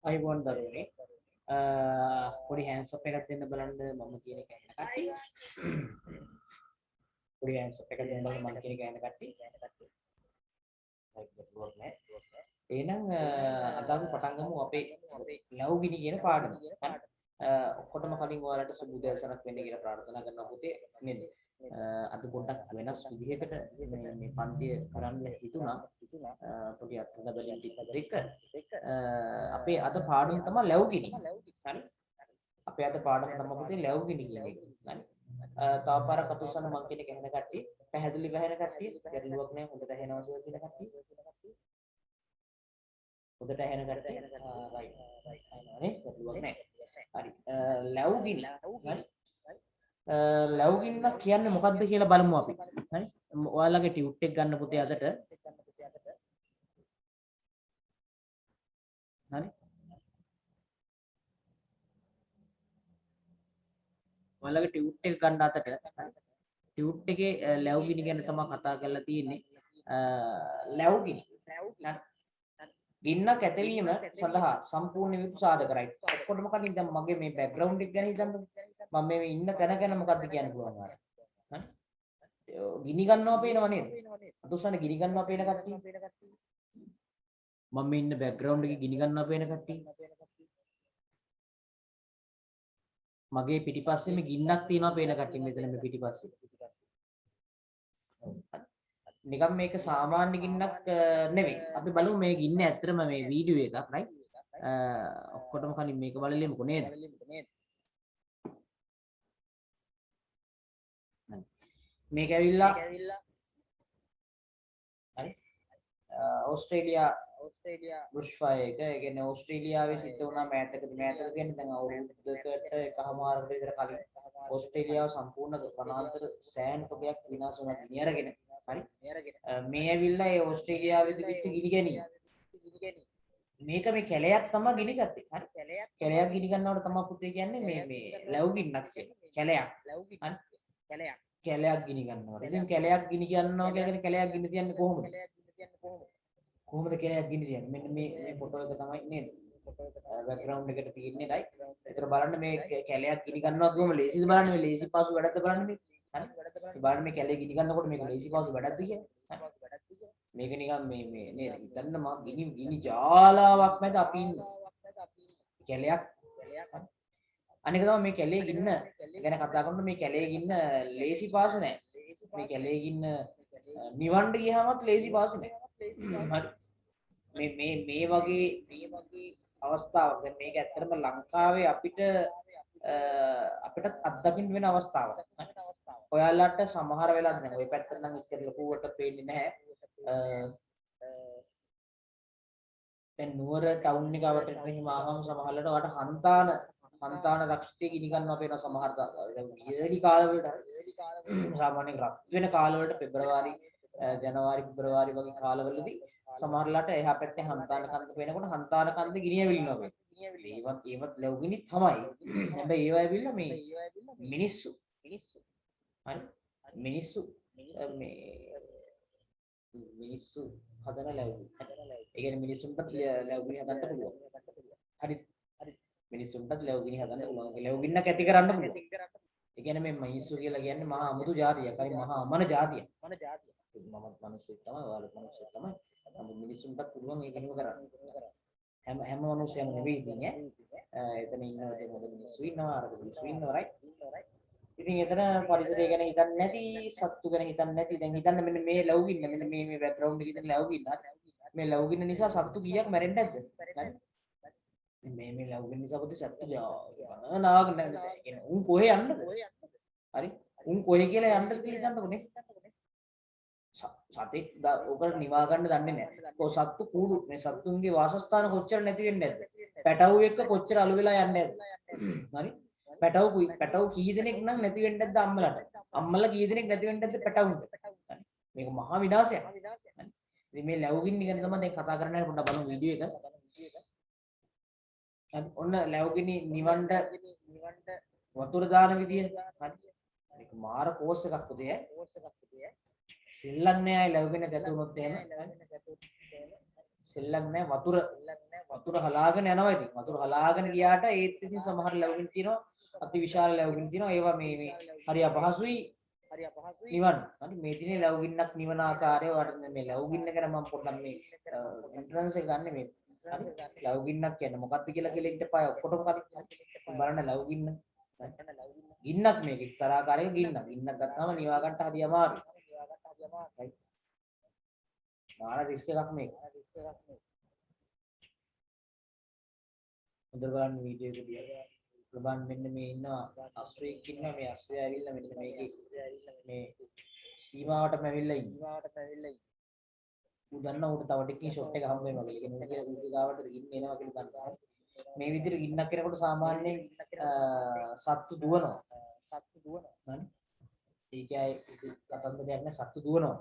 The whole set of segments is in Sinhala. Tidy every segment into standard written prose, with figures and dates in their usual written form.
අයිබෝන් දරුවනේ පොඩි හෑන්ඩ්ස් අප් එකක් දෙන්න බලන්න මම කියන එක ඇහෙන කට්ටිය පොඩි හෑන්ඩ්ස් අප් එකක් දෙන්න බලන්න මම කියන එක ඇහෙන කට්ටිය එහෙනම් අද අපි පටන් ගමු අපේ ලව්ගිනි කියන පාඩම ඔක්කොටම කලින් ඔයාලට සුබ උදෑසනක් වෙන්න කියලා ප්‍රාර්ථනා කරනවා පුතේ නේද අද පොඩ්ඩක් වෙනස් විදිහකට මේ පන්තිය කරන්න හිතුණා පොඩි අත්දැකීම් ටිකක් එක්ක අපේ අද පාඩම තමයි ලැබුගිනි හරි අපේ අද පාඩම තමයි පුතේ ලැබුගිනි කියන්නේ හරි තව පාරක් අතුසන මං කියන එක ඇහෙන කට්ටිය පැහැදිලි වැහෙන කට්ටිය ගැටලුවක් නැහැ හොඳට ඇහෙනවා කියන කට්ටිය හොඳට ඇහෙන කට්ටිය රයිට් නේ ගැටලුවක් නැහැ හරි ලැබුගිනි හරි ලැබුගින්න කියන්නේ මොකක්ද කියලා බලමු අපි හරි ඔයාලගේ ටියුට් එක ගන්න පුතේ අදට හරි ඔයාලගේ ටියුට් එක ගන්න අතට ටියුට් එකේ ලැබුගිනි ගැන තමයි කතා කරලා තියෙන්නේ ලැබුගිනි ගින්නක් ඇතලීම සඳහා සම්පූර්ණ විපු සාධකයි ඔක්කොටම කලින් දැන් මගේ මේ බෑග්ග්‍රවුන්ඩ් එක ගැන හිතන්න මම මේ ඉන්න තැන ගැන මොකද්ද කියන්න පුළුවන් ඔයාලට හරි ගිනි ගන්නවා පේනව නේද අතුස්සන ගිනි ගන්නවා පේන කට්ටිය මම මේ ඉන්න බෑග්ග්‍රවුන්ඩ් එකේ ගිනි ගන්නවා පේන කට්ටිය මගේ පිටිපස්සේ මේ ගින්නක් තියෙනවා පේන කට්ටිය මෙතන මේ පිටිපස්සේ නිකම් මේක සාමාන්‍ය ගින්නක් නෙවෙයි අපි බලමු මේ ගින්න ඇත්තටම මේ වීඩියෝ එකක් රයිට් ඔක්කොටම කලින් මේක බලලෙමුකෝ නේද මේක ඇවිල්ලා හරි ඕස්ට්‍රේලියා බුෂ් ෆයර් එක ඒ කියන්නේ ඕස්ට්‍රේලියාවේ සිද්ධ වුණා මෑතක කියන්නේ දැන් අවුරුද්දකට එකමාරකට විතර කලින් ඕස්ට්‍රේලියාව සම්පූර්ණ වනාන්තර සෑන් තොගයක් විනාශ වුණා ගිනි අරගෙන හරි මේ ඇවිල්ලා ඒ ඕස්ට්‍රේලියාවේ තිබිච්ච ගිනි ගැනීම මේක මේ කැලයක් තමයි ගිනි ගත්තේ හරි කැලයක් ගිනි ගන්නවට තමයි පුතේ කියන්නේ මේ ලැබුගින්නක් කියන්නේ කැලයක් ගිනි ගන්නවා. ඉතින් කැලයක් ගිනි ගන්නවා කියන්නේ කැලයක් ගිනි තියන්නේ කොහොමද? කොහොමද කැලයක් ගිනි තියන්නේ? මෙන්න මේ ෆොටෝ එක තමයි නේද? බෑග්ග්‍රවුන්ඩ් එකට තියෙන්නේ රයිට්. ඒතර බලන්න මේ කැලයක් ගිනි ගන්නවා කියවම ලේසිද බලන්න මේ ලේසි පාසු වැඩක්ද බලන්න මේ. හරි? බලන්න මේ කැලේ ගිනි ගන්නකොට මේක ලේසි පාසු වැඩක්ද කියන්නේ. මේක නිකන් මේ නේද? හිතන්න මා ගිනි ජාලාවක් මැද අපි ඉන්නවා. කැලයක් අනික තමයි මේ කැලේ ගින්න ගැන කතා කරනකොට මේ කැලේ ගින්න ලේසි පාසු නෑ. මේ කැලේ ගින්න නිවන්න ගියාමත් ලේසි පාසු නෑ. හරි. මේ වගේ අවස්ථාවක්. දැන් මේක ඇත්තටම ලංකාවේ අපිට අත්දකින්න වෙන අවස්ථාවක්. ඔයාලට සමහර වෙලාවට දැන් ওই පැත්තට නම් ඉච්චර ලොකුවට පේන්නේ නැහැ. දැන් නුවර ටවුන් එක වට එහෙම ආවම සමහරවිට ඔයාලට හන්තාන රක්ෂිතය ගිනි ගන්නවා පේන සමහර දැන් වියලි කාලවලට සාමාන්‍යයෙන් රත් වෙන කාලවලට පෙබරවාරි ජනවාරි පෙබරවාරි වගේ කාලවලදී සමහරලාට එහා පැත්තේ හන්තාන කන්ද පේනකොට හන්තාන කන්ද ගිනි ඇවිල්නවා මේ. ඒවත් ලැබුගිනි තමයි. හැබැයි ඒවා ඇවිල්ලා මේ මිනිස්සු හරි මිනිස්සු හදන ලැබුගිනි. ඒ කියන්නේ මිනිස්සුන්ට ලැබුගිනි හදන්න පුළුවන්. හරි මිනිස්සුන්ටත් ලැබුගිනි හදන්න පුළුවන්. ලැබුගින්නක් ඇති කරන්න පුළුවන්. ඒ කියන්නේ මේ මිනිස්සු කියලා කියන්නේ මහා අමුතු జాතියක්. හරි මහා අමන జాතියක්. මම මිනිස්සුත් තමයි ඔයාලත් මිනිස්සුත් තමයි. නමුත් මිනිස්සුන්ටත් පුළුවන් ඒක එහෙම කරන්න. හැම මිනිස්සෙම නෙවෙයි ඉතින් එතන ඉන්නවා ඒ මොකද මිනිස්සු ඉන්නවා අර මිනිස්සු ඉන්නවා රයිට්. ඉතින් එතන පරිසරය ගැන හිතන්නේ නැති සත්තු ගැන හිතන්නේ නැති දැන් හිතන්න මෙන්න මේ ලැබුගින්න මෙන්න මේ බෑග්ග්‍රවුන්ඩ් එකේ තියෙන ලැබුගින්න මේ ලැබුගින්න නිසා සත්තු කීයක් මැරෙන්නේ නැද්ද? හරි. මේ ලැබුගින්න නිසා පොඩි සත්තු නාග නැහැ. කියන්නේ උන් කොහේ යන්නද? හරි. උන් කොහේ කියලා යන්නද කියලා හිතන්නකෝ නේ. සතෙක් ඔකට නිවා ගන්න දන්නේ නැහැ. කො සත්තු කූඩු මේ සත්තුන්ගේ වාසස්ථාන කොච්චර නැති වෙන්නේ නැද්ද? පැටවු එක්ක කොච්චර අලු වෙලා යන්නේ නැද්ද? හරි. පැටවු කී දෙනෙක් නම් නැති වෙන්නේ නැද්ද අම්මලාට? අම්මලා කී දෙනෙක් නැති වෙන්නේ නැද්ද පැටවුන්ට? මේක මහා විනාශයක්. ඉතින් මේ ලැබුගින්න ගැන තමයි දැන් කතා කරන්නේ පොඩ්ඩක් බලමු වීඩියෝ එක. ඔන්න ලැබුගිනි නිවන්න වතුර දාන විදිය. හරි. මේක මාර කෝස් එකක් පුතේ. සෙල්ලම් නෑ ලැබුගින්න ගැටුනොත් එහෙම. සෙල්ලම් නෑ වතුර හලාගෙන යනවා ඉතින් වතුර හලාගෙන ගියාට ඒත් ඉතින් සමහර ලැබුම් තියෙනවා අති විශාල ලැබුම් තියෙනවා ඒවා මේ හරි අපහසුයි නිවන්න හරි මේ දිනේ ලැබුගින්නක් නිවන ආකාරය වඩන මේ ලැබුගින්න ගැන මම පොඩ්ඩක් මේ එන්ට්‍රන්ස් එක ගන්න මේ හරි ලැබුගින්නක් කියන්නේ මොකක්ද කියලා ඉන්න එපා ඔක්කොටම බලන්න ලැබුගින්න ගින්නක් මේක එක්තරාකාරයක ගින්නක් ගත්තාම නිවා ගන්න හරි අමාරුයි මාන රිස්ක් එකක් මේක හොඳට බලන්න වීඩියෝ එක දිහා ප්‍රබන් මෙන්න මේ ඉන්නවා අස්වැයෙක් ඉන්නවා මේ අස්වැය ඇවිල්ලා මෙන්න මේකේ මේ සීමාවටම ඇවිල්ලා ඉන්නේ ඌ දන්නා ඌට තව ටිකකින් ෂොට් එක හම්බ වෙනවා කියලා කියන්නේ ඌගේ ගාවට ගින්න එනවා කියලා දන්නවා මේ විදිහට ගින්නක් කරනකොට සාමාන්‍යයෙන් සත්තු දුවනවා හරි ඒකයි කතන්දරයක් නෑ සත්තු දුවනවා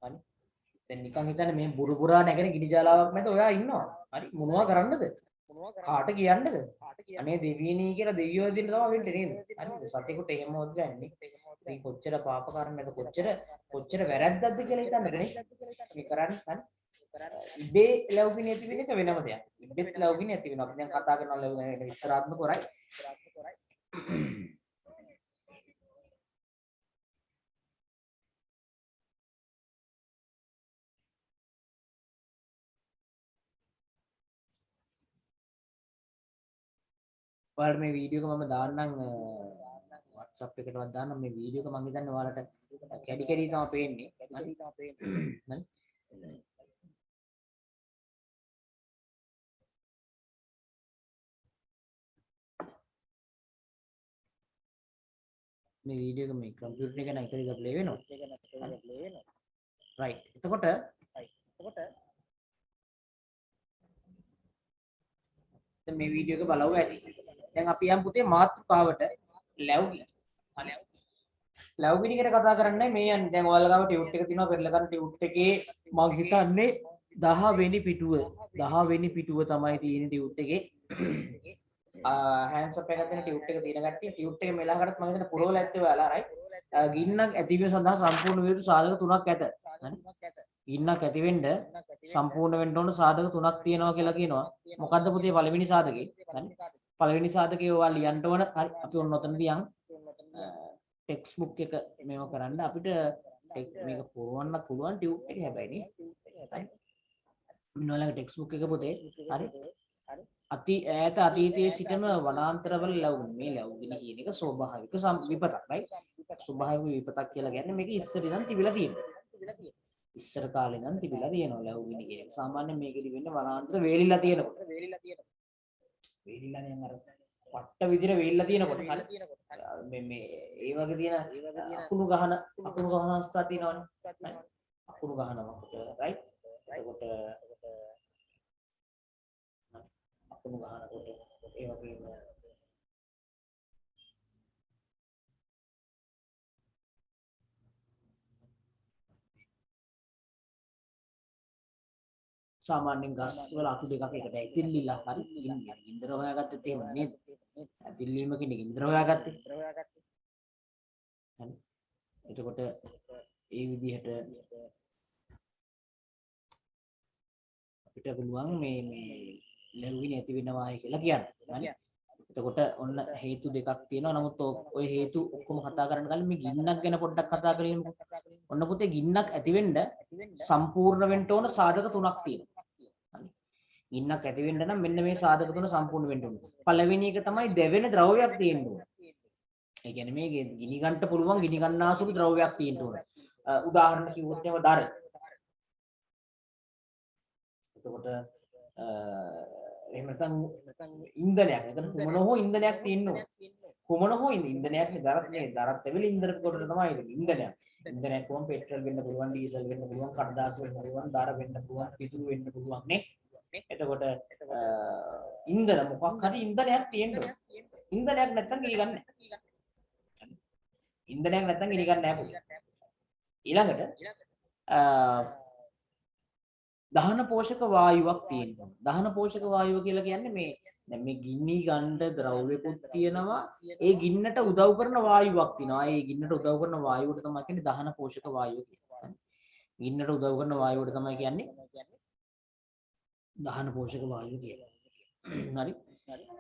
හරි දැන් නිකන් හිතන්න මේ බුරුපුරා නැගෙන ගිනි ජාලාවක් මැද ඔයා ඉන්නවා හරි මොනවා කරන්නද කාට කියන්නද අනේ දෙවියනී කියලා දෙවියෝ දෙන්න තමයි වෙන්නේ නේද හරි සතෙකුට එහෙම හොත් ගන්නේ ඉතින් කොච්චර පාප කර්මයක්ද කොච්චර වැරද්දක්ද කියලා හිතන්නද නේ මේ කරන්නේ හරි ඉබේ ලැබුණේ නැති වෙන එක වෙනම දෙයක් ඉබේත් ලැබුණේ නැති වෙනවා අපි දැන් කතා කරනවා ලැබුණේ ගැන විස්තරාත්මකව කරයි ඔයාලට මේ වීඩියෝ එක මම දාන්නම් WhatsApp එකටවත් දාන්නම් මේ වීඩියෝ එක මම හිතන්නේ ඔයාලට කැඩි කැඩි තමයි පේන්නේ හරි මේ වීඩියෝ එක මේ කම්පියුටර් එක නම් එක ප්ලේ වෙනවා රයිට් එතකොට දැන් මේ වීඩියෝ එක බලවුවා ඇති දැන් අපි යම් පුතේ මාතෘකාවට ලැබුගිනි ගැන කතා කරන්නේ මේ යන්නේ දැන් ඔයාලා ගාව ටියුට් එක තියෙනවා පෙරලා ගන්න ටියුට් එකේ මම හිතන්නේ 10 වෙනි පිටුව තමයි තියෙන්නේ ටියුට් එකේ හෑන්ඩ්ස් අප් එකක් දෙන ටියුට් එක තියෙන කට්ටිය ටියුට් එක මෙලහකටත් මම හිතන්නේ පුරවල ඇත්තේ ඔයාලා රයිට් ගින්නක් ඇතිවීම සඳහා සම්පූර්ණ වේතු සාධක තුනක් ඇත ගින්නක් ඇති වෙන්න සම්පූර්ණ වෙන්න ඕන සාධක තුනක් තියෙනවා කියලා කියනවා මොකද්ද පුතේ පළවෙනි සාධකේ හරි පළවෙනි සාධකේ ඔයාලා ලියන්න ඕන හරි අපි ඔන්න ඔතනදී යන් ටෙක්ස්ට් බුක් එක මේව කරන්න අපිට මේක පුරවන්න පුළුවන් ටියුට් එක හැබැයි නේ හරි මිනෝලගේ ටෙක්ස්ට් බුක් එක පුතේ හරි අති ඈත අතීතයේ සිටම වනාන්තරවල ලැබුණ මේ ලැබුණ කියන එක ස්වභාවික විපතක් right ස්වභාවික විපතක් කියලා කියන්නේ මේක ඉස්සර ඉඳන් තිබිලා තියෙනවා ඉස්සර කාලේ ඉඳන් තිබිලා තියෙනවා ලැබුණ කියන එක සාමාන්‍යයෙන් මේකෙදි වෙන්නේ වනාන්තර වේලිලා තියෙනකොට වේලිලා නේ අර පට්ට විදිහට වේලිලා තියෙනකොට මේ ඒ වගේ තියෙන අකුණු ගහන අවස්ථා තියෙනවනේ අකුණු ගහනකොට right එතකොට අකුණු ගහනකොට ඒ වගේම සාමාන්‍යයෙන් ගස් වල අතු දෙකක් එකට ඇතිල්ලිලා හරි ඉන්දර හොයාගත්තත් එහෙම නේද ඇතිල්ලීමකින් ඉන්දර හොයාගත්තේ හරි එතකොට ඒ විදිහට අපිට පුළුවන් මේ ලැබුණේ නැති වෙනවායි කියලා කියන්නේ හරි එතකොට ඔන්න හේතු දෙකක් තියෙනවා නමුත් ඔය හේතු ඔක්කොම කතා කරන්න කලින් මේ ගින්නක් ගැන පොඩ්ඩක් කතා කරමුකෝ ඔන්න පුතේ ගින්නක් ඇති වෙන්න සම්පූර්ණ වෙන්න ඕන සාධක තුනක් තියෙනවා ගින්නක් ඇති වෙන්න නම් මෙන්න මේ සාධක තුන සම්පූර්ණ වෙන්න ඕනේ. පළවෙනි එක තමයි දැවෙන ද්‍රව්‍යයක් තියෙන්න ඕනේ. ඒ කියන්නේ මේ ගිනි ගන්න පුළුවන් ගිනි ගන්නාසුළු ද්‍රව්‍යයක් තියෙන්න ඕනේ. උදාහරණ කිව්වොත් එහෙම දර. එතකොට එහෙම නැත්නම් ඉන්ධනයක්. එතන කුමන හෝ ඉන්ධනයක් තියෙන්න ඕනේ. කුමන හෝ ඉන්ධනයක් නේ දරත් ඇවිල්ලා ඉන්ධන කොට තමයි ඉන්ධනයක්. ඉන්ධනයක් කොහොම පෙට්‍රල් වෙන්න පුළුවන් ඩීසල් වෙන්න පුළුවන් කඩදාසි වෙන්න පුළුවන් දර වෙන්න පුළුවන් පිටුරු වෙන්න පුළුවන් නේ. එතකොට ඉන්ධන මොකක් හරි ඉන්ධනයක් තියෙන්න ඕනේ. ඉන්ධනයක් නැත්තම් ගිය ගන්න නැහැ. ඉන්ධනයක් නැත්නම් ගිනි ගන්න නැහැ පුතේ. ඊළඟට දහන පෝෂක වායුවක් තියෙනවා. දහන පෝෂක වායුව කියලා කියන්නේ මේ දැන් මේ ගිනි ගන්න ද්‍රව්‍යකුත් තියෙනවා. ඒ ගින්නට උදව් කරන වායුවක් තියෙනවා. ඒ ගින්නට උදව් කරන වායුවට තමයි කියන්නේ දහන පෝෂක වායුව කියන්නේ. ගින්නට උදව් කරන වායුවට තමයි කියන්නේ දහන පෝෂක වායුව කියලා. හරි.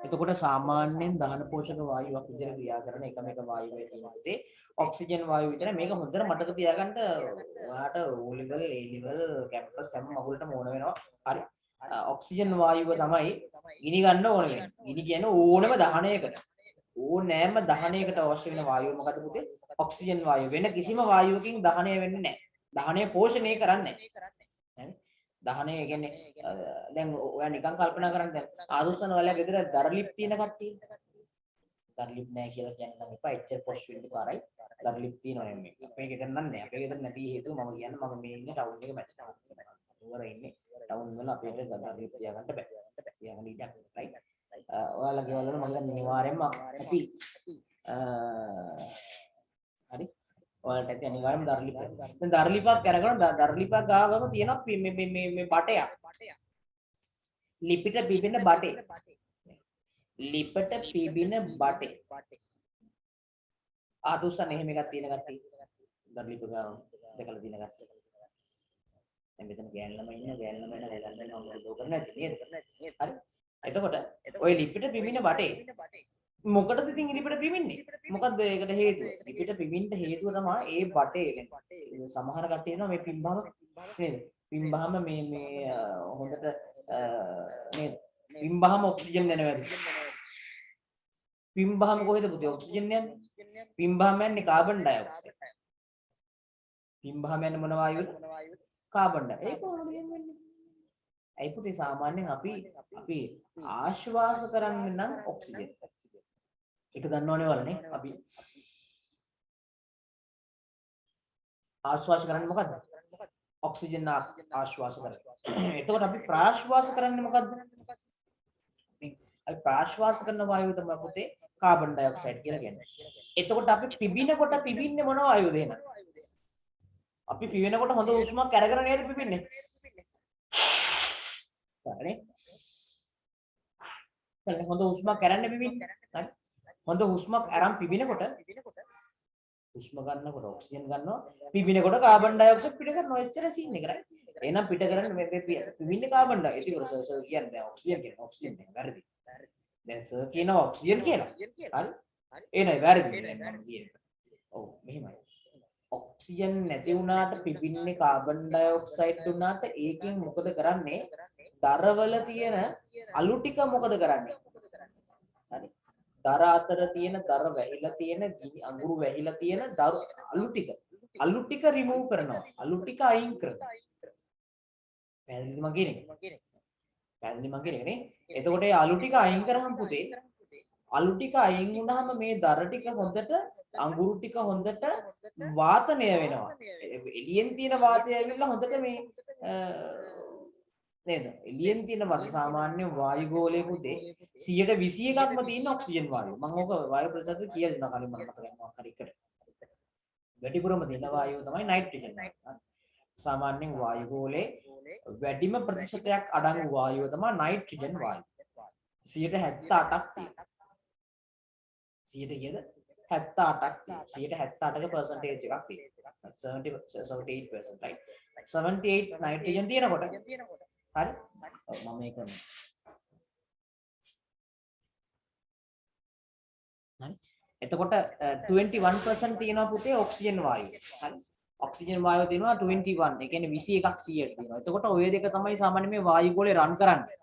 එතකොට සාමාන්‍යයෙන් දහන පෝෂක වායුවක් විදිහට ක්‍රියා කරන එකම එක වායුවේ තියෙන්නේ ඔක්සිජන් වායුව විතර. මේක හොඳට මතක තියාගන්න. ඔයාට O level, A level, campus හැම මගුලටම ඕන වෙනවා. හරි. ඔක්සිජන් වායුව තමයි ගිනි ගන්න ඕන වෙන්නේ. ගිනි කියන්නේ ඕනම දහනයකට. ඕනෑම දහනයකට අවශ්‍ය වෙන වායුව මොකද පුතේ? ඔක්සිජන් වායුව. වෙන කිසිම වායුවකින් දහනය වෙන්නේ නැහැ. දහනය පෝෂණය කරන්නේ නැහැ. දහනය කියන්නේ දැන් ඔයා නිකන් කල්පනා කරන්න දැන් ආදුස්සන වල ගෙදර දරලිප් තියෙන කට්ටිය. දරලිප් නැහැ කියලා කියන්න නම් එපා. එච්චර පොෂ් වෙන්න පාරයි. දරලිප් තියෙනවා නෙමෙයි. අපේ ගෙදර නම් නැහැ. අපේ ගෙදර නැති හේතුව මම කියන්නේ මම මේ ඉන්නේ ටවුන් එක මැද. නුවර ඉන්නේ. ටවුන් වල අපේ දරලිප් තියාගන්න බෑ. තියාගන්න ඉඩක් රයිට්. ඔයාලා ගෙවල් වල මම හිතන්නේ අනිවාර්යෙන්ම ඇති. හරි. ඔයාලට ඇති අනිවාර්යෙන්ම දරලිප්. දැන් දරලිපක් අරගෙන දරලිපක් ගාවම තියෙනවා මේ බටයක්. ලිපිට පිබෙන බටේ. ලිපට පිබින බටේ. ආදුසන එහෙම එකක් තියෙන කට්ටිය. දරලිප ගාව දෙකලා තියෙන කට්ටිය. දැන් මෙතන ගෑන් ළමයි ඉන්න ගෑන් ළමයි නේද හොඳට කරන්නේ නැති නේද? හරි. එතකොට ඔය ලිපිට පිබින බටේ මොකටද ඉතින් ලිපිට පිබින්නේ? මොකද්ද ඒකට හේතුව? ලිපිට පිබින්න හේතුව තමයි ඒ බටේ සමහර කට්ටිය එනවා මේ පිම්බහම නේද? පිම්බහම මේ හොඳට නේද? පිම්බහම ඔක්සිජන් යනවා. පිම්බහම කොහෙද පුතේ ඔක්සිජන් යන්නේ? පිම්බහම යන්නේ කාබන් ඩයොක්සයිඩ්. පිම්බහම යන්නේ මොන වායුවද? Carbon dioxide. ඒක කොහොමද වෙන්නේ? ඒ පුතේ සාමාන්‍යයෙන් අපි ආශ්වාස කරන්නේ නම් ඔක්සිජන්. ඒක දන්නවනේ වලනේ අපි ආශ්වාස කරන්නේ මොකද්ද? ඔක්සිජන් ආශ්වාස කරන්නේ. එතකොට අපි ප්‍රාශ්වාස කරන්නේ මොකද්ද? අපි ප්‍රාශ්වාස කරන වායුව තමයි පුතේ කාබන් ඩයොක්සයිඩ් කියලා කියන්නේ. එතකොට අපි පිබිනකොට පිබින්නේ මොන වායුවද එහෙනම්? අපි පිබෙනකොට හොඳ උස්මක් අරගෙන නේද පිබින්නේ? හරිනේ. හොඳ උස්මක් අරන්නේ පිබින්නේ. හරි. හොඳ හුස්මක් අරන් පිබිනකොට හුස්ම ගන්නකොට ඔක්සිජන් ගන්නවා පිබිනකොට කාබන් ඩයොක්සයිඩ් පිට කරනවා එච්චර සීන් එක right එහෙනම් පිට කරන්නේ මේ පිබින්නේ කාබන් ඩයොක්සයිඩ් ඒක සර් කියන්නේ දැන් ඔක්සිජන් කියන්නේ ඔක්සිජන් නේ වැරදි දැන් සර් කියනවා ඔක්සිජන් කියලා හරි ඒ නෑ වැරදි මම කියන්නේ ඔව් මෙහෙමයි ඔක්සිජන් නැති වුණාට පිබින්නේ කාබන් ඩයොක්සයිඩ් වුණාට ඒකෙන් මොකද කරන්නේ දරවල තියෙන අලු ටික මොකද කරන්නේ හරි දර අතර තියෙන දර වැහිලා තියෙන අඟුරු වැහිලා තියෙන අලු ටික රිමූව් කරනවා අලු ටික අයින් කරනවා පැහැදිලිද මම කියන්නේ නේ එතකොට ඒ අලු ටික අයින් කරාම පුතේ අලු ටික අයින් වුණාම මේ දර ටික හොඳට අඟුරු ටික හොඳට වාතනය වෙනවා එළියෙන් තියෙන වාතය ඇවිල්ලා හොඳට මේ නේද එළියෙන් තියෙන වාතය සාමාන්‍ය වායු ගෝලයේ පුතේ 121ක්ම තියෙන ඔක්සිජන් වායුව මම ඕක වායු ප්‍රතිශතය කියලා දෙනවා කලින් මම මතක ගන්නවා හරි එකට වැඩිපුරම තියෙන වායුව තමයි නයිට්‍රජන් සාමාන්‍යයෙන් වායු ගෝලයේ වැඩිම ප්‍රතිශතයක් අඩංගු වායුව තමයි නයිට්‍රජන් වායුව 78ක් තියෙනවා 100 කීයද 78ක් තියෙනවා 178ක percentage එකක් තියෙනවා 78% right 78 නයිට්‍රජන් තියෙනකොට හරි මම මේක හරි එතකොට 21% තියෙනවා පුතේ ඔක්සිජන් වායුව හරි ඔක්සිජන් වායුව තියෙනවා 21 ඒ කියන්නේ 21ක් 100ට තියෙනවා එතකොට ඔය දෙක තමයි සාමාන්‍ය මේ වායු ගෝලේ රන් කරන්නේ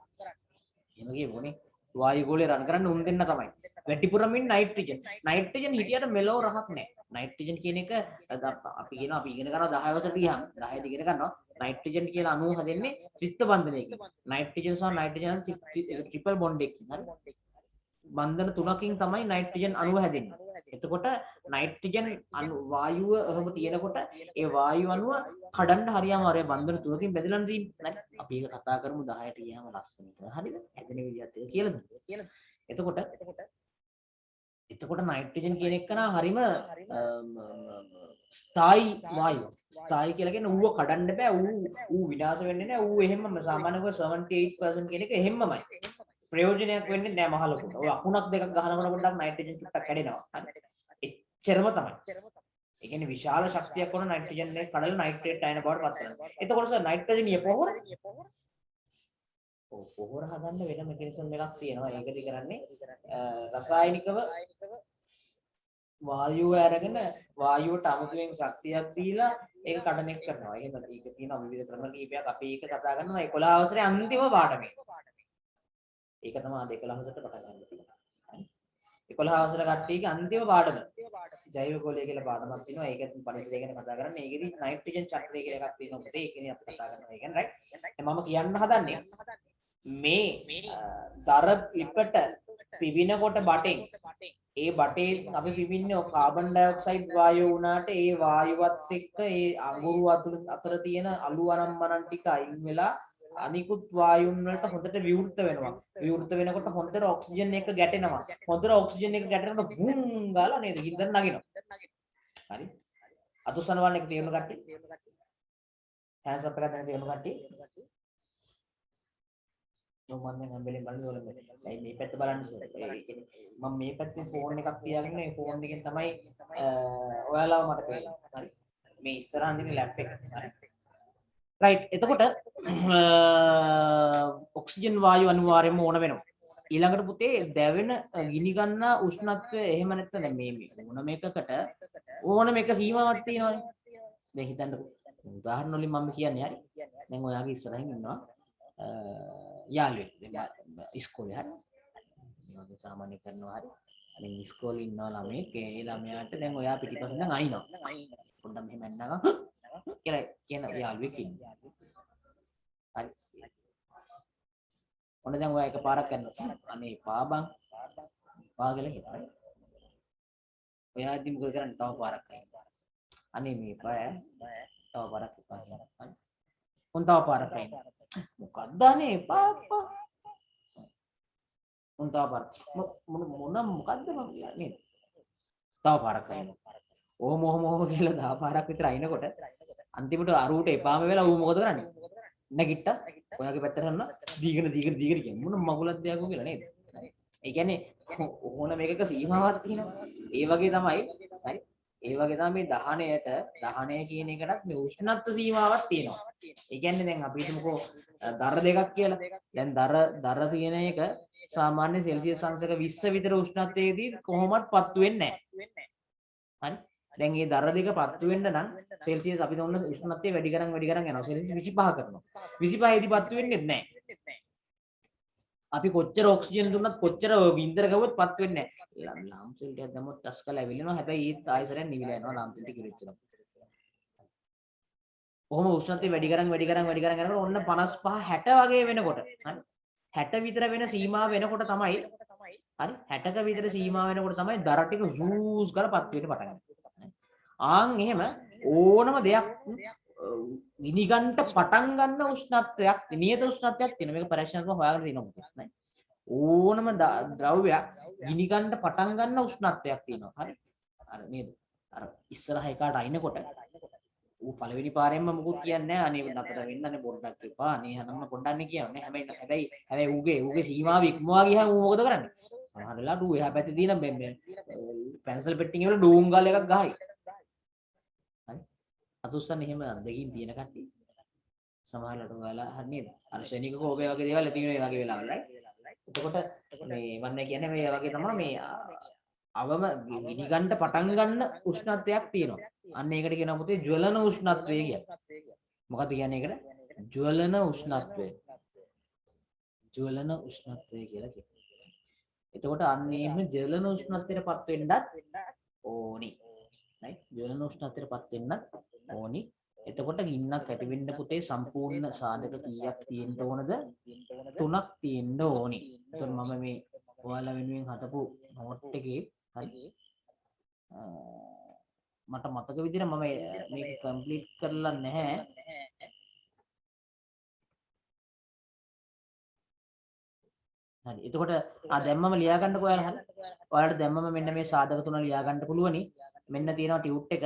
එහෙම කියමුනේ වායු ගෝලේ රන් කරන්නේ උන් දෙන්න තමයි වැඩිපුරම නයිට්‍රජන් හිටියට මෙලෝ රහක් නැහැ නයිට්‍රජන් කියන එක අපි කියනවා අපි ඉගෙන ගන්නවා 10 වසරට ගියාම 10 ඉගෙන ගන්නවා නයිට්‍රජන් කියලා අණුව හැදෙන්නේ ත්‍රිත්ව බන්ධනයකින් නයිට්‍රජන් සහ නයිට්‍රජන් ට්‍රිපල් බොන්ඩ් එකකින් හරි බන්ධන තුනකින් තමයි නයිට්‍රජන් අණුව හැදෙන්නේ එතකොට නයිට්‍රජන් වායුව එහෙම තියෙනකොට ඒ වායු අණුව කඩන්න හරියම හරිය බන්ධන තුනකින් බෙදලා තියෙන්නේ අපි ඒක කතා කරමු 10ට ගියාම ලස්සනට හරිද හැදෙන විදිහත් ඒක කියලා එතකොට එතකොට නයිට්‍රජන් කියන එක නා හරිම ස්ථායි වායුව. ස්ථායි කියලා කියන්නේ ඌව කඩන්න බෑ. ඌ විනාශ වෙන්නේ නෑ. ඌ එහෙමම සාමාන්‍යව 78% කියන එක එහෙමමයි. ප්‍රයෝජනයක් වෙන්නේ නෑ මහ ලොකුට. ඔය අකුණක් දෙකක් ගහනකොට පොඩ්ඩක් නයිට්‍රජන් චුට්ටක් කැඩෙනවා. හරි. එච්චරම තමයි. ඒ කියන්නේ විශාල ශක්තියක් වුණ නයිට්‍රජන් එක කඩලා නයිට්‍රේට් අයන බවට පත් කරනවා. එතකොට සර් නයිට්‍රජනීය පොහොර පොහොර හදන්න වෙන මෙකැනිසම් එකක් තියෙනවා. ඒකද කරන්නේ රසායනිකව වායුව අරගෙන වායුවට අමුතුවෙන් ශක්තියක් දීලා ඒක කඩන එක කරනවා. එහෙම ඒක තියෙනවා විවිධ ක්‍රම කීපයක්. අපි ඒක කතා කරනවා 11 වසරේ අන්තිම පාඩමේ. ඒක තමයි අද 11 වසරට පටන් ගන්න තියෙන්නේ. 11 වසර කට්ටියගේ අන්තිම පාඩම. ජෛව ගෝලය කියලා පාඩමක් තියෙනවා. ඒක පරිසරය ගැන කතා කරන්නේ. ඒකෙදි නයිට්‍රජන් චක්‍රය කියලා එකක් තියෙනවා. පුතේ ඒකනේ අපි කතා කරනවා. ඒ කියන්නේ රයිට්. මම කියන්න හදන්නේ මේ දර ලිපට පිවිනකොට බටෙන් ඒ බටේ අපි පිවින්නේ කාබන් ඩයොක්සයිඩ් වායුව වුණාට ඒ වායුවත් එක්ක ඒ අඟුරු අතර තියෙන අලු අනම්මනන් ටික අයින් වෙලා අනිකුත් වායුන් වලට හොඳට විවෘත වෙනවා. විවෘත වෙනකොට හොඳට ඔක්සිජන් එක ගැටෙනවා. හොඳට ඔක්සිජන් එක ගැටෙනකොට වුම් ගාලා නේද ගින්දර නගිනවා. හරි. අතුස්සන වන්න එක තේරුම් ගත්තේ. හෑන්ඩ්ස් අප් එකක් දැන් තේරුම් ගත්තේ. මම දැන් හැම්බෙලෙන් බලන්නේ ඔයාලා මේ පැත්ත බලන්න සර්. ඒ කියන්නේ මම මේ පැත්තේ ෆෝන් එකක් තියාගෙන මේ ෆෝන් එකෙන් තමයි ඔයාලාව මට පේන්නේ. හරි. මේ ඉස්සරහින් තියෙන ලැප් එක. හරි. රයිට්. එතකොට ඔක්සිජන් වායුව අනිවාර්යයෙන්ම ඕන වෙනවා. ඊළඟට පුතේ දැවෙන ගිනි ගන්නා උෂ්ණත්වය එහෙම නැත්නම් දැන් මේ ඕනම එකකට ඕනම එක සීමාවක් තියෙනවානේ. දැන් හිතන්නකෝ. උදාහරණ වලින් මම කියන්නේ හරි. දැන් ඔයාගේ ඉස්සරහින් ඉන්නවා යාළුවෙක්. දැන් ඉස්කෝලේ හරි. මේ වගේ සාමාන්‍ය කරනවා හරි. අනේ ඉස්කෝලේ ඉන්නවා ළමෙක්. ඒ ළමයාට දැන් ඔයා පිටිපස්සෙන් දැන් අයින්නවා. පොඩ්ඩක් මෙහෙම යන්නවා. කියලා කියන යාළුවෙක් ඉන්නවා. හරි. ඔන්න දැන් ඔයා එකපාරක් කරනවා. අනේ පාබං. පාගල හිතයි. ඔයා ඉතින් මොකද කරන්නේ? තව පාරක් කරනවා. අනේ මේ පාය තව පාරක් කරනවා. උන් තව පාරක් කරනවා. මොකක්ද අනේ පාපා. උන් තව පාරක්. මොකද්ද මම කියන්නේ? තව පාරක් කරනවා. ඕම කියලා 10 පාරක් විතර අයිනකොට අන්තිමට අරුවට එපාම වෙලා ඌ මොකද කරන්නේ? නැගිට්ටා ඔයාගේ පැත්තට යනවා දීගෙන කියන මොන මගුලක් දෙයක් කියලා නේද? ඒ කියන්නේ ඕන මේකක සීමාවක් තියෙනවා. ඒ වගේ තමයි හරි. ඒ වගේ තමයි දහනය කියන එකටත් මේ උෂ්ණත්ව සීමාවක් තියෙනවා. ඒ කියන්නේ දැන් අපි හිතමුකෝ දර දෙකක් කියලා. දැන් දර තියෙන එක සාමාන්‍ය සෙල්සියස් අංශක 20 විතර උෂ්ණත්වයේදී කොහොමවත් පත්තු වෙන්නේ නැහැ. හරි. දැන් මේ දර දෙක පත්තු වෙන්න නම් සෙල්සියස් අපි දුන්න උෂ්ණත්වය වැඩි කරන් යනවා. සෙල්සියස් 25 කරනවා. 25 දී පත්තු වෙන්නේ නැහැ. අපි කොච්චර ඔක්සිජන් දුන්නත් කොච්චර වින්දර ගවුවත් පත් වෙන්නේ නැහැ. ලාම් සෙල් ටිකක් දැම්මොත් ටස් කරලා ඇවිල්ලා හැබැයි ඒත් ආයෙසරෙන් නිවිලා යනවා ලාම් සෙල් ටික ඉවිච්චනවා. කොහොම උෂ්ණත්වය වැඩි කරන් යනකොට ඔන්න 55 60 වගේ වෙනකොට හරි 60 විතර වෙන සීමාව වෙනකොට තමයි හරි 60ක විතර සීමාව වෙනකොට තමයි දර ටික ජූස් ගාලා පත් වෙන්න පටන් ගන්නේ. ආන් එහෙම ඕනම දෙයක් ගිනිගන්න පටන් ගන්න උෂ්ණත්වයක් නියත උෂ්ණත්වයක් තියෙන මේක පරීක්ෂණාත්මකව හොයාගෙන තියෙනවා නේ ඕනම ද්‍රව්‍යයක් ගිනිගන්න පටන් ගන්න උෂ්ණත්වයක් තියෙනවා හරි අර නේද අර ඉස්සරහ එකාට අයින්කොට ඌ පළවෙනි පාරෙන්ම මොකුත් කියන්නේ නැහැ අනේ නතර වෙන්න අනේ පොඩ්ඩක් එපා අනේ හනම්ම පොඩ්ඩක් කියන්නේ හැබැයි ඌගේ සීමාව ඉක්මවා ගියාම ඌ මොකද කරන්නේ සමහර වෙලාවට ඌ එහා පැත්තේ තියෙන මේ පැන්සල් පෙට්ටිය වල ඩූම් ගාල එකක් ගහයි අතුස්සන් එහෙම දෙකින් තියෙන කට්ටිය සමහරවිට ඔයාලා හරියද අර ශනික කෝපය වගේ දේවල් ඇති වෙන වගේ වෙලාවල් රයිට් එතකොට මේ මම කියන්නේ මේ වගේ තමයි මේ අවම ගිනිගන්න පටන් ගන්න උෂ්ණත්වයක් තියෙනවා අන්න ඒකට කියනවා පුතේ ජ්වලන උෂ්ණත්වය කියලා මොකක්ද කියන්නේ ඒකට ජ්වලන උෂ්ණත්වය කියලා කියනවා එතකොට අන්න එහෙම ජ්වලන උෂ්ණත්වයටපත් වෙන්නත් ඕනි රයිට් ජ්වලන උෂ්ණත්වයටපත් වෙන්නත් ඕනි එතකොට ගින්නක් ඇති වෙන්න පුතේ සම්පූර්ණ සාධක කීයක් තියෙන්න ඕනද 3ක් තියෙන්න ඕනි. එතකොට මම මේ ඔයාලා වෙනුවෙන් හදපු නෝට් එකේ හරි මට මතක විදිහට මම මේක කම්ප්ලීට් කරලා නැහැ. හරි. එතකොට දැම්මම ලියා ගන්නකො ඔයාලා හරි. ඔයාලට දැම්මම මෙන්න මේ සාධක තුන ලියා ගන්න පුළුවනි. මෙන්න තියෙනවා ටියුට් එක.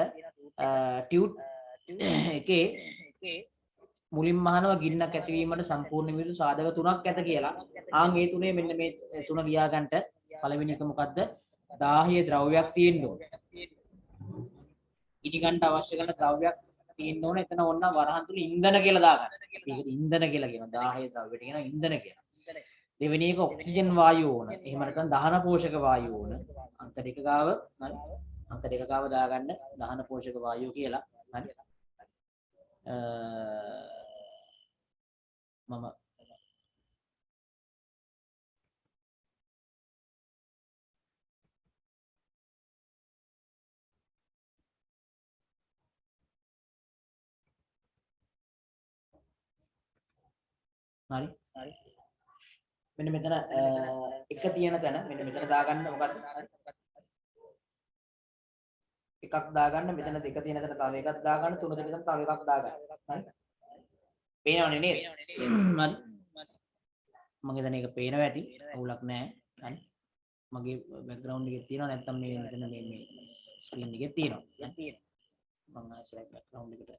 ටියුට් එකේ මුලින්ම අහනවා ගින්නක් ඇතිවීමට සම්පූර්ණ විදිහට සාධක තුනක් ඇත කියලා. ආන් ඒ තුනේ මෙන්න මේ තුන ලියා ගන්නට පළවෙනි එක මොකද්ද? දාහීය ද්‍රව්‍යයක් තියෙන්න ඕනේ. ඉදි ගන්න අවශ්‍ය කරන ද්‍රව්‍යයක් තියෙන්න ඕනේ. එතන ඕන වරහන් තුල ඉන්ධන කියලා දාගන්න. මේකට ඉන්ධන කියලා කියනවා. දාහීය ද්‍රව්‍යට කියනවා ඉන්ධන කියලා. දෙවෙනි එක ඔක්සිජන් වායුව ඕන. එහෙම නැත්නම් දහන පෝෂක වායුව ඕන. අංක දෙක ගාව හරි. අංක දෙක ගාව දාගන්න දහන පෝෂක වායුව කියලා. හරි. මම හරි. මෙන්න මෙතන එක තියෙන තැන මෙන්න මෙතන දාගන්න මොකද්ද? එකක් දාගන්න මෙතන දෙක තියෙන තැන තව එකක් දාගන්න තුන දෙක තැන තව එකක් දාගන්න. හරි. පේනවනේ නේද? හරි. මම හිතන්නේ ඒක පේනවා ඇති. අවුලක් නැහැ. හරි. මගේ බෑග්ග්‍රවුන්ඩ් එකේ තියෙනවා නැත්නම් මේ මෙතන මේ ස්ක්‍රීන් එකේ තියෙනවා. මම ආයෙත් බෑග්ග්‍රවුන්ඩ් එකට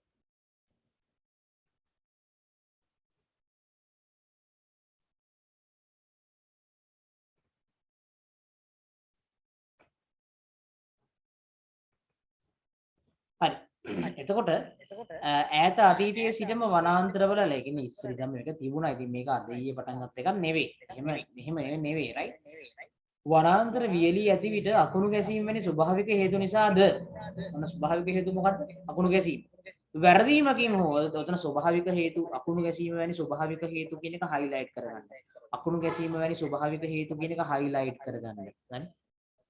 හරි. එතකොට ඈත අතීතයේ සිටම වනාන්තරවල ලැබෙන ඉස්සරහම මේක තිබුණා. ඉතින් මේක අද ඊයේ පටන් ගත්ත එකක් නෙවෙයි. එහෙම නෙවෙයි right. වනාන්තර වියලී ඇති විට අකුණු ගැසීම් වැනි ස්වභාවික හේතු නිසාද? මොන ස්වභාවික හේතු මොකද්ද? අකුණු ගැසීම්. වැරදීමකින් හෝ ඔතන ස්වභාවික හේතු අකුණු ගැසීම වැනි ස්වභාවික හේතු කියන එක highlight කරගන්න. අකුණු ගැසීම වැනි ස්වභාවික හේතු කියන එක highlight කරගන්න. හරි.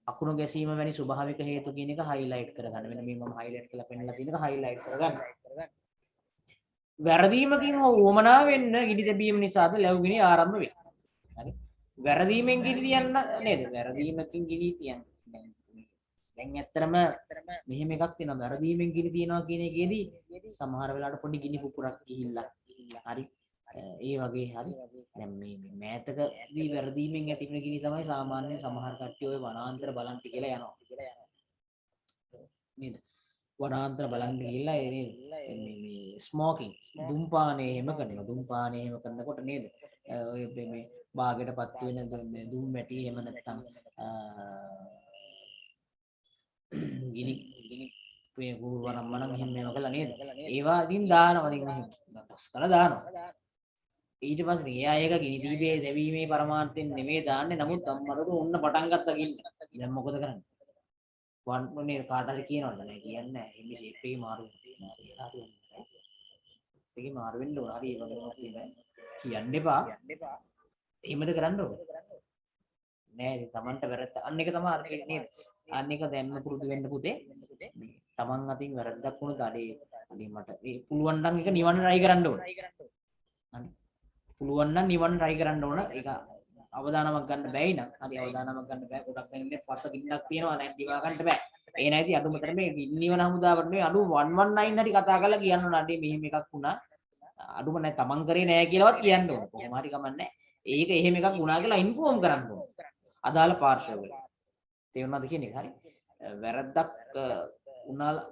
අකුණු ගැසීම වැනි ස්වභාවික හේතු කියන එක highlight කරගන්න. මෙන්න මේ මම highlight කරලා පෙන්නලා තියෙන එක highlight කරගන්න. වැරදීමකින් හෝ උවමනා වෙන්න ගිනි තැබීම නිසාද ලැබුගිනි ආරම්භ වේ. හරි. වැරදීමෙන් ගිනි තියන්න නේද? වැරදීමකින් ගිනි තියන්න. දැන් ඇත්තටම මෙහෙම එකක් තියෙනවා. වැරදීමෙන් ගිනි තියනවා කියන එකේදී සමහර වෙලාවට පොඩි ගිනි පුපුරක් ගිහිල්ලා. හරි. ඒ වගේ හරි. දැන් මේ මෑතකදී වැරදීමෙන් ඇතිවෙන ගිනි තමයි සාමාන්‍යයෙන් සමහර කට්ටිය ඔය වනාන්තර බලන්න කියලා යනවා. නේද? වනාන්තර බලන්න ගිහිල්ලා මේ ස්මෝකින් දුම්පානය එහෙම කරනවා. දුම්පානය එහෙම කරනකොට නේද? ඔය මේ බාගෙටපත් වෙන දුම් මැටි එහෙම නැත්නම් ගිනි මේ ගුරුවරම් මනම් එහෙම මේවා කළා නේද? ඒවා ඉතින් දානවා ඉතින් එහෙම. ටස් කරලා දානවා. ඊට පස්සේ එයා ඒක ගිනි දීපේ දැවීමේ පරමාර්ථයෙන් නෙමෙයි දාන්නේ. නමුත් අම්මරට ඔන්න පටන් ගත්තා ගින්න. දැන් මොකද කරන්නේ? වන්නේ කාට හරි කියනවද? නෑ කියන්නේ නෑ. එන්නේ ෂේප් එකේ මාරු වෙනවා. ඒකේ මාරු වෙන්න ඕන. හරි ඒ වගේම තියෙනවා. කියන්න එපා. එහෙමද කරන්න ඕනේ? නෑ ඉතින් Tamanට වැරද්ද. අන්න එක තමයි අර නේද? අන්න එක දැම්ම පුරුදු වෙන්න පුතේ. Taman අතින් වැරද්දක් වුණොත් අඩේ මට ඒ පුළුවන් නම් ඒක නිවන්න try කරන්න ඕනේ. හරි. පුළුවන් නම් නිවන්න try කරන්න ඕන. ඒක අවදානමක් ගන්න බැයි නම් හරි අවදානමක් ගන්න බෑ. ගොඩක් දෙනෙක් පත ගින්නක් තියෙනවා නැත් දිවා ගන්න බෑ. ඒ නැති අඩුමතර මේ නිවන හමුදාවට නෙවෙයි අඩු 119 හරි කතා කරලා කියන්න ඕන. අඩේ මෙහෙම එකක් වුණා. අඩුම නැත් Taman කරේ නෑ කියලාවත් කියන්න ඕන. කොහොම හරි කමන්නේ. ඒක එහෙම එකක් වුණා කියලා ඉන්ෆෝම් කරන්න ඕන. අදාළ පාර්ශවවල. තේරුණාද කියන්නේ? හරි. වැරද්දක්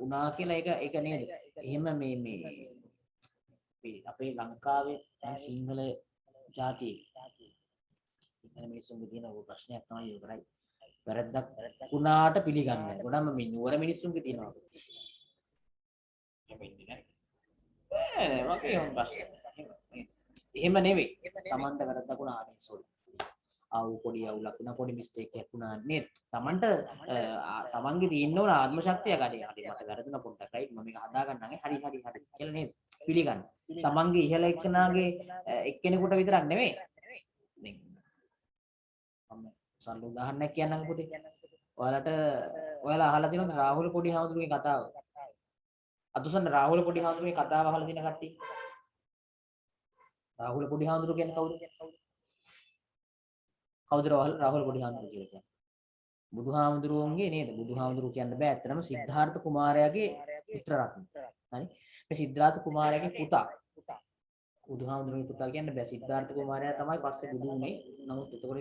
උනා කියලා ඒක නේද? එහෙම මේ අපේ ලංකාවේ සිංහල ජාතියේ සිංහල මිනිස්සුන්ගේ තියෙන ප්‍රශ්නයක් තමයි ඒක කරයි. වැරද්දක් වුණාට පිළිගන්නේ නැහැ. ගොඩම මේ නුවර මිනිස්සුන්ගේ තියෙනවා. එහෙම නෙවෙයි. Tamanට වැරද්දක් වුණා නේ සෝරි. පොඩි අවුලක් වුණා පොඩි මිස්ටේක් එකක් වුණා නේද? Tamanට Tamanගේ තියෙන්න ඕන ආත්ම ශක්තිය ගන්නේ. හරි මට වැරදුනා පොඩ්ඩක් right මම මේක හදා ගන්නම්. හරි කියලා නේද? පිළිගන්න. Tamanගේ ඉහළ එක්කනාගේ එක්කෙනෙකුට විතරක් නෙමෙයි. මම සරල උදාහරණයක් කියන්නම් පුතේ. ඔයාලා අහලා තියෙනවද රාහුල පොඩි හාමුදුරුවගේ කතාව? අතුසන්න රාහුල පොඩි හාමුදුරුවගේ කතාව අහලා තියෙන කට්ටිය? රාහුල පොඩි හාමුදුරුවෝ කියන්නේ කවුද? කවුද රාහුල පොඩි හාමුදුරුවෝ කියලා කියන්නේ? බුදුහාමුදුරුවන්ගේ නේද? බුදුහාමුදුරුවෝ කියන්න බෑ. ඇත්තටම සිද්ධාර්ථ කුමාරයාගේ පුත්‍ර රත්න. හරි? මේ සිද්ධාර්ථ කුමාරයාගේ පුතා. බුදුහාමුදුරුවෝ පුතා කියන්නේ බෑ සිද්ධාර්ථ කුමාරයා තමයි පස්සේ බුදු වුනේ. නමුත් එතකොට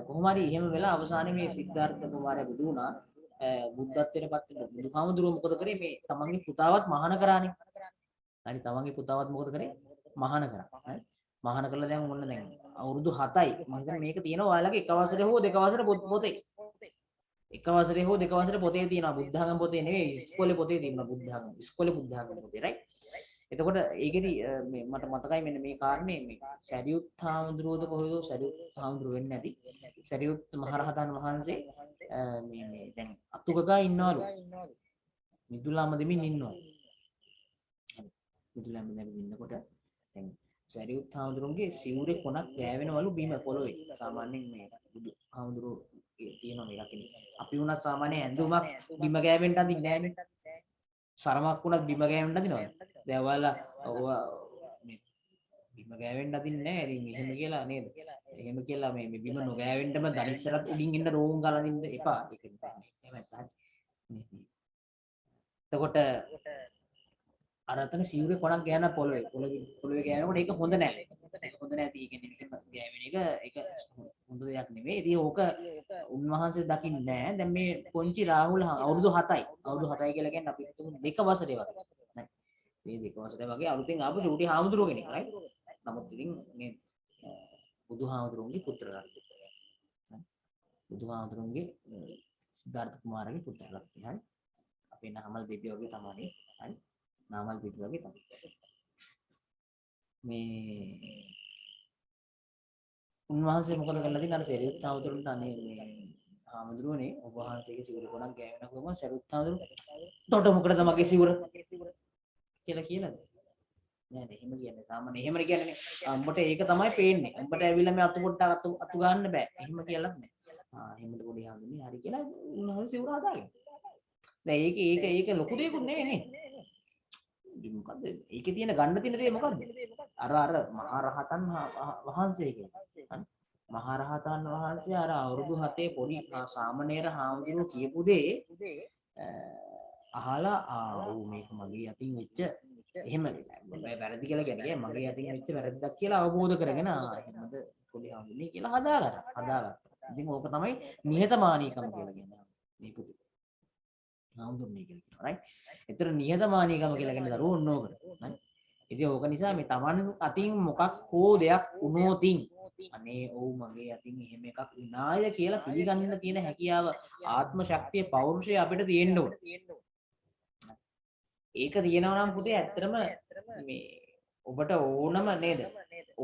කොහොම හරි එහෙම වෙලා අවසානයේ මේ සිද්ධාර්ථ කුමාරයා බුදු වුණා. බුද්ධත්වයට පත් වෙන බුදුහාමුදුරුවෝ මොකද කරේ මේ තමන්ගේ පුතාවත් මහාන කරානේ. හරි තමන්ගේ පුතාවත් මොකද කරේ? මහාන කරා. හරි. මහාන කළා දැන් මොන්න දැන් අවුරුදු 7යි. මම හිතන්නේ මේක තියෙනවා ඔයාලගේ එක වසරේ හෝ දෙක වසරේ පොතේ. එක වසරේ හෝ දෙක වසරේ පොතේ තියෙනවා බුද්ධඝම පොතේ නෙවෙයි ඉස්කෝලේ පොතේ තියෙනවා බුද්ධඝම. ඉස්කෝලේ බුද්ධඝම පොතේ right. එතකොට ඒකෙදි මේ මට මතකයි මෙන්න මේ කාරණේ මේ සරියුත් හාමුදුරුවෝද කොහොමද සරියුත් හාමුදුරුවෝ වෙන්නේ නැති. සරියුත් මහරහතන් වහන්සේ මේ දැන් අතුගගා ඉන්නවලු. මිදුලාම දෙමින් ඉන්නවා. මිදුලාම දෙමින් ඉන්නකොට දැන් සරියුත් හාමුදුරුවන්ගේ සිවුරේ කොනක් ගෑවෙනවලු බිම පොළොවේ. සාමාන්‍යයෙන් මේ බුදු හාමුදුරුවෝ තියෙනවා මේ රකින්න. අපි වුණත් සාමාන්‍ය ඇඳුමක් බිම ගෑවෙන්න අදින්නේ නැහැනේ. සරමක් වුණත් බිම ගෑවෙන්න අදිනවද? දැන් ඔයාලා මේ බිම ගෑවෙන්න අදින්නේ නැහැ. ඉතින් එහෙම කියලා නේද? එහෙම කියලා මේ බිම නොගෑවෙන්නම දනිස්සරත් උඩින් ඉන්න රෝන් ගාලා දින්න එපා. ඒක එහෙමයි. එතකොට අර අතන සිවුරේ කොනක් ගෑන පොළොවේ ගෑනකොට ඒක හොඳ නැහැ. හොඳ නැති ඒ කියන්නේ මෙතන ගෑවෙන එක හොඳ දෙයක් නෙමෙයි. ඉතින් ඕක උන්වහන්සේ දකින්නේ නැහැ. දැන් මේ පොන්චි රාහුල අවුරුදු 7යි. අවුරුදු 7යි කියලා කියන්නේ අපි හිතමු දෙක වසරේ වගේ. මේ දෙක වසරේ වගේ අලුතෙන් ආපු චූටි හාමුදුරුවෝ කෙනෙක් right. නමුත් ඉතින් මේ බුදුහාමුදුරුවන්ගේ පුත්‍රලා. බුදුහාමුදුරුවන්ගේ සිද්ධාර්ථ කුමාරගේ පුත්‍රලා. හරි. අපේ නාමල් බේබි වගේ තමයි. හරි. නාමල් බේබි වගේ තමයි. මේ උන්වහන්සේ මොකද කරලා තියෙන්නේ අර සරියුත් හාමුදුරුවන්ට අනේ මේ හාමුදුරුවනේ ඔබ වහන්සේගේ සිවුර කොනක් ගෑවෙනකොම සරියුත් හාමුදුරුවෝ "තොට මොකටද මගේ සිවුර?" කියලා කියලාද? නෑ නෑ එහෙම කියන්නේ සාමාන්‍ය එහෙම කියන්නේ උඹට ඒක තමයි පේන්නේ. උඹට ඇවිල්ලා මේ අතු පොට්ටක් අතු ගන්න බෑ. එහෙම කියලාත් නෑ. එහෙමද පොඩි හාමුදුරනේ හරි කියලා උන්වහන්සේ සිවුර හදාගෙන. දැන් ඒක ලොකු දෙයක්ුත් නෙවෙයි නේ. මොකද්ද? ඒකේ තියෙන ගන්න තියෙන දේ මොකද්ද? අර මහරහතන් වහන්සේ කියන්නේ. මහරහතන් වහන්සේ අර අවුරුදු 7 පොඩි සාමණේර හාමුදුරුවෝ කියපු දේ අහලා මේක මගේ අතින් වෙච්ච එහෙම වැරදි කියලා කියන්නේ මගේ අතින් වෙච්ච වැරද්දක් කියලා අවබෝධ කරගෙන එහෙමද පොඩි හාමුදුරනේ කියලා හදාගත්තා. ඉතින් ඕක තමයි නිහතමානීකම කියලා කියන්නේ. මේ පුතේ. හාමුදුරනේ කියලා කියනවා right. ඒතර නිහතමානීකම කියලා කියන්නේ දරුවෝ ඕනෝකට. right. ඉතින් ඕක නිසා මේ Taman අතින් මොකක් හෝ දෙයක් වුණොතින් අනේ ඔව් මගේ අතින් එහෙම එකක් වුණාය කියලා පිළිගන්න තියෙන හැකියාව ආත්ම ශක්තිය පෞරුෂය අපිට තියෙන්න ඕන. ඒක තියෙනවා නම් පුතේ ඇත්තටම මේ ඔබට ඕනම නේද?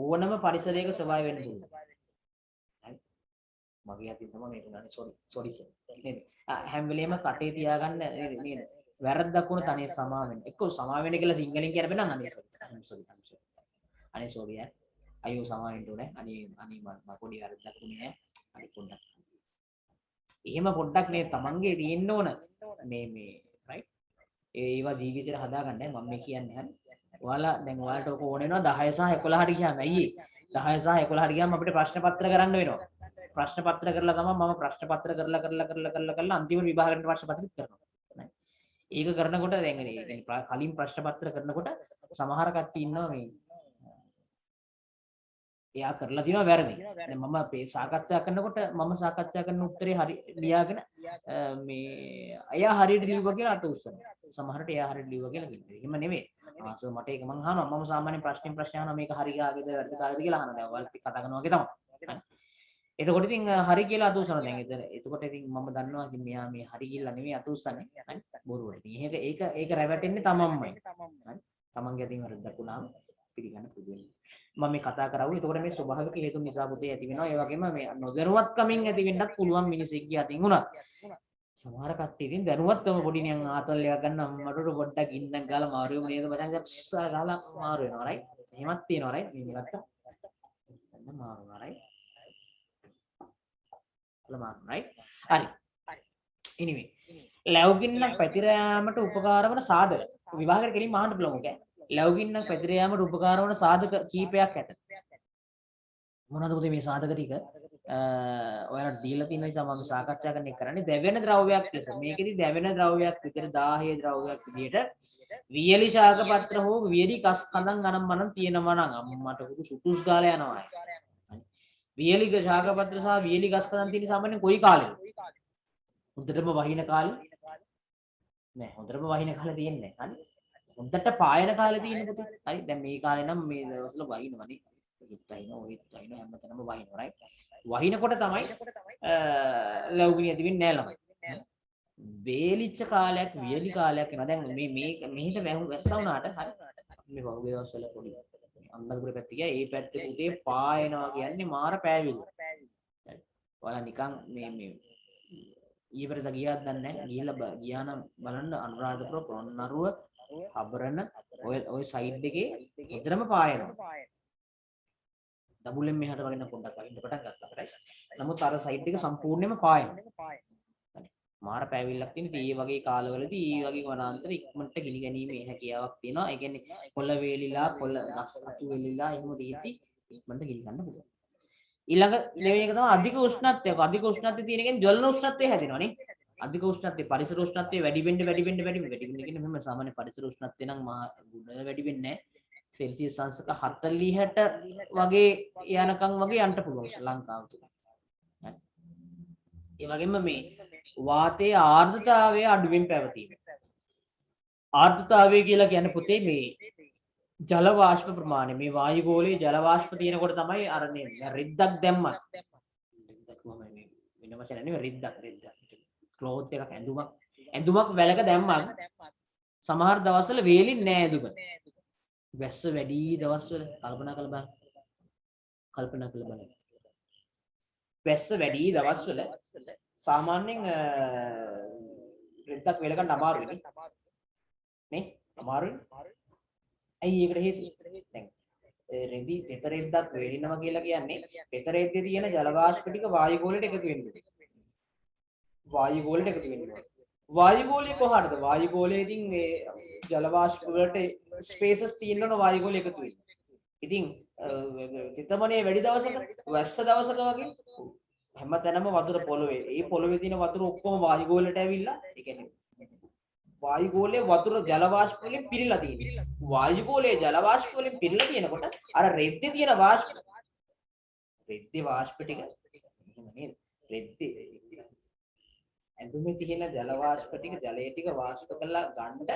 ඕනම පරිසරයක සබාය වෙන්න පුළුවන්. මගේ අතින් තමයි මේක උනානේ සෝරි සර් නේද? හැම වෙලේම කටේ තියාගන්න නේද? වැරද්දක් වුණොත් අනේ සමා වෙන්න. එක්ක සමා වෙන්න කියලා සිංහලෙන් කියන බෑ නම් අනේ සෝරි. අනේ සෝරි අයියෝ සමා වෙන්න ඕනේ. අනේ මම පොඩි වැරද්දක් වුණේ නෑ. අනේ පොඩ්ඩක්. එහෙම පොඩ්ඩක් නේ තමන්ගේ තියෙන්න ඕන මේ right. ඒවා ජීවිතේට හදාගන්න මම මේ කියන්නේ හරි. ඔයාලා දැන් ඔයාලට ඔක ඕන වෙනවා 10 සහ 11ට ගියාම අයියේ 10 සහ 11ට ගියාම අපිට ප්‍රශ්න පත්‍ර කරන්න වෙනවා. ප්‍රශ්න පත්‍ර කරලා තමයි මම ප්‍රශ්න පත්‍ර කරලා අන්තිම විභාගයට ප්‍රශ්න පත්‍රිත කරනවා. ඒක කරනකොට දැන් කලින් ප්‍රශ්න පත්‍ර කරනකොට සමහර කට්ටිය ඉන්නවා මේ එයා කරලා තියෙනවා වැරදි. දැන් මම සාකච්ඡා කරනකොට මම සාකච්ඡා කරන උත්තරේ හරි ලියාගෙන මේ අයියා හරියට ලියුවා කියලා අත උස්සනවා. සමහරට එයා හරියට ලියුවා කියලා කියනවා. එහෙම නෙමෙයි. ආසෝ මට ඒක මං අහනවා. මම සාමාන්‍යයෙන් ප්‍රශ්න අහනවා මේක හරි ගාගේද වැරදි ගාගේද කියලා අහනවා. දැන් ඔයාලත් කතා කරනවා වගේ තමයි. එතකොට ඉතින් හරි කියලා අත උස්සනවා දැන්. එතකොට ඉතින් මම දන්නවා ඉතින් මෙයා මේ හරි කියලා නෙමෙයි අත උස්සන්නේ. හරි බොරුවට. ඉතින් ඒක රැවටෙන්නේ තමන්මයි. හරි. තමන්ගේ අතින් වැරද්දක් වුණාම පිළිගන්න පුළුවන්. මම මේ කතා කරවුවේ එතකොට මේ ස්වභාවික හේතු නිසා පුතේ ඇති වෙනවා. ඒ වගේම මේ නොදැනුවත්කමින් ඇති වෙන්නත් පුළුවන් මිනිසෙක්ගේ අතින් උනත්. සමහර කට්ටිය ඉතින් දැනුවත්වම පොඩි නිකන් ආතල් එකක් ගන්න මඩට පොඩ්ඩක් ඉන්නක් ගාලා මාරුවෙම නේද මචං ඉස්සර ගාලා මාරු වෙනවා right. එහෙමත් තියෙනවා right. මේ ගත්තා. දැන් මාරු වෙනවා right. මාරු right. හරි. anyway ලැබුගින්නක් පැතිර යාමට උපකාර වන සාධක විභාගයට කෙලින්ම අහන්න පුළුවන් ඔක. ලැබුගින්නක් පැතිර යාමට උපකාර වන සාධක කීපයක් ඇත. මොනවද පුතේ මේ සාධක ටික? ඔයාලා දීලා තියෙන නිසා මම සාකච්ඡා කරන්න කරන්නේ දැවෙන ද්‍රව්‍යයක් ලෙස. මේකෙදි දැවෙන ද්‍රව්‍යයක් විතර 10 ද්‍රව්‍යයක් විදියට වියලි ශාක පත්‍ර හෝ වියලි කස් කඳන් ගණන් මනම් තියෙනවා නම් අම්මට හුදු සුතුස් ගාලා යනවා. වියලි ශාක පත්‍ර සහ වියලි ගස් කඳන් තියෙන සාමාන්‍යයෙන් කොයි කාලෙද? හොඳටම වහින කාලේ නෑ. හොඳටම වහින කාලේ තියෙන්නේ නැහැ. හරි. හොඳට පායන කාලේ තියෙන පුතේ. හරි. දැන් මේ කාලේ නම් මේ දවස්වල වහිනවනේ. හිටයින ඔයත් වහින හැමතැනම වහිනවා right. වහිනකොට තමයි ලැබුණේ ඇති වෙන්නේ නෑ ළමයි. වේලිච්ච කාලයක් වියලි කාලයක් එනවා. දැන් මේ මෙහෙට වැස්සා වුණාට හරි. මේ වගේ දවස්වල පොඩි අම්මගුරු පැත්ත ගියා. ඒ පැත්තේ පුතේ පායනවා කියන්නේ මාර පෑවිල්ල. ඔයාලා නිකන් මේ ඊවරද ගියාද දන්නේ නැහැ. ගිහිල්ලා ගියා නම් බලන්න අනුරාධපුර පොළොන්නරුව හබරන ඔය සයිඩ් එකේ උදරම පායනවා. දබුලෙන් මෙහාට වගේ නම් පොඩ්ඩක් වහින්න පටන් ගත්තා right. නමුත් අර සයිඩ් එක සම්පූර්ණයෙන්ම පායනවා. මාර පෑවිල්ලක් තියෙන ඉතින් මේ වගේ කාලවලදී මේ වගේ වනාන්තර ඉක්මනට ගිනි ගැනීමේ හැකියාවක් තියෙනවා. ඒ කියන්නේ කොළ වේලිලා කොළ ගස් අතු වෙලිලා එහෙම දීති ඉක්මනට ගිනි ගන්න පුළුවන්. ඊළඟ ලෙවල් එක තමයි අධික උෂ්ණත්වය. අධික උෂ්ණත්වය තියෙන එකෙන් ජලන උෂ්ණත්වය හැදෙනවා නේ. අධික උෂ්ණත්වය පරිසර උෂ්ණත්වය වැඩි වෙන්න කියන්නේ මෙහෙම සාමාන්‍ය පරිසර උෂ්ණත්වය නම් මහා ගුණ වැඩි වෙන්නේ නැහැ. සෙල්සියස් අංශක 40ට වගේ යනකම් වගේ යන්න පුළුවන් ලංකාව තුල. ඒ වගේම මේ වාතයේ ආර්ද්‍රතාවය අඩුවෙන් පැවතීම. ආර්ද්‍රතාවය කියලා කියන්නේ පුතේ මේ ජල වාෂ්ප ප්‍රමාණය. මේ වායු ගෝලයේ ජල වාෂ්ප තියෙනකොට තමයි අර රිද්දක් දැම්මත්. රිද්දක් කොහොමද මේ වෙන වචන නෙවෙයි රිද්දක්. ක්ලෝත් එකක් ඇඳුමක් වැලක දැම්මත් සමහර දවස්වල වේලින් නෑ ඇඳුම. වැස්ස වැඩි දවස්වල කල්පනා කරලා බලන්න. වැස්ස වැඩි දවස්වල සාමාන්‍යයෙන් රෙද්දක් වෙල ගන්න අමාරුයි නේ. අමාරුයි. ඇයි ඒකට හේතුව? දැන් රෙදි තෙත රෙද්දක් වෙලිනවා කියලා කියන්නේ තෙත රෙද්දේ තියෙන ජල වාෂ්ප ටික වායු ගෝලයට එකතු වෙන්නේ. වායු ගෝලය කොහාටද? වායු ගෝලයේ ඉතින් මේ ජල වාෂ්ප වලට ස්පේසස් තියෙනවන වායු ගෝලය එකතු වෙන්නේ. ඉතින් තෙතමනේ වැඩි දවසක වැස්ස දවසක වගේ හැමතැනම වතුර පොළවේ. ඒ පොළවේ තියෙන වතුර ඔක්කොම වායු ගෝලයට ඇවිල්ලා ඒ කියන්නේ වායු ගෝලයේ වතුර ජල වාෂ්ප වලින් පිරීලා තියෙනවා. වායු ගෝලයේ ජල වාෂ්ප වලින් පිරීලා තියෙනකොට අර රෙද්දේ තියෙන වාෂ්ප ටික එහෙම නේද? රෙද්දේ ඇඳුමේ තියෙන ජල වාෂ්ප ටික ජලයේ ටික වාෂ්ප කරලා ගන්න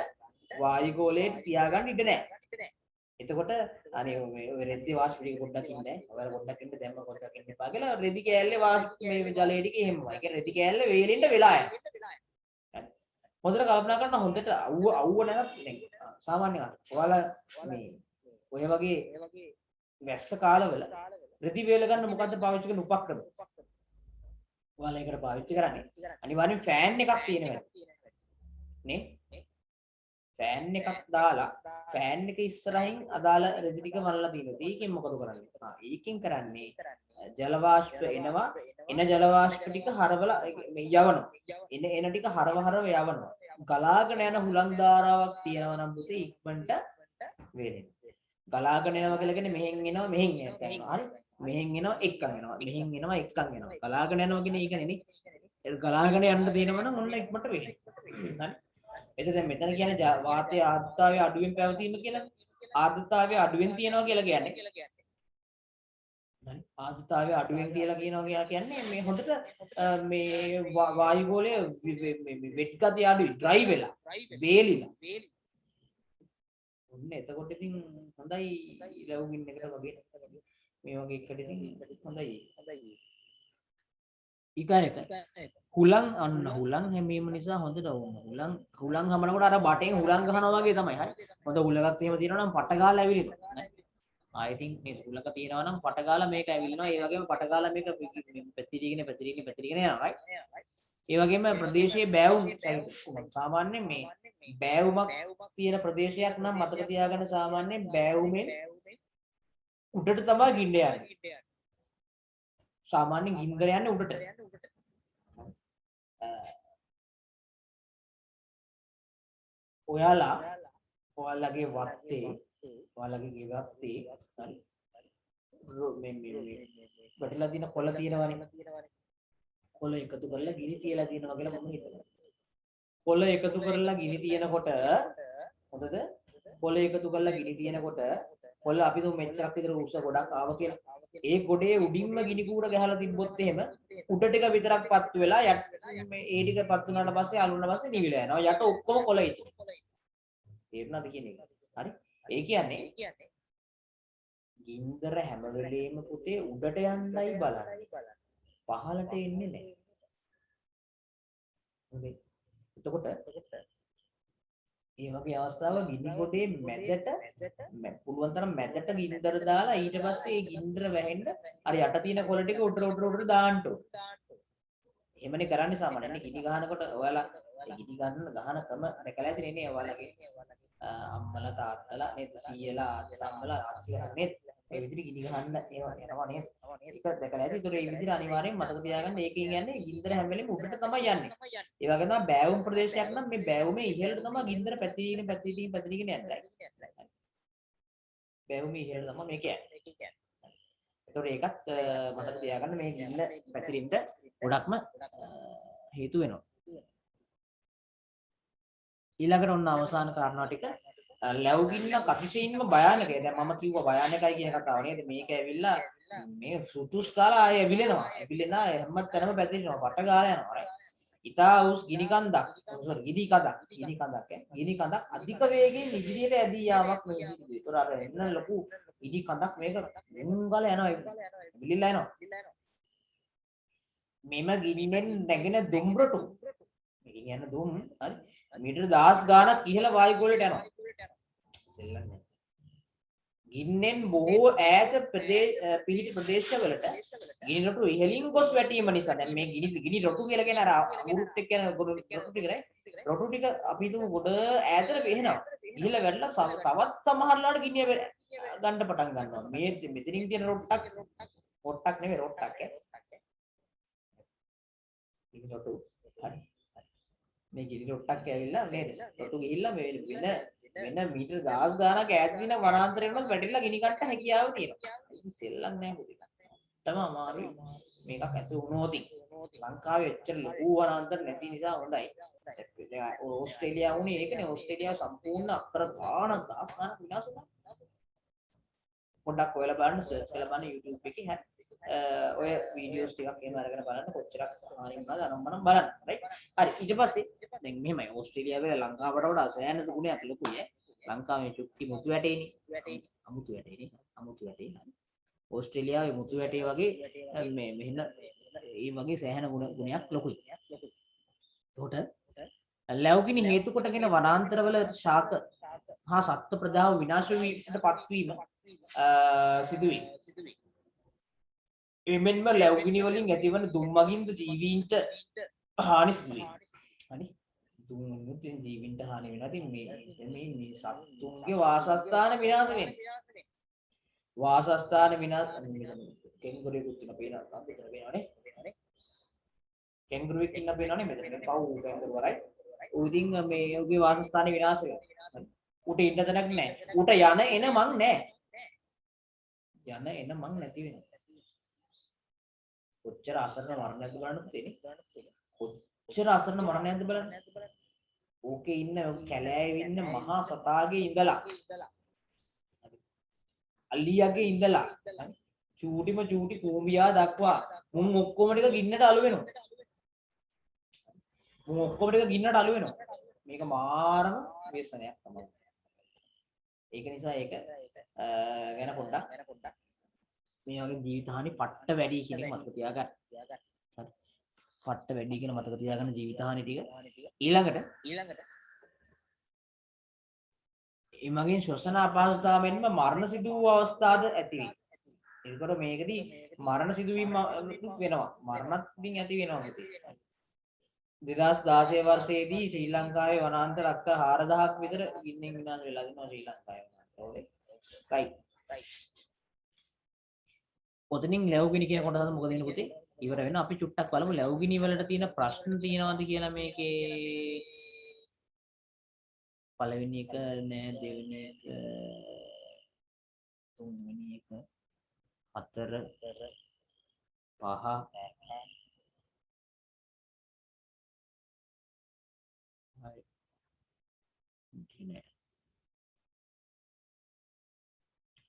වායු ගෝලයට තියාගන්න ඉඩ නැහැ. එතකොට අනේ ඔය රෙද්දේ වාෂ්ප ටික පොඩ්ඩක් ඉන්නේ. ඔයාලා පොඩ්ඩක් ඉන්න දැම්ම පොඩ්ඩක් ඉන්න එපා කියලා රෙදි කෑල්ලේ වාෂ්ප මේ ජලයේ ටික එහෙමයි. ඒ කියන්නේ රෙදි කෑල්ල වේලෙන්න වෙලා යනවා. හොඳට කල්පනා කරන්න හොඳට අවුව නැගත් දැන් සාමාන්‍යයෙන් ඔයාලා මේ ඔය වගේ වැස්ස කාලවල රෙදි වේල ගන්න මොකද්ද පාවිච්චි කරන උපක්‍රම? ඔයාලා ඒකට පාවිච්චි කරන්නේ අනිවාර්යෙන් ෆෑන් එකක් තියෙනවා නේ. ෆෑන් එකක් දාලා ෆෑන් එක ඉස්සරහින් අදාළ රෙදි ටික වලලා තියෙනවා. ඒකෙන් මොකද කරන්නේ? ඒකෙන් කරන්නේ ජල වාෂ්ප එනවා. එන ජල වාෂ්ප ටික හරවලා යවනවා. එන ටික හරව යවනවා. ගලාගෙන යන හුලං ධාරාවක් තියෙනවා නම් පුතේ ඉක්මනට වේලෙනවා. ගලාගෙන යනවා කියලා කියන්නේ මෙහෙන් එනවා මෙහෙන් යනවා. හරි. මෙහෙන් එනවා එක්කන් එනවා. මෙහෙන් එනවා එක්කන් එනවා. ගලාගෙන යනවා කියන්නේ ඒකනේ නේ. ගලාගෙන යන්න දෙනවනම් ඔන්න ඉක්මනට වේලෙනවා. හරි. එතකොට දැන් මෙතන කියන්නේ වාතයේ ආර්ද්‍රතාවය අඩුවෙන් පැවතීම කියලා. ආර්ද්‍රතාවය අඩුවෙන් තියනවා කියලා කියන්නේ. හරි. ආර්ද්‍රතාවය අඩුවෙන් කියලා කියන්නේ මේ හොඳට මේ වායු ගෝලයේ මේ වෙට් ගතිය අඩුයි, ඩ්‍රයි වෙලා, වේලිලා. ඔන්න එතකොට ඉතින් හොඳයි ලැබුමින් එකට වගේ මේ වගේ එකට ඉතින් හොඳයි. ඊකයක හුලං හුලං හැමීම නිසා හොඳට වුණා. හුලං හමනකොට අර බටෙන් හුලං ගහනවා වගේ තමයි. හරි. හොඳ හුලඟක් එහෙම තියෙනවා නම් පට ගාලා ඇවිලිනවා. I think මේ හුලඟ තියෙනවා නම් පට ගාලා මේක ඇවිලිනවා. ඒ වගේම පට ගාලා මේක පැතිරීගෙන යනවා. right. ඒ වගේම ප්‍රදේශයේ බෑවුම් සාමාන්‍යයෙන් මේ බෑවුමක් තියෙන ප්‍රදේශයක් නම් මතක තියාගන්න සාමාන්‍යයෙන් බෑවුමෙන් උඩට තමයි ගින්න යන්නේ. සාමාන්‍යයෙන් ගින්දර යන්නේ උඩට. ඔයාලගේ වත්තේ ඔයාලගේ ගෙවත්තේ හරි වැටිලා තියෙන කොළ තියෙනවනේ. කොළ එකතු කරලා ගිනි තියලා තියෙනවා කියලා මම හිතනවා. කොළ එකතු කරලා ගිනි තියනකොට හොඳද? කොළ එකතු කරලා ගිනි තියනකොට කොළ අපි දුම් මෙච්චරක් විතර උස්ස ගොඩක් ආව කියලා. ඒ ගොඩේ උඩින්ම ගිනි කූර ගහලා තිබ්බොත් එහෙම උඩ ටික විතරක් පත්තු වෙලා මේ ඒ ටික පත්තු වුණාට පස්සේ අලුණාට පස්සේ නිවිලා යනවා. යට ඔක්කොම කොළ ඉතිරි. තේරුණාද කියන්නේ? හරි. ඒ කියන්නේ ගින්දර හැම වෙලේම පුතේ උඩට යන්නයි බලන්නේ. පහළට එන්නේ නැහැ. හරි. එතකොට මේ වගේ අවස්ථාවක ගිනි කොටේ මැදට පුළුවන් තරම් මැදට ගින්දර දාලා ඊට පස්සේ ඒ ගින්දර වැහෙන්න අර යට තියෙන කොළ ටික උඩට දාන්න ඕන. එහෙමනේ කරන්නේ සාමාන්‍යයෙන් ගිනි ගහනකොට ඔයාලා ගිනි ගන්න ගහන ක්‍රම දැකලා ඇතිනේ නේ ඔයාලගේ අම්මලා තාත්තලා නේද සීයලා අම්මලා ආච්චිලා නේද මේ විදිහට ගිනි ගහන්න ඒවා යනවා නේද ඒක දැකලා ඇති. ඒතර මේ විදිහට අනිවාර්යෙන් මතක තියාගන්න ඒකෙන් යන්නේ ගින්දර හැම වෙලෙම උඩට තමයි යන්නේ. ඒ වගේ තමයි බෑවුම් ප්‍රදේශයක් නම් මේ බෑවුමේ ඉහළට තමයි ගින්දර පැතිරීගෙන යන්නේ. බෑවුමේ ඉහළට තමයි මේක යන්නේ. ඒතර ඒකත් මතක තියාගන්න මේ ගින්න පැතිරීමට ගොඩක්ම හේතු වෙනවා. ඊළඟට ඔන්න අවසාන කාරණා ටික ලැබුගින්න කතිසින්ම භයානකයි. දැන් මම කිව්වා භයානකයි කියන කතාව නේද? මේක ඇවිල්ලා මේ සුතුස් කාලා ආයේ ඇවිලෙනවා. ඇවිලෙනා හැම තැනම පැතිරෙනවා. වට ගාලා යනවා. ඉතා උස් ගිනි කන්දක් අධික වේගයෙන් ඉදිරියට ඇදී යාමක් නෙවෙයි. ඒතර අර එන්න ලොකු ඉදි කඳක් මේක මුංගල යනවා. ඇවිලිලා යනවා. මෙම ගින්නෙන් නැගෙන දුම්රටු. මේක කියන්නේ දුම් හරි. මීටර 10 ගාණක් ඉහළ වායු ගෝලයට යනවා. සෙල්ලන්නේ. ගින්නෙන් බොහෝ ඈත පිහිටි ප්‍රදේශවලට ගිනි රොටු ඉහළින් ගොස් වැටීම නිසා දැන් මේ ගිනි රොටු කියලා කියන අර මුරුත් එක්ක යන රොටු ටික නේ. රොටු ටික අපි හිතමු ගොඩ ඈතට වෙහෙනවා. ඉහළ වැටලා තවත් සමහරලාට ගිනිය ගන්න පටන් ගන්නවා. මේ මෙතනින් තියෙන රොට්ටක් නෙවෙයි රොට්ටක් ඈ. ගිනි රොටු. හරි. මේ ගිනි රොට්ටක් ඇවිල්ලා නේද? රොටු ගිහිල්ලා මේ වෙන මීටර 10 ගාණක් ඈත දින වනාන්තරයෙන් උනත් වැටිලා ගිනි ගන්න හැකියාව තියෙනවා. ඉතින් සෙල්ලම් නෑ පුතේ. තමයි අමාරුයි. මේකක් ඇති වුණොත් ලංකාවේ එච්චර ලොකු වනාන්තර නැති නිසා හොඳයි. ඕස්ට්‍රේලියාව වුණේ ඒකනේ. ඕස්ට්‍රේලියාව සම්පූර්ණ අක්කර ගාණක් 10 ගාණක් විනාශ වුණා. පොඩ්ඩක් ඔයාලා බලන්න සර්ච් කරලා බලන්න YouTube එකේ හරි. ඔය වීඩියෝස් ටිකක් එහෙම අරගෙන බලන්න කොච්චරක් හානි වුණාද අනම්මනම් බලන්න. රයිට්. හරි ඊට පස්සේ දැන් මෙහෙමයි ඕස්ට්‍රේලියාවේ ලංකාවට වඩා සෑහෙන ගුණයක් ලොකුයි ඈ. ලංකාවේ චුට්ටි මුතු වැටේනේ. අමුතු වැටේ. ඕස්ට්‍රේලියාවේ මුතු වැටේ වගේ මේ මෙන්න මේ වගේ සෑහෙන ගුණයක් ලොකුයි. එතකොට ලැබුගිනි හේතු කොටගෙන වනාන්තරවල ශාක හා සත්ත්ව ප්‍රජාව විනාශ වීමට පත්වීම සිදුවේ. එමෙන්ම ලැබුගිනි වලින් ඇතිවන දුම්මගින්ද ජීවීන්ට හානි සිදුවේ. හරි. දුම්මුතින් ජීවීන්ට හානි වෙනවා. ඉතින් මේ සත්තුන්ගේ වාසස්ථාන විනාශ වෙනවා. වාසස්ථාන විනාශ කෙන්ගුරුවෙකුත් ඉන්න පේනවා. මෙතන පේනවනේ. කෙන්ගුරුවෙක් ඉන්න පේනවනේ මෙතන. පව් කෙන්ගුරු වරයි. උදින් මේ ඔහුගේ වාසස්ථාන විනාශ වෙනවා. උට ඉන්න තැනක් නැහැ. උට යන එන මං නැහැ. යන එන මං නැති වෙනවා. කොච්චර අසරණ මරණයක්ද බලන්න පුතේනේ. කොච්චර අසරණ මරණයක්ද බලන්න. ඕකේ ඉන්න කැලෑවේ ඉන්න මහා සතාගේ ඉඳලා අලියාගේ ඉඳලා චූටි කූඹියා දක්වා මුන් ඔක්කොම ටික ගින්නට අලු වෙනවා. මේක මාරම ව්‍යසනයක් තමයි. ඒක නිසා ඒක ගැන පොඩ්ඩක් මේ වගේ ජීවිත හානි පට්ට වැඩි කියන එක මතක තියාගන්න. හරි. පට්ට වැඩි කියන මතක තියාගන්න ජීවිත හානි ටික. ඊළඟට එමගින් ශ්වසන අපහසුතාවෙන්ම මරණ සිදු වූ අවස්ථාද ඇති වේ. ඒකට මේකදී මරණ සිදුවීම වෙනවා. මරණත් ඉතින් ඇති වෙනවා පුතේ. 2016 වර්ෂයේදී ශ්‍රී ලංකාවේ වනාන්තර අක්ක 4000ක් විතර ගින්නෙන් විනාශ වෙලා තිනවා ශ්‍රී ලංකාවේ. රයිට්. ඔතනින් ලැබුගිනි කියන කොටස මොකද වෙන්නේ පුතේ? ඉවර වෙනවා. අපි චුට්ටක් බලමු ලැබුගිනි වලට තියෙන ප්‍රශ්න තියෙනවද කියලා මේකේ. පළවෙනි එක නෑ, දෙවෙනි එක, තුන්වෙනි එක. 4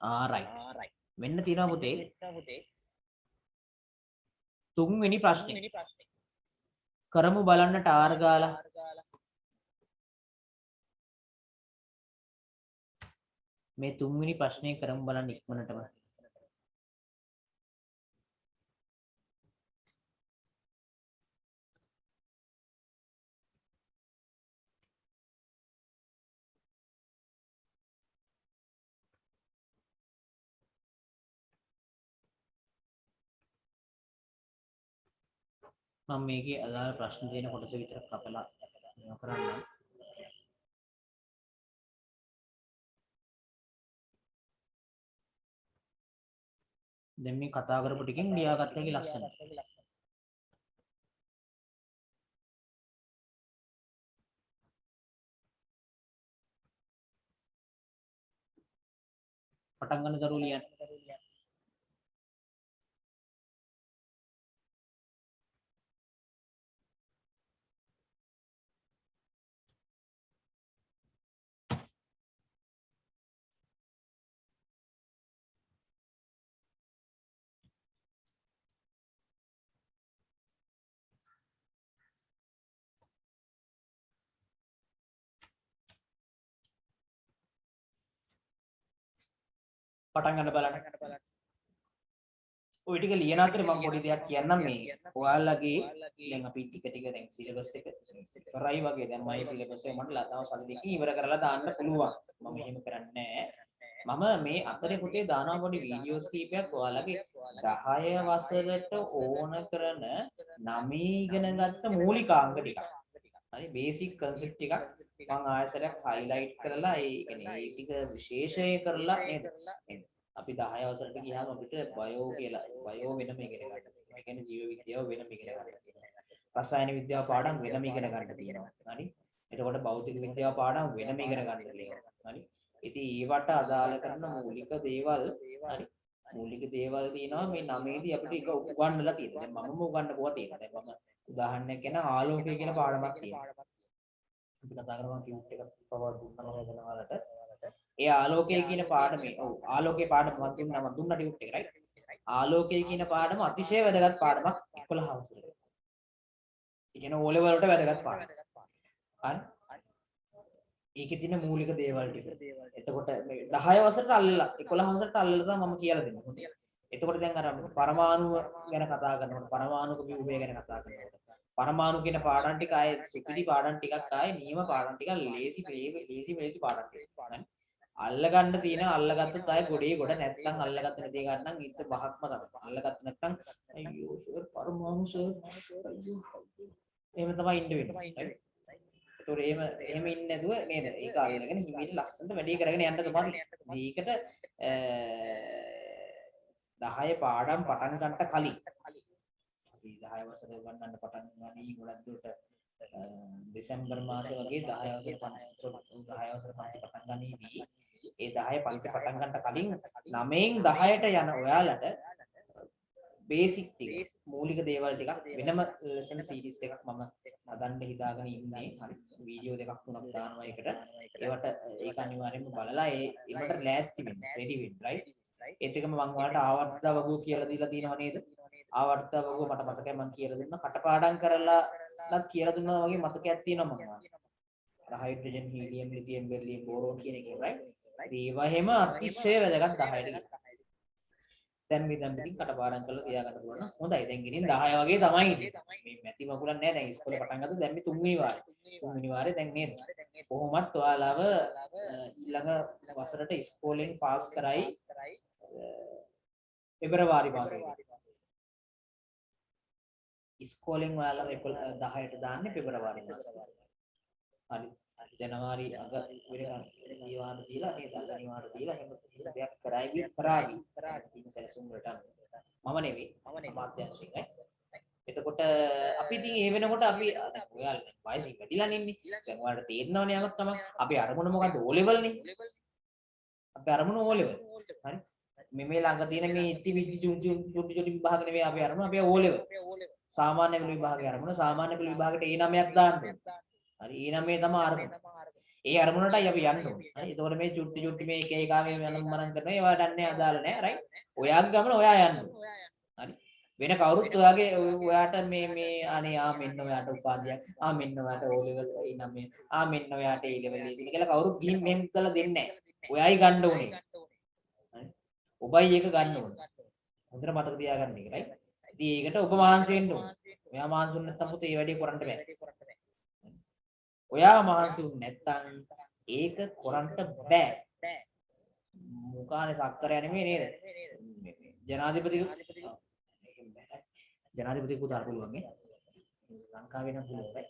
5 right මෙන්න තියෙනවා පුතේ තුන්වෙනි ප්‍රශ්නේ කරමු බලන්න ටාර් ගාලා මේ තුන්වෙනි ප්‍රශ්නේ කරමු බලන්න ඉක්මනටම මම මේකේ අදාළ ප්‍රශ්න දෙන කොටස විතරක් කපලා මේව කරන්න දැන් මේ කතා කරපු ටිකෙන් ලියාගත්ත එකේ ලස්සන පටන් ගන්න දරුවෝ ලියන්න පටන් ගන්න බලන්න ඔය ටික ලියන අතරේ මම පොඩි දෙයක් කියන්නම් මේ ඔයාලගේ දැන් අපි ටික ටික දැන් සිලබස් එක කරයි වගේ දැන් මගේ සිලබස් එක මට ලතාව සති දෙකකින් ඉවර කරලා දාන්න පුළුවන් මම එහෙම කරන්නේ නැහැ මම මේ අතරේ පුතේ දානවා පොඩි වීඩියෝස් කීපයක් ඔයාලගේ 10 වසරට ඕන කරන 9 ඉගෙන ගත්ත මූලිකාංග ටික හරි බේසික් කන්සෙප්ට් ටිකක් මම ආයසරයක් හයිලයිට් කරලා ඒ කියන්නේ ඒ ටික විශේෂය කරලා නේද අපි 10 වසරට ගියාම අපිට බයෝ කියලා බයෝ වෙනම ඉගෙන ගන්න. ඒ කියන්නේ ජීව විද්‍යාව වෙනම ඉගෙන ගන්න තියෙනවා. රසායන විද්‍යාව පාඩම් වෙනම ඉගෙන ගන්න තියෙනවා. හරි. එතකොට භෞතික විද්‍යාව පාඩම් වෙනම ඉගෙන ගන්න තියෙනවා. හරි. ඉතින් ඒවට අදාළ කරන මූලික දේවල් හරි. මූලික දේවල් තියෙනවා මේ 9ේදී අපිට එක උගන්වලා තියෙනවා. දැන් මමම උගන්වපුවා තියෙනවා. දැන් මම උදාහරණයක් කියන ආලෝකය කියන පාඩමක් තියෙනවා. අපි කතා කරනවා කිව්ට් එකක් පවර් දුන්නා නේද වලට ඒ ආලෝකය කියන පාඩමේ ඔව් ආලෝකයේ පාඩම මම දුන්නා ටියුට් එක රයිට් ආලෝකය කියන පාඩම අතිශය වැදගත් පාඩමක් 11 වසරේ. ඒ කියන්නේ ඕ ලෙවල් වලට වැදගත් පාඩමක්. හරි. ඒකේ තියෙන මූලික දේවල් ටික. එතකොට මේ 10 වසරට අල්ලලා 11 වසරට අල්ලලා තමයි මම කියලා දෙන්නේ. එතකොට දැන් අර පරමාණු ගැන කතා කරනකොට පරමාණුක ව්‍යුහය ගැන කතා කරනකොට පරමාණු කියන පාඩම් ටික ආයේ සුපිරි පාඩම් ටිකක් ආයේ නියම පාඩම් ටිකක් ලේසි පාඩම් ටිකක්. අල්ලගන්න තියෙන අල්ලගත්තොත් ආයේ ගොඩේ ගොඩ නැත්තම් අල්ලගත්ත නැති ගන්න ඉත බහක්ම තමයි. අල්ලගත්ත නැත්තම් අයියෝ සර් පරමාණු සර් අයියෝ එහෙම තමයි ඉන්න වෙන්නේ. ඒතොර එහෙම ඉන්නේ නැතුව නේද? ඒක අල්ලගෙන හිමින් ලස්සනට වැඩේ කරගෙන යන්න තමයි. මේකට 10 පාඩම් පටන් ගන්නට කලින් අපි 10 වසරේ ගන්නන්න පටන් ගනී ගොඩක් දුරට දෙසැම්බර් මාසේ වගේ 10 වසරේ 10 වසරේ පටන් ගනීවි. ඒ 10 පන්ති පටන් ගන්නට කලින් 9න් 10ට යන ඔයාලට බේසික් ටික මූලික දේවල් ටිකක් වෙනම ලෙසන් සීරීස් එකක් මම හදන්න හිතාගෙන ඉන්නේ. හරි. වීඩියෝ දෙකක් තුනක් දානවා ඒකට. ඒවට ඒක අනිවාර්යයෙන්ම බලලා ඒකට ලෑස්ති වෙන්න, රෙඩි වෙන්න, රයිට්? ඒත් එකම මම ඔයාලට ආවර්ත වගුව කියලා දීලා තියෙනව නේද? ආවර්ත වගුව මට මතකයි මම කියලා දුන්නා. කටපාඩම් කරලාත් කියලා දුන්නා වගේ මතකයක් තියෙනවා මම. අර hydrogen, helium, lithium, beryllium, boron කියන එකේ රයිට්? ඒවා හැම අතිශය වැදගත් 10ට. දැන් මේ ඉතින් කටපාඩම් කරලා තියාගන්න පුළුවන්. හොඳයි. දැන් ඉතින් 10 වගේ තමයි ඉන්නේ. මේ මැති මකුලක් නැහැ. දැන් ඉස්කෝලේ පටන් ගත්තා. දැන් මේ 3 වෙනි වාරේ. 3 වෙනි වාරේ දැන් නේද? කොහොමත් ඔයාලව ඊළඟ වසරට ඉස්කෝලෙන් පාස් කරයි පෙබරවාරි මාසෙ. ඉස්කෝලෙන් ඔයාලා 10ට දාන්නේ පෙබරවාරි මාසෙ. හරි. ජනවාරි අග විවාහ දීලා නේද? අනිවාර්ය දීලා එහෙම දෙයක් කරાવી ඉතින් සැලසුම් වලට මම නෙවෙයි අමාත්‍යාංශයෙන් එතකොට අපි ඉතින් ඒ වෙනකොට අපි ඔයාලා වයසින් වැඩිලා ඉන්නේ දැන් ඔයාලට තේරෙනවනේ යමක් තමයි අපි අරමුණ මොකද්ද ඕ ලෙවල් නේ අපි අරමුණ ඕ ලෙවල් හරි මේ ළඟ තියෙන මේ ඉති විදි චුටි විභාග නෙවෙයි අපි අරමුණ අපි O level සාමාන්‍ය පෙළ විභාගයේ අරමුණ සාමාන්‍ය පෙළ විභාගයට ඒ 9ක් දාන්න ඕනේ. හරි ඒ 9 තමයි අරමුණ. ඒ අරමුණටයි අපි යන්න ඕනේ. හරි එතකොට මේ චුටි මේ එක එක මේ මනන් කරනවා ඒවා දන්නේ අදාළ නැහැ. රයිට්. ඔයාගේ ගමන ඔයා යන්න ඕනේ. හරි. වෙන කවුරුත් ඔයාට මේ අනේ මෙන්න ඔයාට උපාධියක් මෙන්න ඔයාට O level ඒ 9 මෙන්න ඔයාට A level එක කියලා කවුරුත් ගිහින් මෙන් කරලා දෙන්නේ නැහැ. ඔයයි ගන්න ඕනේ. හරි. ඔබයි ඒක ගන්න ඕනේ. හොඳට මතක තියාගන්න එක. රයිට්. ඉතින් ඒකට ඔබ මහන්සි වෙන්න ඕනේ. ඔයා මහන්සි වුණ නැත්නම් පුතේ මේ වැඩේ කරන්න බෑ. ඔයා මහන්සි වුණ නැත්නම් ඒක කරන්න බෑ. මුකානේ සක්කරය නෙමෙයි නේද? ජනාධිපති කුදාර පුළුවන් නේ. ලංකාවේ නම් පුළුවන්.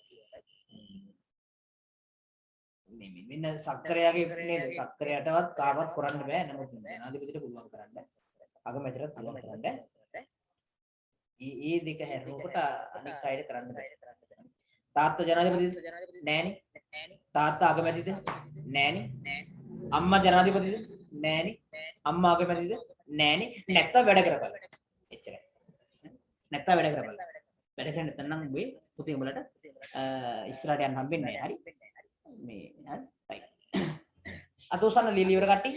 මෙන්න සක්කරයාගේ නේද? සක්කරයටවත් කාටවත් කරන්න බෑ. නමුත් ජනාධිපතිට පුළුවන් කරන්න. අගමැතිටත් පුළුවන් කරන්න. ඒ දෙක හැරුණකොට අනිත් අයට කරන්න බෑ. තාත්තා ජනාධිපතිද? නෑනේ. තාත්තා අගමැතිද? නෑනේ. අම්මා ජනාධිපතිද? නෑනේ. අම්මා අගමැතිද? නෑනේ. නැත්තම් වැඩ කරපළ. එච්චරයි. නැත්තම් වැඩ කරපළ. වැඩ කරන්න නැත්නම් නම් උඹේ පුතේ උඹලට ඉස්සරහට යන්න හම්බෙන්නේ නෑ. හරි. මේ හරි. රයිට්. අත උස්සන්න ලීලි ඉවර කට්ටි.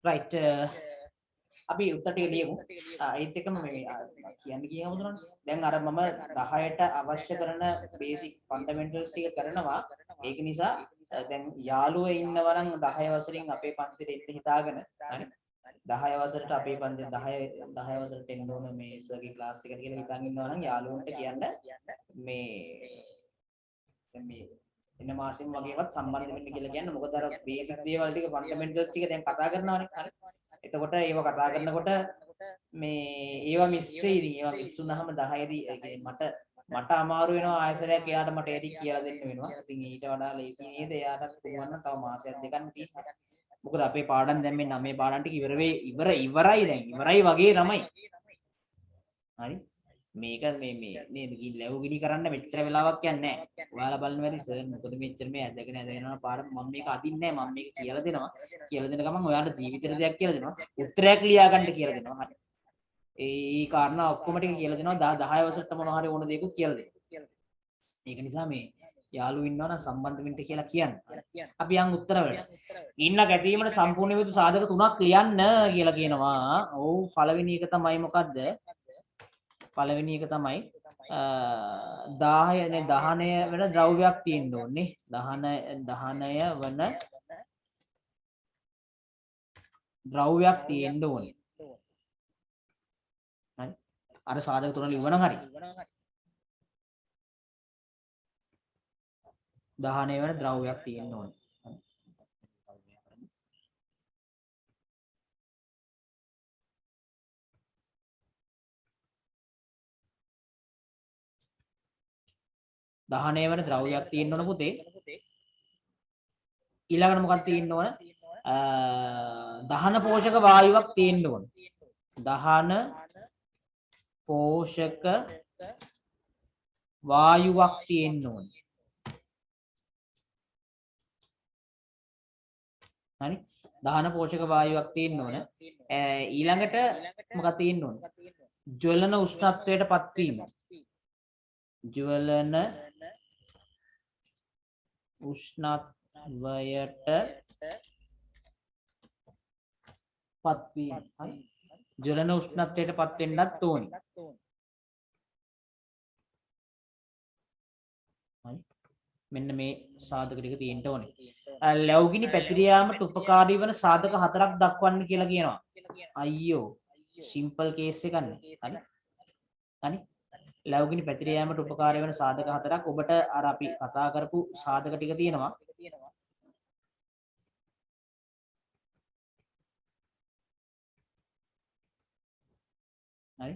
රයිට් අපි උත්තර ටික ලියමු. ඒත් එක්කම මේ කියන්නේ කියමුදුනනේ. දැන් අර මම 10ට අවශ්‍ය කරන බේසික් ෆන්ඩමෙන්ටල්ස් ටික කරනවා. ඒක නිසා දැන් යාළුවෝ ඉන්නවා නම් 10 වසරෙන් අපේ පන්තිට එන්න හිතාගෙන හරි 10 වසරට අපේ පන්ති 10 වසරට එන්න ඕන මේ සර්ගේ ක්ලාස් එකට කියලා හිතන් ඉන්නවා නම් යාළුවන්ට කියන්න මේ එන්න මාසෙම වගේවත් සම්බන්ධ වෙන්න කියලා කියන්න. මොකද අර බේසික් දේවල් ටික ෆන්ඩමෙන්ටල්ස් ටික දැන් කතා කරනවානේ. හරි. එතකොට ඒව කතා කරනකොට මේ ඒවා මිස් වෙයි. ඉතින් ඒවා මිස් වුනහම 10 දී මට අමාරු වෙනවා ආයසරයක් එයාට මට එඩි කියලා දෙන්න වෙනවා. ඉතින් ඊට වඩා ලේසි නේද? එයාටත් පුළුවන් නම් තව මාසයක් දෙකක් තියෙනවා. මොකද අපේ පාඩම් දැන් මේ 9 පාඩම් ටික ඉවරයි දැන්. ඉවරයි වගේ තමයි. හරි. මේක මේ නේද ගිහින් ලැබුගිනි කරන්න මෙච්චර වෙලාවක් යන්නේ නැහැ. ඔයාලා බලන්න වැඩි සර් මොකද මෙච්චර මේ ඇදගෙන යනවා පාඩම මම මේක අදින්නේ නැහැ. මම මේක කියලා දෙනවා. කියලා දෙන ගමන් ඔයාලට ජීවිතේට දෙයක් කියලා දෙනවා. උත්තරයක් ලියා ගන්න කියලා දෙනවා. හරි. ඒ කාරණා ඔක්කොම ටික කියලා දෙනවා. 10 වසරට මොනවා හරි ඕන දෙයක්ත් කියලා දෙනවා. ඒක නිසා මේ යාළුවෝ ඉන්නවා නම් සම්බන්ධ වෙන්න කියලා කියන්න. අපි යන් උත්තර වලට. ඉන්න ගැටීමට සම්පූර්ණ විදු සාධක 3ක් ලියන්න කියලා කියනවා. ඔව් පළවෙනි එක තමයි මොකද්ද? පළවෙනි එක තමයි 10 වෙන ද්‍රව්‍යයක් තියෙන්න ඕනේ. 19 වන ද්‍රව්‍යයක් තියෙන්න ඕනේ. හරි. අර සාධක 3 ලිව්වනම් හරි. 19 වෙන ද්‍රව්‍යයක් තියෙන්න ඕනේ. දහනය වෙන ද්‍රව්‍යයක් තියෙන්න ඕන පුතේ. ඊළඟට මොකක්ද තියෙන්න ඕන? දහන පෝෂක වායුවක් තියෙන්න ඕන. දහන පෝෂක වායුවක් තියෙන්න ඕන. හරි. දහන පෝෂක වායුවක් තියෙන්න ඕන. ඊළඟට මොකක්ද තියෙන්න ඕන? ජ්වලන උෂ්ණත්වයට පත්වීම. ජ්වලන උෂ්ණත්වයට පත්වීම. හරි. ජ්වලන උෂ්ණත්වයට පත් වෙන්නත් ඕනේ. හරි. මෙන්න මේ සාධක ටික තියෙන්න ඕනේ. ලැබුගිනි පැතිර යාමට උපකාරී වන සාධක 4ක් දක්වන්න කියලා කියනවා. අයියෝ සිම්පල් කේස් එකක් නේ. හරි. හරි. ලැබුගිනි පැතිර යාමට උපකාරී වන සාධක 4ක් ඔබට අර අපි කතා කරපු සාධක ටික තියෙනවා. හරි.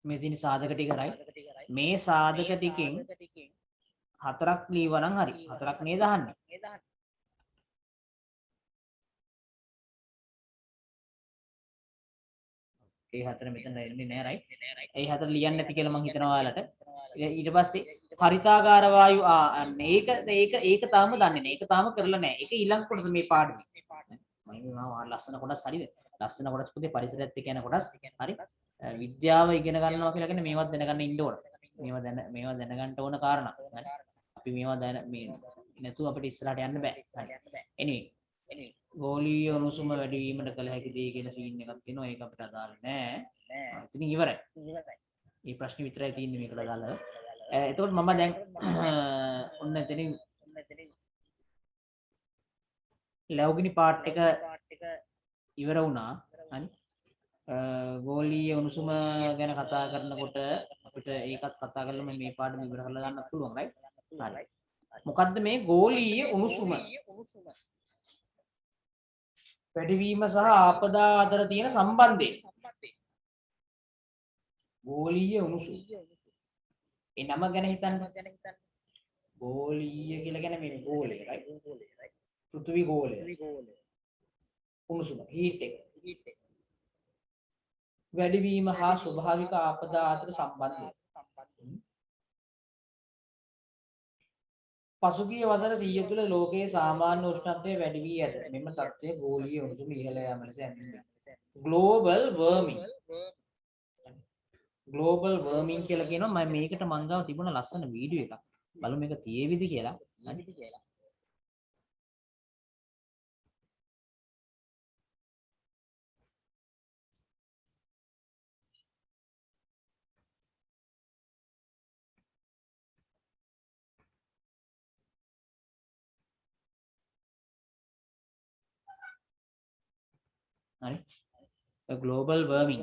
මේ තියෙන සාධක ටික රයි. මේ සාධක ටිකෙන් හතරක් ලියවනම් හරි. හතරක් නේද අහන්නේ? ඒ හතර මෙතන එන්නේ නෑ රයිට්. ඒ හතර ලියන්න නැති කියලා මම හිතනවා ඔයාලට. ඊට පස්සේ හරිතාගාර වායු අන්න ඒක තාම දන්නේ නැහැ. ඒක තාම කරලා නැහැ. ඒක ඊළඟ කොටස මේ පාඩමේ. මම ලස්සන කොටස් හරිද? ලස්සන කොටස් පුතේ පරිසරයත් එක්ක යන කොටස්. හරි. විද්‍යාව ඉගෙන ගන්නවා කියලා කියන්නේ මේවත් දැනගන්න ඉන්න ඕන. මේවා දැනගන්න ඕන කාරණා. හරි. අපි මේවා මේ නැතුව අපිට ඉස්සරහට යන්න බෑ. හරි. anyway ගෝලීය උණුසුම වැඩි වීමට කළ හැකි දේ කියන සීන් එකක් තියෙනවා. ඒක අපිට අදාළ නෑ. ඉතින් ඉවරයි. මේ ප්‍රශ්නේ විතරයි තියෙන්නේ මේකට අදාළ. එතකොට මම දැන් ඔන්න එතනින් ලැබුගිනි පාර්ට් එක ඉවර වුණා. හරි. ගෝලීය උණුසුම ගැන කතා කරනකොට අපිට ඒකත් කතා කරලා මේ පාඩම ඉවර කරලා ගන්නත් පුළුවන් right? හරි. මොකද්ද මේ ගෝලීය උණුසුම? වැඩිවීම සහ ආපදා අතර තියෙන සම්බන්ධය. ගෝලීය උණුසුම. ඒ නම ගැන හිතන්න. ගෝලීය කියලා කියන්නේ මේ ගෝලය right? පෘථිවි ගෝලය. උණුසුම heat එක. වැඩිවීම හා ස්වභාවික ආපදා අතර සම්බන්ධය. පසුගිය වසර 100 තුළ ලෝකයේ සාමාන්‍ය උෂ්ණත්වය වැඩි වී ඇත. මෙම තත්ත්වය ගෝලීය උණුසුම ඉහළ යාම ලෙස හැඳින්වෙනවා. ග්ලෝබල් වර්මින්. ග්ලෝබල් වර්මින් කියලා කියනවා. මම මේකට මං ගාව තිබුණ ලස්සන වීඩියෝ එකක්. බලමු මේක තියේවිද කියලා. හරි. ග්ලෝබල් වර්මින්.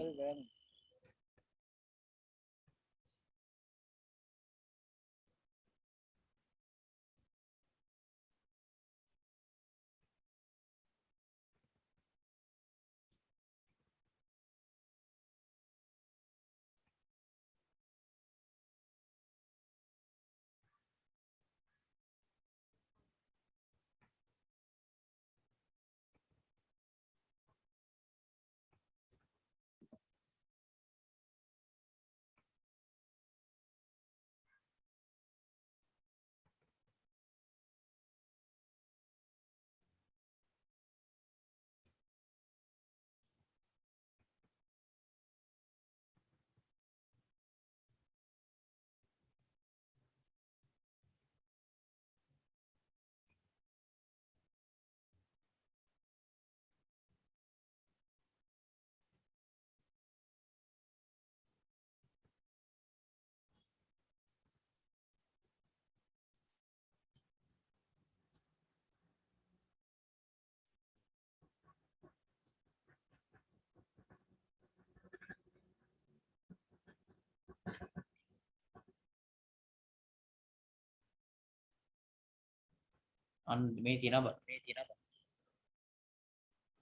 අන්න මේ තියෙනවා.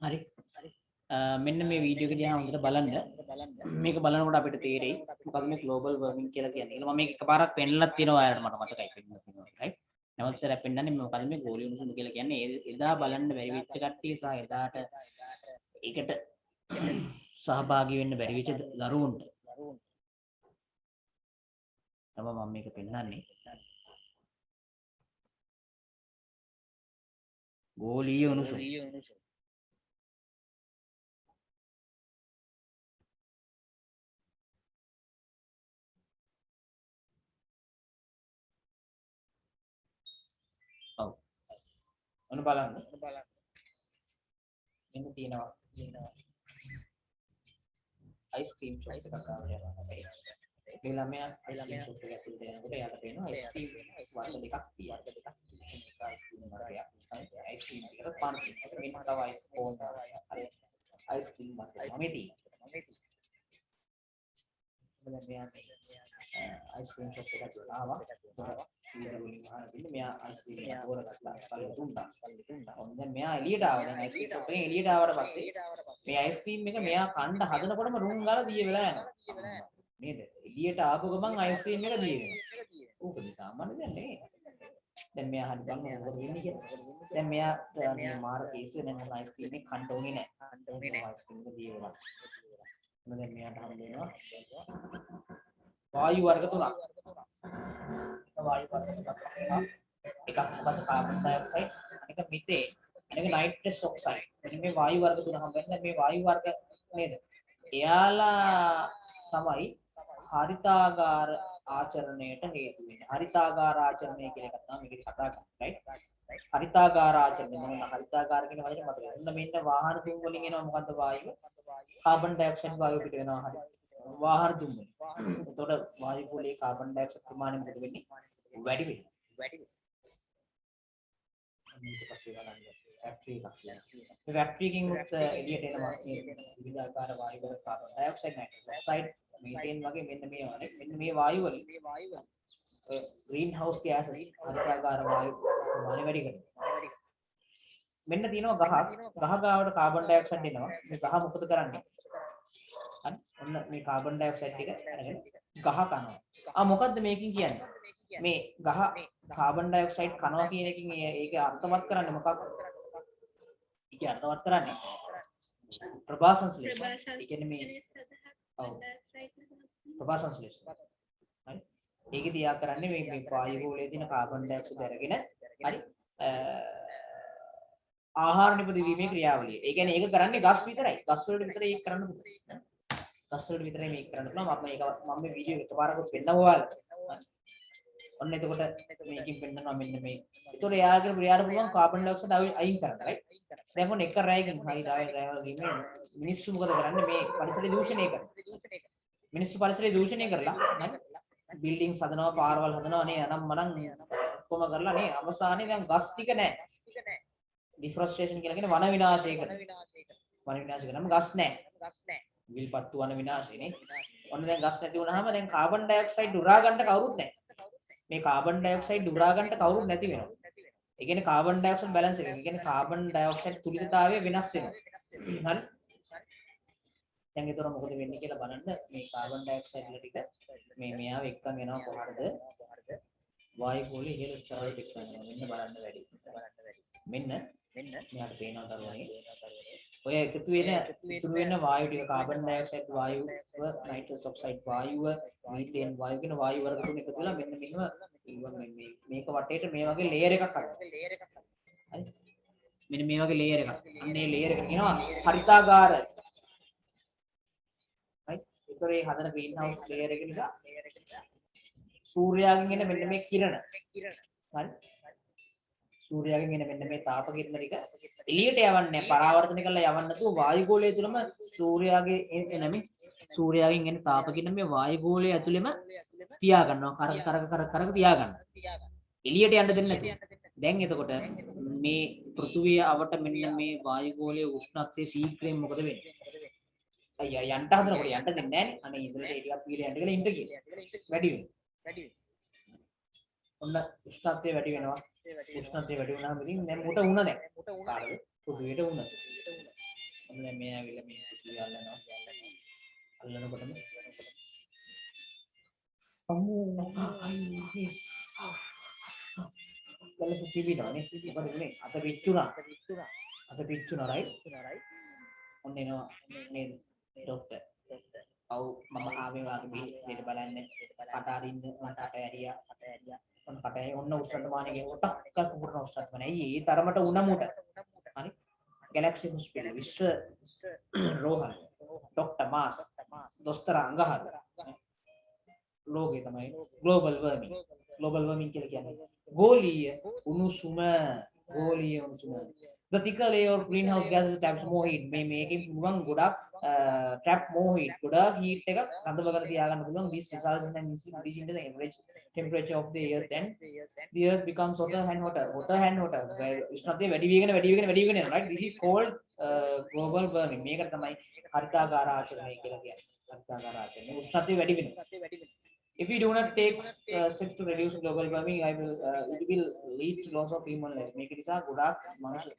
හරි. මෙන්න මේ වීඩියෝ එක දිහා හොඳට බලන්න. මේක බලනකොට අපිට තේරෙයි මොකක්ද මේ ග්ලෝබල් වර්මින් කියලා කියන්නේ. ඒක මම මේක එකපාරක් පෙන්නලා තියෙනවා ඔයාලට මට මතකයි පෙන්නලා තියෙනවා. right? නැවත සැරයක් පෙන්නන්නේ මොකක්ද මේ ගෝලීය උණුසුම කියලා කියන්නේ. එදා බලන්න බැරි වෙච්ච කට්ටිය සහ එදාට ඒකට සහභාගී වෙන්න බැරි වෙච්ච දරුවන්ට තමයි මම මේක පෙන්නන්නේ. ගෝලීය උණුසුම. ඔව්. ඔන්න බලන්න. මෙන්න තියෙනවා. අයිස්ක්‍රීම් ෂොප් එකක් ගන්න යනවා. මේ ළමයා අයිස්ක්‍රීම් ෂොප් එක ඇතුළට යනකොට එයාට පේනවා අයිස්ක්‍රීම් වර්ග දෙකක් තියෙනවා. එක අයිස්ක්‍රීම් වර්ගයක්. අයිස්ක්‍රීම් එකට 500. මෙන්න තව අයිස්ක්‍රීම් වර්ගයක්. අයිස්ක්‍රීම් වර්ගයක්. මේ තියෙනවා. මෙයා අයිස්ක්‍රීම් ෂොප් එකට ආවා. මෙයා අයිස්ක්‍රීම් එක තෝරගත්තා. සල්ලි දුන්නා. දැන් මෙයා එළියට ආවා. දැන් අයිස්ක්‍රීම් ෂොප් එකෙන් එළියට ආවට පස්සේ මේ අයිස්ක්‍රීම් එක මෙයා කන්න හදනකොටම රුම් ගාලා දිය වෙලා යනවා. නේද? එළියට ආපු ගමන් අයිස්ක්‍රීම් එක දිය වෙනවා. ඕක සාමාන්‍ය දෙයක් නෙවෙයි. දැන් මෙයා හරි බලන්න මොකද වෙන්නේ කියලා. දැන් මෙයා මේ මාර කේස් එක දැන් මොන අයිස්ක්‍රීම් එක කන්න ඕනේ නැහැ. අයිස්ක්‍රීම් එක දීලා. දැන් මෙයාට හම් වෙනවා වායු වර්ග තුනක්. වායු වර්ග තුනක්. එකක් මොකද කාබන් ඩයොක්සයිඩ්, අනික මිතේන්, අනික නයිට්‍රස් ඔක්සයිඩ්. මෙන්න මේ වායු වර්ග තුන හම්බෙන්නේ මේ වායු වර්ග නේද? එයාලා තමයි හරිතාගාර ආචරණයට හේතු වෙන්නේ. හරිතාගාර ආචරණය කියන එක තමයි මේකේ කතා කරන්නේ, right? හරිතාගාර ආචරණය මොනවාද? හරිතාගාර කියන වචනේ මතක ගන්න. මෙන්න වාහන දුම් වලින් එනවා මොකද්ද වායුව? කාබන් ඩයොක්සයිඩ් වායුව පිට වෙනවා. හරි. වාහන දුම් වලින්. එතකොට වායු කුලයේ කාබන් ඩයොක්සයිඩ් ප්‍රමාණය මොකද වෙන්නේ? වැඩි වෙනවා. මේක පස්සේ බලන්න. ෆැක්ටරි එකක් කියන්නේ. මේ ෆැක්ටරි එකකින් උත් එළියට එනවා විවිධාකාර වායු වල carbon dioxide, nitrous oxide, methane වගේ මෙන්න මේවා නේ. මෙන්න මේ වායු වලින් ග්‍රීන් හවුස් ගෑසස් හරිතාගාර වායු ප්‍රමාණය වැඩි කරනවා. මෙන්න තියෙනවා ගහක්. ගහ ගාවට කාබන් ඩයොක්සයිඩ් එනවා. මේ ගහ මොකද කරන්නේ? හරි. ඔන්න මේ කාබන් ඩයොක්සයිඩ් ටික අරගෙන ගහ කනවා. මොකද්ද මේකෙන් කියන්නේ? මේ ගහ කාබන් ඩයොක්සයිඩ් කනවා කියන එකකින් ඒක අර්ථවත් කරන්නේ මොකක්ද? ඒක අර්ථවත් කරන්නේ ප්‍රභා සංශ්ලේෂණ. ඒ කියන්නේ මේ ඔව් ප්‍රභා සංශ්ලේෂණ. හරි. ඒකෙදි යා කරන්නේ මේ වායු ගෝලයේ තියෙන කාබන් ඩයොක්සයිඩ් අරගෙන හරි ආහාර නිපදවීමේ ක්‍රියාවලිය. ඒ කියන්නේ ඒක කරන්නේ ගස් විතරයි. ගස් වලට විතරයි ඒක කරන්න පුළුවන්. ගස් වලට විතරයි මේක කරන්න පුළුවන්. මම මේ වීඩියෝ එකපාරකට පෙන්නවවාල. ඔන්න එතකොට මේකෙන් පෙන්නනවා මෙන්න මේ. ඒතකොට එයාගේ ක්‍රියාවට පුළුවන් කාබන් ඩයොක්සයිඩ් අයින් කරන්න, right? දැන් කොහොන එක රැයකින් හරි රැය වගේ මේ මිනිස්සු මොකද කරන්නේ මේ පරිසර දූෂණය කරනවා. මිනිස්සු පරිසරය දූෂණය කරලා නේද? බිල්ඩින්ග්ස් හදනවා, පාරවල් හදනවා නේ අනම් මනම් කොහොම කරලා නේ අවසානයේ දැන් ගස් ටික නැහැ. ඩිෆොරස්ට්‍රේෂන් කියලා කියන්නේ වන විනාශය කරනවා. වන විනාශය කරනම ගස් නැහැ. විල්පත්තු වන විනාශය නේ. ඔන්න දැන් ගස් නැති වුනහම දැන් කාබන් ඩයොක්සයිඩ් උරා ගන්න කවුරුත් නැහැ. මේ කාබන් ඩයොක්සයිඩ් උරා ගන්න කවුරුත් නැති වෙනවා. ඒ කියන්නේ කාබන් ඩයොක්සයිඩ් බැලන්ස් එක. ඒ කියන්නේ කාබන් ඩයොක්සයිඩ් තුලිතතාවය වෙනස් වෙනවා. හරි? දැන් ඒතර මොකද වෙන්නේ කියලා බලන්න. මේ කාබන් ඩයොක්සයිඩ් වල ටික මෙයාව එක්කන් එනවා කොහරද? වායු ගෝලයේ ඉහළ ස්තරවලට එක්කන් යනවා. මෙන්න බලන්න වැඩි. මෙන්න මෙයාට පේනවා දරුවනේ. ඔය එකතු වෙන වායු ටික carbon dioxide වායුව, nitrous oxide වායුව, methane වායුව කියන වායු වර්ග තුන එකතු වෙලා මෙන්න මෙහෙම මේක වටේට මේ වගේ ලේයර් එකක් හදනවා. හරි. මෙන්න මේ වගේ ලේයර් එකක්. අන්නේ ලේයර් එකට කියනවා හරිතාගාර. right? ඒතර මේ හදන ග්‍රීන් හවුස් ලේයර් එක නිසා සූර්යාගෙන් එන මෙන්න මේ කිරණ. හරි. සූර්යාගෙන් එන මෙන්න මේ තාප කිරණ ටික එළියට යවන්නේ නැහැ. පරාවර්තනය කරලා යවන්න නැතුව වායු ගෝලය තුලම සූර්යාගේ සූර්යාගෙන් එන තාප කිරණ මේ වායු ගෝලය ඇතුළෙම තියා ගන්නවා. කරක තියා ගන්නවා. එළියට යන්න දෙන්නේ නැතුව. දැන් එතකොට මේ පෘථුවිය අවට මෙන්න මේ වායු ගෝලයේ උෂ්ණත්වයේ ශීඝ්‍රයෙන් මොකද වෙන්නේ? අයියා යන්න හදනකොට යන්න දෙන්නේ නැහැ නේ. අනේ ඉඳලා ටිකක් පීලා යන්න කියලා ඉන්න කියලා. වැඩි වෙනවා. ඔන්න උෂ්ණත්වය වැඩි වෙනවා. උෂ්ණත්වය වැඩි වුණාම ඉතින් දැන් මුට උණ නැහැ. කාටද? පෘථුවියට උණ. ඔන්න දැන් මේ ඇවිල්ලා මේ පෘථුවිය අල්ලනවා. අල්ලනකොටම kalau TV nih, bukan ini, atau picuna, right? Onne no, ini dokter. Au mama ave wagi di balanne, katarin, mata area, on katai, onna ustad mana ge, otak kan purna ustad mana, ini taramata unamuta, ani, Galaxy Hospital, Viswa Rohan, Dr. Mas, Dostra Angahar, logo itu main, global warming කියලා කියන්නේ ගෝලීය උණුසුම the thicker layer of greenhouse gases traps more heat මේකෙන් පුළුවන් ගොඩක් trap more heat ගොඩක් heat එක රඳවගෙන තියාගන්න පුළුවන් this results in an increase in the average temperature of the earth and the earth becomes hotter and hotter උෂ්ණත්වය වැඩි වෙගෙන යනවා right this is called global warming මේක තමයි හරිතාගාර ආචරණය කියලා කියන්නේ හරිතාගාර ආචරණය උෂ්ණත්වය වැඩි වෙනවා if we do not take steps to reduce global warming, it will lead to loss of human life. මේක නිසා ගොඩාක්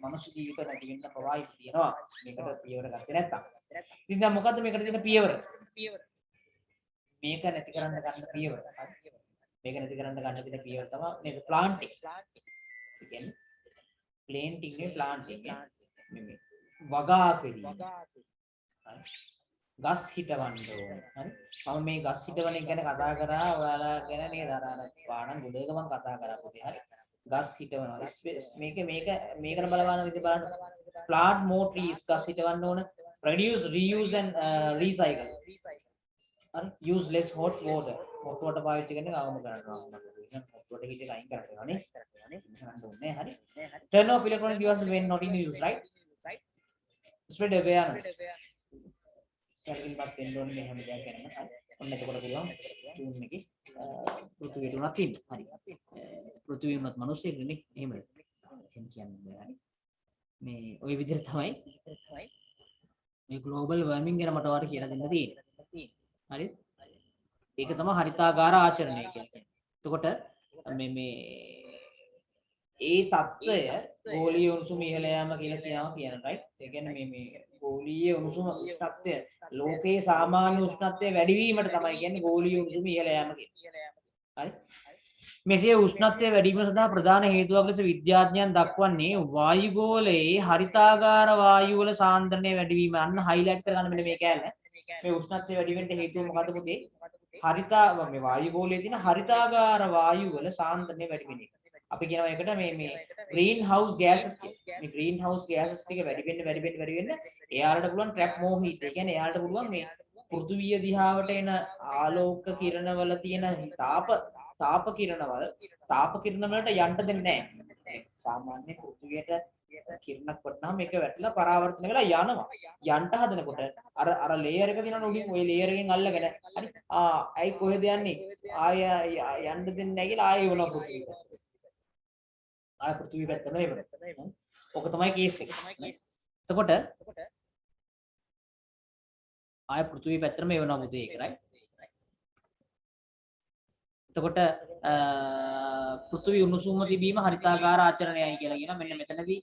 මනුෂ්‍ය ජීවිත නැති වෙන්න ප්‍රවාහය තියෙනවා. මේකට පියවර ගත්තේ නැත්තම්. ඉතින් දැන් මොකද්ද මේකට තියෙන පියවර? මේක නැති කරන්න ගන්න පියවර. මේක නැති කරන්න ගන්න තියෙන පියවර තමයි නේද ප්ලාන්ටිං. ඒ කියන්නේ ප්ලේන්ටිං නේ ප්ලාන්ටිං මේ වගා කිරීම. ගස් හිටවන්න ඕනේ. හරි. මම මේ ගස් හිටවන එක ගැන කතා කරා ඔයාලා ගැන නේද අර පාඩම් ගොඩේක මම කතා කරා පුතේ. හරි. ගස් හිටවනවා. මේකට බලවන විදිහ බලන්න. plant more trees ගස් හිටවන්න ඕන. reduce reuse and recycle. හරි. use less hot water. hot water පාවිච්චි කරන එක අවම කරනවා. hot water heat එක අයින් කරනවා නේ. කරන්න ඕනේ. හරි. turn off electronic devices when not in use, right? spread awareness. සල්විල්පත් වෙන්න ඕනේ මේ හැම දෙයක් ගැනම. හරි. ඔන්න එතකොට පුළුවන් චූන් එකේ පෘථිවියට උනත් ඉන්න. හරි. පෘථිවිය උනත් මිනිස්සෙක් නේ. එහෙමද? එහෙම කියන්නේ බෑ. හරි. මේ ওই විදිහට තමයි මේ ග්ලෝබල් වර්මින් ගැන මට ඔයාලට කියලා දෙන්න තියෙන්නේ. හරි. ඒක තමයි හරිතාගාර ආචරණය කියන්නේ. එතකොට මේ ඒ தত্ত্বය ගෝලීය උණුසුම ඉහළ යාම කියලා කියන right. ඒ කියන්නේ මේ ගෝලීය උණුසුම උෂ්ණත්වය ලෝකයේ සාමාන්‍ය උෂ්ණත්වය වැඩි වීමට තමයි කියන්නේ ගෝලීය උණුසුම ඉහළ යාම කියන්නේ. හරි. මෙසේ උෂ්ණත්වය වැඩි වීම සඳහා ප්‍රධාන හේතුවක් ලෙස විද්‍යාඥයන් දක්වන්නේ වායුගෝලයේ හරිතාගාර වායු වල සාන්ද්‍රණය වැඩි වීම. අන්න highlight කරගන්න මෙන්න මේ කැලේ. මේ උෂ්ණත්වය වැඩි වෙන්න හේතුව මොකද්ද පුතේ? මේ වායුගෝලයේ තියෙන හරිතාගාර වායු වල සාන්ද්‍රණය වැඩි වෙන එක. අපි කියනවා ඒකට මේ green house gases කියලා. මේ green house gases ටික වැඩි වෙන්න එයාලට පුළුවන් trap more heat. ඒ කියන්නේ එයාලට පුළුවන් මේ පෘථිවිය දිහාවට එන ආලෝක කිරණ වල තියෙන තාප කිරණ වලට යන්න දෙන්නේ නැහැ. සාමාන්‍ය පෘථිවියට කිරණක් වටනහම මේක වැටලා පරාවර්තන වෙලා යනවා. යන්න හදනකොට අර ලේයර් එක තියෙනවනේ උඩින් ওই ලේයර් එකෙන් අල්ලගෙන හරි ඇයි කොහෙද යන්නේ? ආය යන්න දෙන්නේ නැහැ කියලා ආයෙ වුණා පෘථිවියට. ආය පෘථිවි පැත්තම එවන. ඔක තමයි කේස් එක. එතකොට ආය පෘථිවි පැත්තම එවනවා පුතේ ඒක right. එතකොට පෘථිවි උණුසුම තිබීම හරිතාගාර ආචරණයයි කියලා කියනවා. මෙන්න මෙතනදී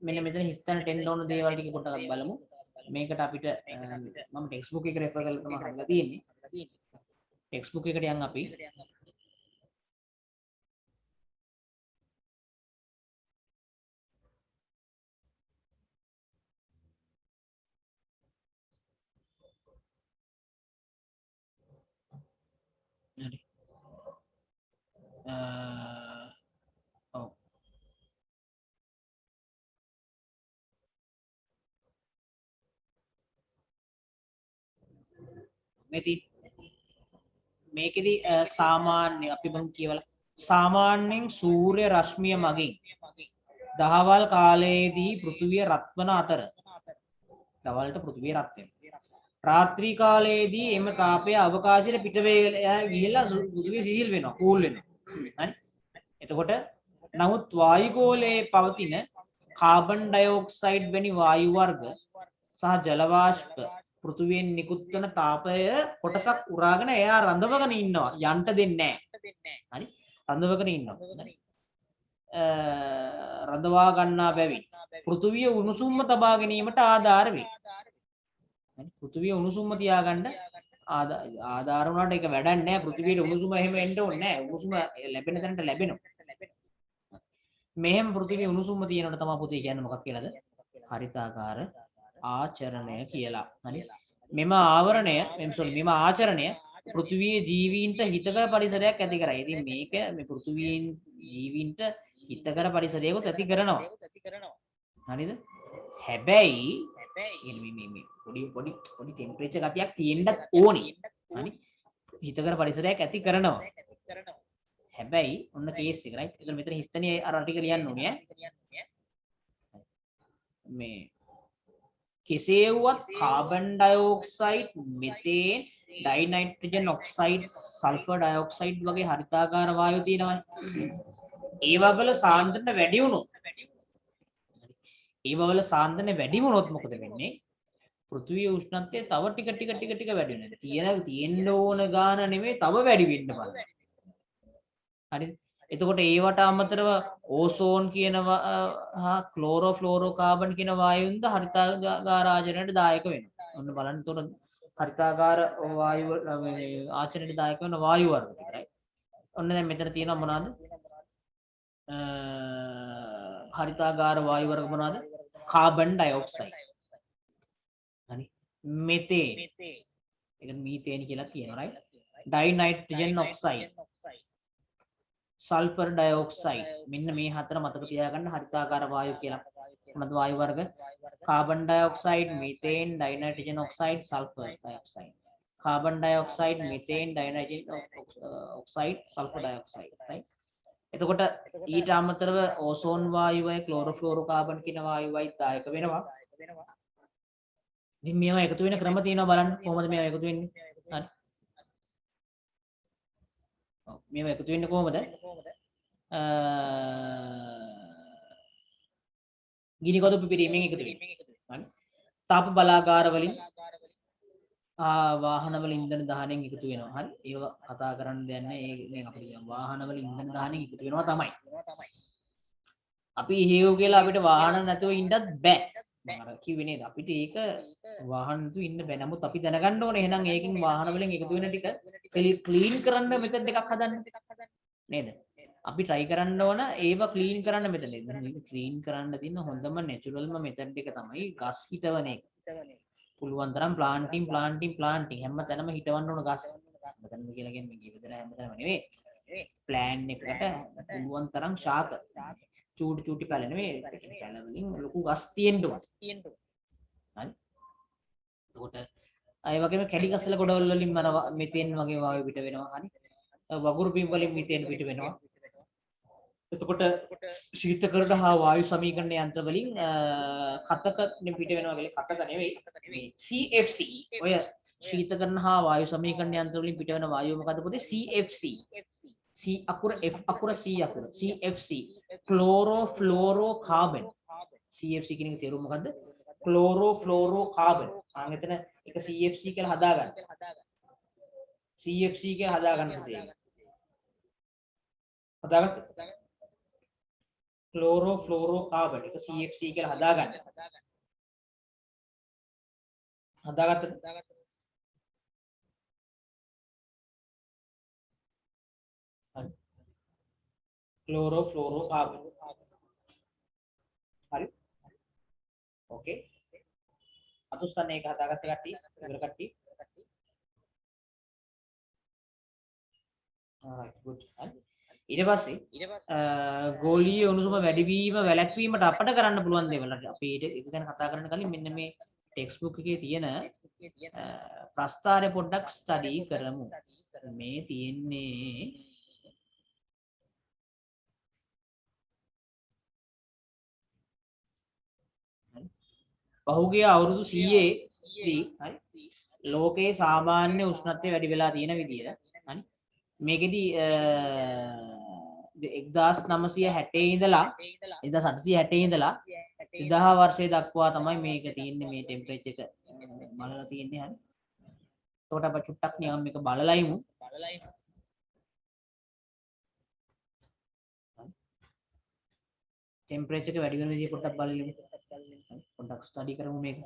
මෙන්න මෙතන හිස්තැනට එන්න ඕන දේවල් ටික පොඩ්ඩක් බලමු. මේකට අපිට මම ටෙක්ස්ට් බුක් එක රෙෆර් කරලා තමයි හදලා තියෙන්නේ. ටෙක්ස්ට් බුක් එකට යන් අපි හරි. ඔව්. මේකෙදි සාමාන්‍ය අපි බං කියවලා සාමාන්‍යයෙන් සූර්ය රශ්මිය මගින් දහවල් කාලයේදී පෘථිවිය රත් වන අතර දවල්ට පෘථිවිය රත් වෙනවා. රාත්‍රී කාලයේදී එම තාපය අවකාශයට පිට ගිහිල්ලා පෘථිවිය සිසිල් වෙනවා, කූල් වෙනවා. හරි. එතකොට නමුත් වායුගෝලයේ පවතින කාබන් ඩයොක්සයිඩ් වැනි වායු වර්ග සහ ජල වාෂ්ප පෘථිවියෙන් නිකුත් වන තාපය කොටසක් උරාගෙන එයා රඳවගෙන ඉන්නවා. යන්න දෙන්නේ නැහැ. හරි. රඳවගෙන ඉන්නවා. රඳවා ගන්නා බැවින් පෘථිවිය උණුසුම්ම තබා ගැනීමට ආධාර වේ. පෘථිවිය උණුසුම්ම තියාගන්න ආධාර වුණාට ඒක වැඩක් නැහැ. පෘථිවියට උණුසුම එහෙම එන්න ඕනේ නැහැ. උණුසුම ලැබෙන තැනට ලැබෙනවා. මෙහෙම පෘථිවිය උණුසුම්ම තියෙනකොට තමයි පුතේ කියන්නේ මොකක් කියලාද? හරිතාකාර ආචරණය කියලා. හරි. මෙම ආචරණය පෘථිවියේ ජීවීන්ට හිතකර පරිසරයක් ඇති කරයි. ඉතින් මේක මේ පෘථිවියෙන් ජීවීන්ට හිතකර පරිසරයකට ඇති කරනවා. හරිද? හැබැයි මේ පොඩි ටෙම්පරේචර් ගතියක් තියෙන්නත් ඕනේ. හරි. හිතකර පරිසරයක් ඇති කරනවා. හැබැයි ඔන්න කේස් එක right. එතන මෙතන හිස්තනිය අර ටික ලියන්න ඕනේ ඈ. මේ කෙසේ වුවත් carbon dioxide, methane, dinitrogen oxide, sulphur dioxide වගේ හරිතාගාර වායු තියෙනවානේ. ඒවවල සාන්ද්‍රණය වැඩි වුණොත් මොකද වෙන්නේ? පෘථිවියේ උෂ්ණත්වය තව ටික වැඩි වෙනවා. තියෙන්න ඕන ගාන නෙමෙයි තව වැඩි වෙන්න බලන්න. හරිද? එතකොට ඒවට අමතරව ඕසෝන් කියනවා හා ක්ලෝරෝ ෆ්ලෝරෝ කාබන් කියන වායුන්ද හරිතාගාර ආචරණයට දායක වෙනවා. ඔන්න බලන්න. එතකොට හරිතාගාර වායු ආචරණයට දායක වෙන වායු වර්ග ටිකයි. ඔන්න දැන් මෙතන තියෙනවා මොනවද? හරිතාගාර වායු වර්ග මොනවද? Carbon dioxide. හරි. මෙතේන්. ඒක මීතේන් කියලා කියනවා right? ඩයිනයිට්‍රජන් ඔක්සයිඩ්. Sulphur dioxide. මෙන්න මේ හතර මතක තියාගන්න හරිතාගාර වායු කියලා. මොනවද වායු වර්ග? Carbon dioxide, methane, dinitrogen oxide, sulphur dioxide. Carbon dioxide, methane, dinitrogen oxide, sulphur dioxide right? එතකොට ඊට අමතරව ඕසෝන් වායුවයි ක්ලෝරෝෆ්ලෝරෝකාබන් කියන වායුවයි දායක වෙනවා. ඉතින් මේවා එකතු වෙන ක්‍රම තියෙනවා බලන්න කොහොමද මේවා එකතු වෙන්නේ? හරි. ඔව් මේවා එකතු වෙන්නේ කොහොමද? ගිනි කොතු පිපිරීමෙන් එකතු වෙන්නේ. හරි. තාප බලාගාර වලින් වාහන වල ඉන්ධන දහණයෙන් එකතු වෙනවා. හරි. ඒව කතා කරන්න දෙයක් නැහැ. මේ අපිට කියන වාහන වල ඉන්ධන දහණයෙන් එකතු වෙනවා තමයි. අපි හේව කියලා අපිට වාහන නැතුව ඉන්නත් බෑ. මම අර කිව්වේ නේද? අපිට ඒක වාහන නැතුව ඉන්න බෑ. නමුත් අපි දැනගන්න ඕනේ එහෙනම් ඒකෙන් වාහන වලින් එකතු වෙන ටික ක්ලීන් කරන්න මෙතඩ් එකක් හදන්න. නේද? අපි try කරන්න ඕන ඒව ක්ලීන් කරන්න මෙතන. ක්ලීන් කරන්න තියෙන හොඳම නැචරල්ම මෙතඩ් එක තමයි ගස් හිටවන එක. පුළුවන් තරම් ප්ලාන්ටින් හැම තැනම හිටවන්න ඕන ගස්. මෙතනම කියලා කියන්නේ ජීවිතේ හැම තැනම නෙවෙයි. ප්ලෑන් එකකට පුළුවන් තරම් ශාක චූටි පැල නෙවෙයි. පැල වලින් ලොකු ගස් තියෙන්න ඕන. හරි. එතකොට අය වගේම කැඩි ගස්වල ගොඩවල් වලින් මෙතෙන් වගේ වායු පිට වෙනවා. හරි. වගුරු බිම් වලින් මෙතෙන් පිට වෙනවා. එතකොට ශීතකරණ හා වායු සමීකරණ යන්ත්‍ර වලින් කතක පිට වෙනවා කියලා කතක නෙවෙයි මේ CFC ඔය ශීතකරණ හා වායු සමීකරණ යන්ත්‍ර වලින් පිට වෙන වායුව මොකද්ද පුතේ? CFC C අකුර F අකුර C අකුර CFC ක්ලෝරෝෆ්ලෝරෝකාබන්. CFC කියන එකේ තේරුම මොකද්ද? ක්ලෝරෝෆ්ලෝරෝකාබන්. ආන් එතන එක CFC කියලා හදාගන්න. CFC කියලා හදාගන්න පුතේ. හදාගත්තද? ක්ලෝරෝෆ්ලෝරෝකාබන් එක CFC කියලා හදාගන්න. හදාගත්තද? හරි. ක්ලෝරෝෆ්ලෝරෝකාබන්. හරි. ඕකේ. අතුස්සන්න ඒක හදාගත්ත කට්ටිය, ඉවර කට්ටිය. alright good. හරි. ඊට පස්සේ ගෝලීය උණුසුම වැඩිවීම වැළැක්වීමට අපට කරන්න පුළුවන් දේවල් අපි ඒක ගැන කතා කරන්න කලින් මෙන්න මේ ටෙක්ස්ට් බුක් එකේ තියෙන ප්‍රස්ථාරය පොඩ්ඩක් ස්ටඩි කරමු. මේ තියෙන්නේ පහුගිය අවුරුදු 100 දී හරි ලෝකයේ සාමාන්‍ය උෂ්ණත්වය වැඩි වෙලා තියෙන විදිය. හරි. මේකෙදි 1960 ඉඳලා 1860 ඉඳලා 2000 වර්ෂය දක්වා තමයි මේක තියෙන්නේ මේ ටෙම්පරේචර් එක බලලා තියෙන්නේ. හරි. එතකොට අපි චුට්ටක් නිකන් මේක බලලා ඉමු. ටෙම්පරේචර් එක වැඩි වෙන විදිය පොඩ්ඩක් බලලා ඉමු. පොඩ්ඩක් ස්ටඩි කරමු මේක.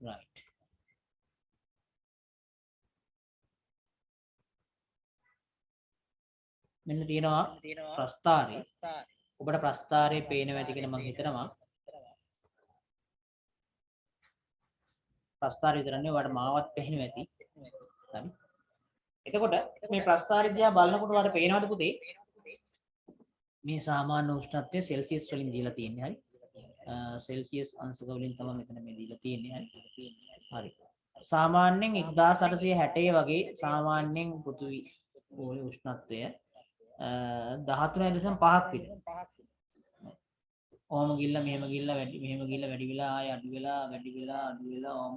right. මෙන්න තියෙනවා ප්‍රස්ථාරේ. ඔබට ප්‍රස්ථාරේ පේනවා ඇති කියලා මම හිතනවා. ප්‍රස්ථාරේ විතරනේ ඔයාලට මාවත් පේනවා ඇති. හරි. එතකොට මේ ප්‍රස්ථාරේ දිහා බලනකොට ඔයාලට පේනවද පුතේ? මේ සාමාන්‍ය උෂ්ණත්වය සෙල්සියස් වලින් දීලා තියෙන්නේ. හරි. සෙල්සියස් අංශක වලින් තමයි මෙතන මේ දීලා තියෙන්නේ. හරි. සාමාන්‍යයෙන් 1860 වගේ සාමාන්‍යයෙන් පෘථිවි උෂ්ණත්වය 13.5ක් විතර. ඕම ගිල්ල මෙහෙම ගිල්ල වැඩි මෙහෙම ගිල්ල වැඩි වෙලා ආය අඩු වෙලා වැඩි වෙලා අඩු වෙලා ඕම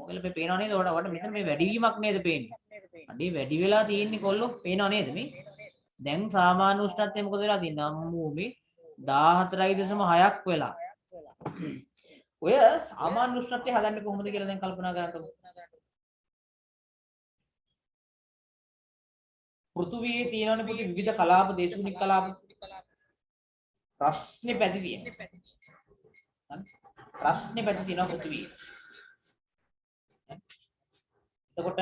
කියලා පේනව නේද? ඔයාලට මෙතන මේ වැඩිවීමක් නේද පේන්නේ? අඩේ වැඩි වෙලා තියෙන්නේ කොල්ලෝ පේනව නේද මේ? දැන් සාමාන්‍ය උෂ්ණත්වය මොකද වෙලා තියෙන්නේ? අම්මෝ මේ 14.6ක් වෙලා. ඔය සාමාන්‍ය උෂ්ණත්වය හදන්නේ කොහොමද කියලා දැන් කල්පනා කරන්නකෝ. පෘථුවියේ තියෙනවනේ පුතේ විවිධ කලාප දේශගුණික කලාප. ප්‍රශ්නේ පැති තියෙනවා. ප්‍රශ්නේ පැති තියෙනවා පෘථුවියේ. එතකොට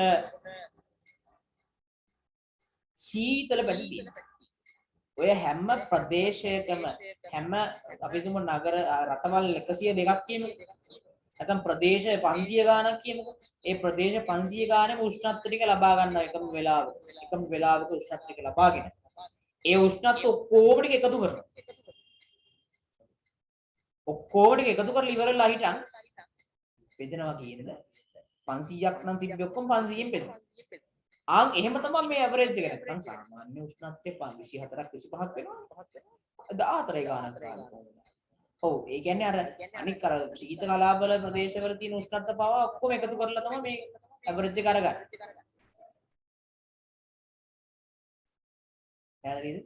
සීතල පැති තියෙනවා. ඔය හැම ප්‍රදේශයකම හැම අපි තුමු නගර රටවල් 102ක් කියමුකෝ. නැත්නම් ප්‍රදේශ 500 ගාණක් කියමුකෝ. ඒ ප්‍රදේශ 500 ගාණෙම උෂ්ණත්ව ටික ලබා ගන්නවා එකම වෙලාවක. එකම වෙලාවක උෂ්ණත්ව ටික ලබාගෙන. ඒ උෂ්ණත්ව ඔක්කොම ටික එකතු කරනවා. ඔක්කොම ටික එකතු කරලා ඉවරලා හිටන් බෙදනවා කියන්නේ 500ක් නම් තිබ්බේ ඔක්කොම 500ෙන් බෙදනවා. ආන් එහෙම තමයි මේ ඇවරේජ් එක නැත්නම් සාමාන්‍ය උෂ්ණත්වය 24ක් 25ක් වෙනවා 14 ගානක් ගන්නවා. ඔව් ඒ කියන්නේ අර අනික් අර සීත කලාපවල ප්‍රදේශවල තියෙන උෂ්ණත්ව පව ඔක්කොම එකතු කරලා තමයි මේ ඇවරේජ් එක අරගන්නේ. හරිද?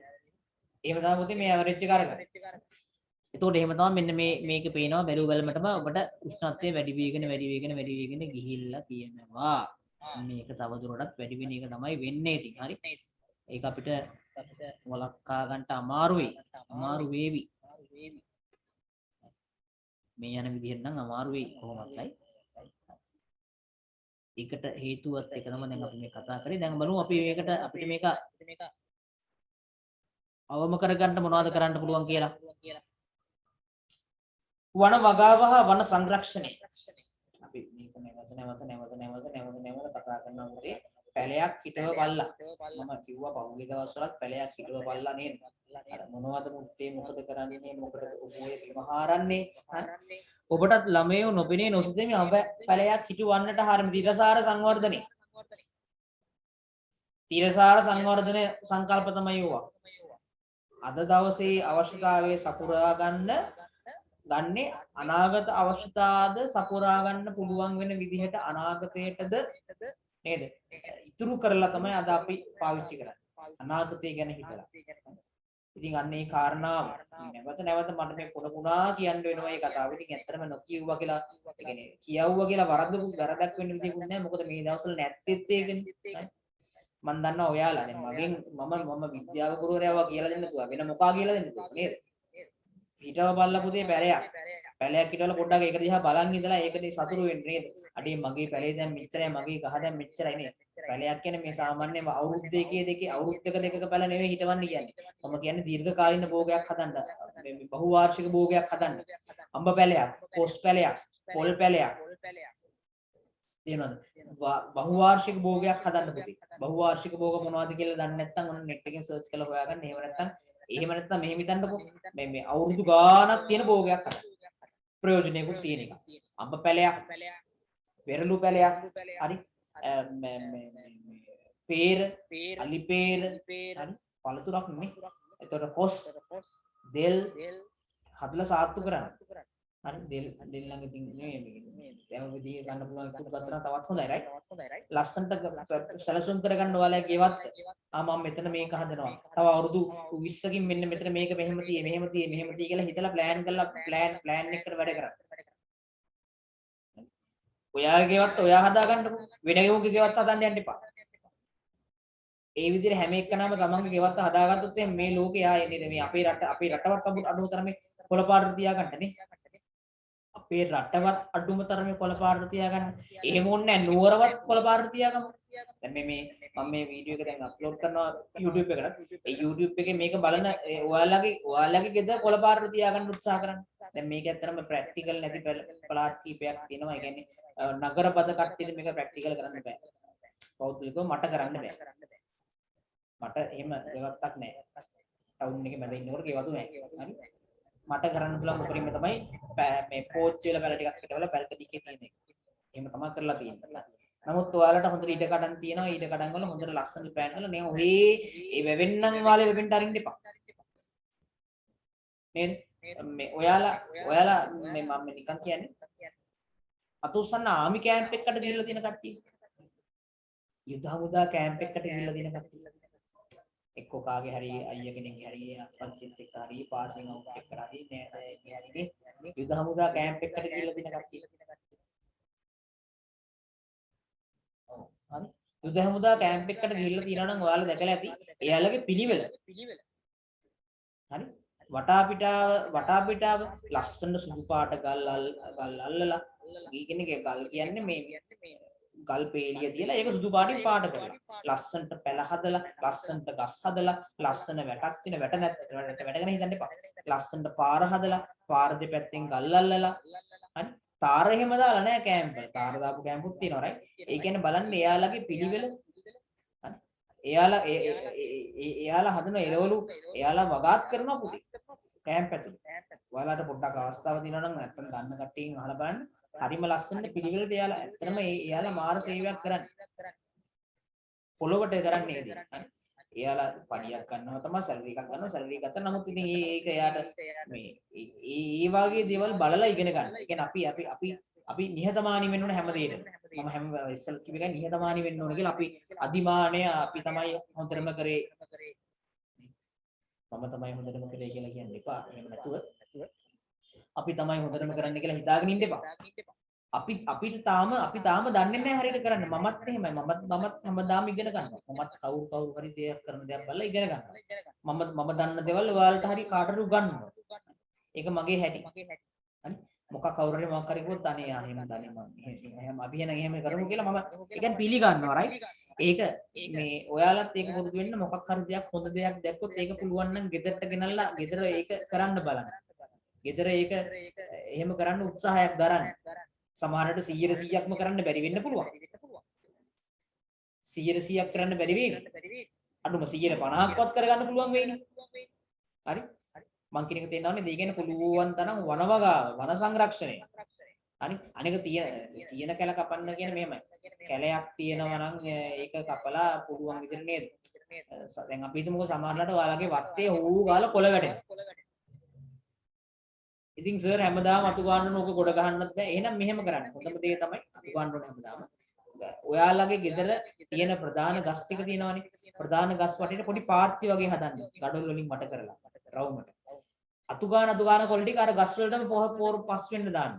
එහෙම තමයි පුතේ මේ ඇවරේජ් එක අරගන්නේ. එතකොට එහෙම තමයි මෙන්න මේක පේනවා බැලු බැලමටම ඔබට උෂ්ණත්වය වැඩි වෙගෙන ගිහිල්ලා තියෙනවා. මේක තවදුරටත් වැඩි වෙන එක තමයි වෙන්නේ ඉතින්. හරි. ඒක අපිට වළක්වා ගන්න අමාරු වේවි. මේ යන විදිහෙන් නම් අමාරු වෙයි කොහොමදයි. ඒකට හේතුවත් එක තමයි දැන් අපි මේ කතා කරේ. දැන් බලමු අපි මේකට අපිට මේක අවම කරගන්න මොනවද කරන්න පුළුවන් කියලා. වන වගාව හා වන සංරක්ෂණය. අපි මේක නැවත කතා කරනවා මොකද පැලයක් හිටව බල්ලා. මම කිව්වා පහුගිය දවස්වලත් පැලයක් හිටව බල්ලා නේද? අර මොනවද මුත්තේ මොකද කරන්නේ මොකටද ඔබෝය විමහාරන්නේ? ඔබටත් ළමයෝ නොපෙනේ නොසිතෙමි අප පැලයක් හිටවන්නට හරිම තිරසාර සංවර්ධනය. තිරසාර සංවර්ධන සංකල්ප තමයි ඕවා. අද දවසේ අවශ්‍යතාවයේ සපුරා ගන්නේ අනාගත අවශ්‍යතාවද සපුරා ගන්න පුළුවන් වෙන විදිහට අනාගතයටද නේද? ඉතුරු කරලා තමයි අද අපි පාවිච්චි කරන්නේ. අනාගතය ගැන හිතලා. ඉතින් අන්න ඒ කාරණාව නැවත මට මේ පුණා කියන්න වෙනවා මේ කතාව. ඉතින් ඇත්තටම නොකියුවා කියලා ඒ කියන්නේ කියවුවා කියලා වැරදක් වෙන්න විදිහකුත් නැහැ. මොකද මේ දවස්වල නැත්තේත් ඒකනේ. මම දන්නවා ඔයාලා දැන් මගෙන් මම විද්‍යාව ගුරුවරයාවා කියලා දෙන්න තුවා. වෙන මොකා කියලා දෙන්න තුවා නේද? හිටව බල්ලා පුතේ පැලයක් හිටවලා පොඩ්ඩක් ඒක දිහා බලන් ඉඳලා ඒකනේ සතුටු වෙන්නේ නේද? අඩේ මගේ පැලේ දැන් මෙච්චරයි මගේ ගහ දැන් මෙච්චරයි නේද? පැලයක් කියන්නේ මේ සාමාන්‍යම අවුරුදු දෙකේ අවුරුද්දක දෙකක පැල නෙවෙයි හිටවන්නේ කියන්නේ. මම කියන්නේ දීර්ඝකාලීන භෝගයක් හදන්න. මේ බහුවාර්ෂික භෝගයක් හදන්න. අඹ පැලයක්, කොස් පැලයක්, පොල් පැලයක්. තේරෙනවද? බහුවාර්ෂික භෝගයක් හදන්න පුතේ. බහුවාර්ෂික භෝග මොනවද කියලා දන්නේ නැත්නම් ඔන්න net එකෙන් search කරලා හොයාගන්න. එහෙම නැත්නම් මෙහෙම හිතන්නකෝ. මේ අවුරුදු ගාණක් තියෙන භෝගයක් හදන්න. ප්‍රයෝජනෙකුත් තියෙන එක. අඹ පැලයක්, පෙරළු පැලයක්, හරි. පේර, අලි පේර, හරි. පළතුරක් නෙමෙයි. එතකොට කොස්, දෙල් හදලා සාත්තු කරන්න. හරි දෙල් ළඟ ඉතින් නෙමෙයි දැන් විදිය ගන්න පුළුවන් එකක් ගත්තා තවත් හොඳයි රයිට්. ලස්සනට සැලසුම් කරගන්න ඔයාලා ගෙවත් මම මෙතන මේක හදනවා. තව අවුරුදු 20කින් මෙන්න මෙතන මේක මෙහෙම තියෙයි කියලා හිතලා ප්ලෑන් කරලා ප්ලෑන් එකකට වැඩ කරන්න. ඔයාගේ ගෙවත් ඔයා හදා ගන්නකො. වෙන කෙනෙකුගේ ගෙවත් හදන්න යන්න එපා. ඒ විදිහට හැම එකනම තමන්ගේ ගෙවත් හදාගත්තොත් මේ ලෝකේ ආයේ නේද මේ අපේ රටවත් අඩුම තරමේ කොළපාට තියාගන්නනේ. අපේ රටවත් අඩුම තරමේ කොළපාට තියාගන්න. එහෙම ඕනේ නැහැ නුවරවත් කොළපාට තියාගමු. දැන් මම මේ වීඩියෝ එක දැන් අප්ලෝඩ් කරනවා YouTube එකට. ඒ YouTube එකේ මේක බලන ඔයාලගේ ගෙදර කොළපාට තියාගන්න උත්සාහ කරන්න. දැන් මේක ඇත්තටම ප්‍රැක්ටිකල් නැති පළාත් කීපයක් තියෙනවා. ඒ කියන්නේ නගරපද කට්ටියට මේක ප්‍රැක්ටිකල් කරන්න බෑ. පෞද්ගලිකව මට කරන්න බෑ. මට එහෙම ගෙවත්තක් නැහැ. ටවුන් එකේ මැද ඉන්නකොට ගෙවතු නැහැ. හරි. මට කරන්න පුළුවන් උපරිම තමයි මේ පෝච්චි වල පැල ටිකක් හිටවලා බල්කනි එකේ තියෙන එක. එහෙම තමයි කරලා තියෙන්නේ. නමුත් ඔයාලට හොඳට ඉඩ කඩන් තියෙනවා. ඉඩ කඩන් වල හොඳට ලස්සන ප්ලෑන් කරලා නේ ඔහේ ඒ වැවෙන්නම් වාලේ වෙවෙන්න අරින්න එපා. නේද? මේ ඔයාලා මේ මම නිකන් කියන්නේ අතුස්සන්න ආමි කැම්ප් එකකට ගිහිල්ලා තියෙන කට්ටිය. යුද හමුදා කැම්ප් එකකට ගිහිල්ලා තියෙන කට්ටිය. එක්කෝ කාගේ හරි අයියා කෙනෙක්ගේ හරි අප්පච්චිත් එක්ක හරි පාසින් අවුට් එක කරා හරි නේද හරිනේ යුද හමුදා කැම්ප් එකකට ගිහිල්ලා දින කට්ටිය. ඔව් හරි. යුද හමුදා කැම්ප් එකකට ගිහිල්ලා තියෙනවා නම් ඔයාලා දැකලා ඇති. එයාලගේ පිළිවෙල. හරි. වටා පිටාව ලස්සන සුදු පාට ගල් අල්ලලා ඊගෙනගේ ගල් කියන්නේ මේ ගල් පේලිය තියලා ඒක සුදු පාටින් පාට කරලා ලස්සනට පැල හදලා ලස්සනට ගස් හදලා ලස්සන වැටක් තියෙන වැට ගැන හිතන්න එපා. ලස්සනට පාර හදලා පාර දෙපැත්තෙන් ගල් අල්ලලා හරි තාර එහෙම දාලා නැහැ කැම්ප් වල. තාර දාපු කැම්පුත් තියෙනවා රයිට්. ඒ කියන්නේ බලන්න එයාලගේ පිළිවෙල හරි එයාලා හදන එළවලු එයාලා වගාත් කරනවා පුතේ කැම්ප් ඇතුලේ. ඔයාලට පොඩ්ඩක් අවස්ථාවක් දිනනවා නම් නැත්තම් දන්න කට්ටියන් අහලා බලන්න. හරිම ලස්සනට පිළිවෙලට එයාලා ඇත්තටම එයාලා මාර සේවයක් කරන්නේ. පොළොවට කරන්නේ නේද? එයාලා පඩියක් ගන්නවා තමයි සැලරි එකක් ගන්නවා සැලරි ගත්තා. නමුත් ඉතින් ඒක එයාට මේ ඒ වගේ දේවල් බලලා ඉගෙන ගන්න. ඒ කියන්නේ අපි නිහතමානී වෙන්න ඕන හැම දෙයකම. මම හැම ඉස්සල් කිව්ව එක නිහතමානී වෙන්න ඕන කියලා අපි අදිමානය අපි තමයි හොඳටම කරේ. මම තමයි හොඳටම කරේ කියලා කියන්න එපා. එහෙම නැතුව අපි තමයි හොඳටම කරන්න කියලා හිතාගෙන ඉන්න එපා. අපි තාම දන්නේ නැහැ හරියට කරන්න. මමත් එහෙමයි. මමත් හැමදාම ඉගෙන ගන්නවා. මමත් කවුරු හරි දෙයක් කරන දේවල් බලලා ඉගෙන ගන්නවා. මම දන්න දේවල් ඔයාලට හරි කාටට උගන්වනවා. ඒක මගේ හැටි. හරි? මොකක් කවුරු හරි මොකක් හරි කිව්වොත් අනේ එහෙම දන්නේ මම. එහෙම අපි එහෙම කරමු කියලා මම ඒ කියන්නේ පිළිගන්නවා රයිට්. ඒක මේ ඔයාලත් ඒක පුරුදු වෙන්න මොකක් හරි දෙයක් හොඳ දෙයක් දැක්කොත් ඒක පුළුවන් නම් ගෙදරට ගෙනල්ලා ගෙදර ඒක කරන්න බලන්න. ගෙදර ඒක එහෙම කරන්න උත්සාහයක් දරන්න. සමහරවිට 100%ක්ම කරන්න බැරි වෙන්න පුළුවන්. 100%ක් කරන්න බැරි වෙයි. අඩුම 150ක්වත් කරගන්න පුළුවන් වෙයිනේ. හරි? මං කියන එක තේරෙනවනේ. ඒ කියන්නේ පුළුවන් තරම් වනවගාව, වන සංරක්ෂණය. හරි? අනික තියෙන කැල කපන්න කියන්නේ මෙහෙමයි. කැලයක් තියෙනවා නම් ඒක කපලා පුළුවන් විදිහට නේද? දැන් අපි හිතමුකෝ සමහරවිට ඔයාලගේ වත්තේ හොරු ගාලා කොළ වැටෙනවා. ඉතින් සර් හැමදාම අතු ගන්න ඕක ගොඩ ගහන්නත් බෑ. එහෙනම් මෙහෙම කරන්න. හොඳම දේ තමයි අතු ගන්න ඕනේ හැමදාම. ඔයාලගේ ගෙදර තියෙන ප්‍රධාන ගස් ටික තියෙනවනේ. ප්‍රධාන ගස් වටේට පොඩි පාත්ති වගේ හදන්න. ගඩොල් වලින් වට කරලා රවුමට. අතු ගන්න කොළ ටික අර ගස් වලටම පස් වෙන්න දාන්න.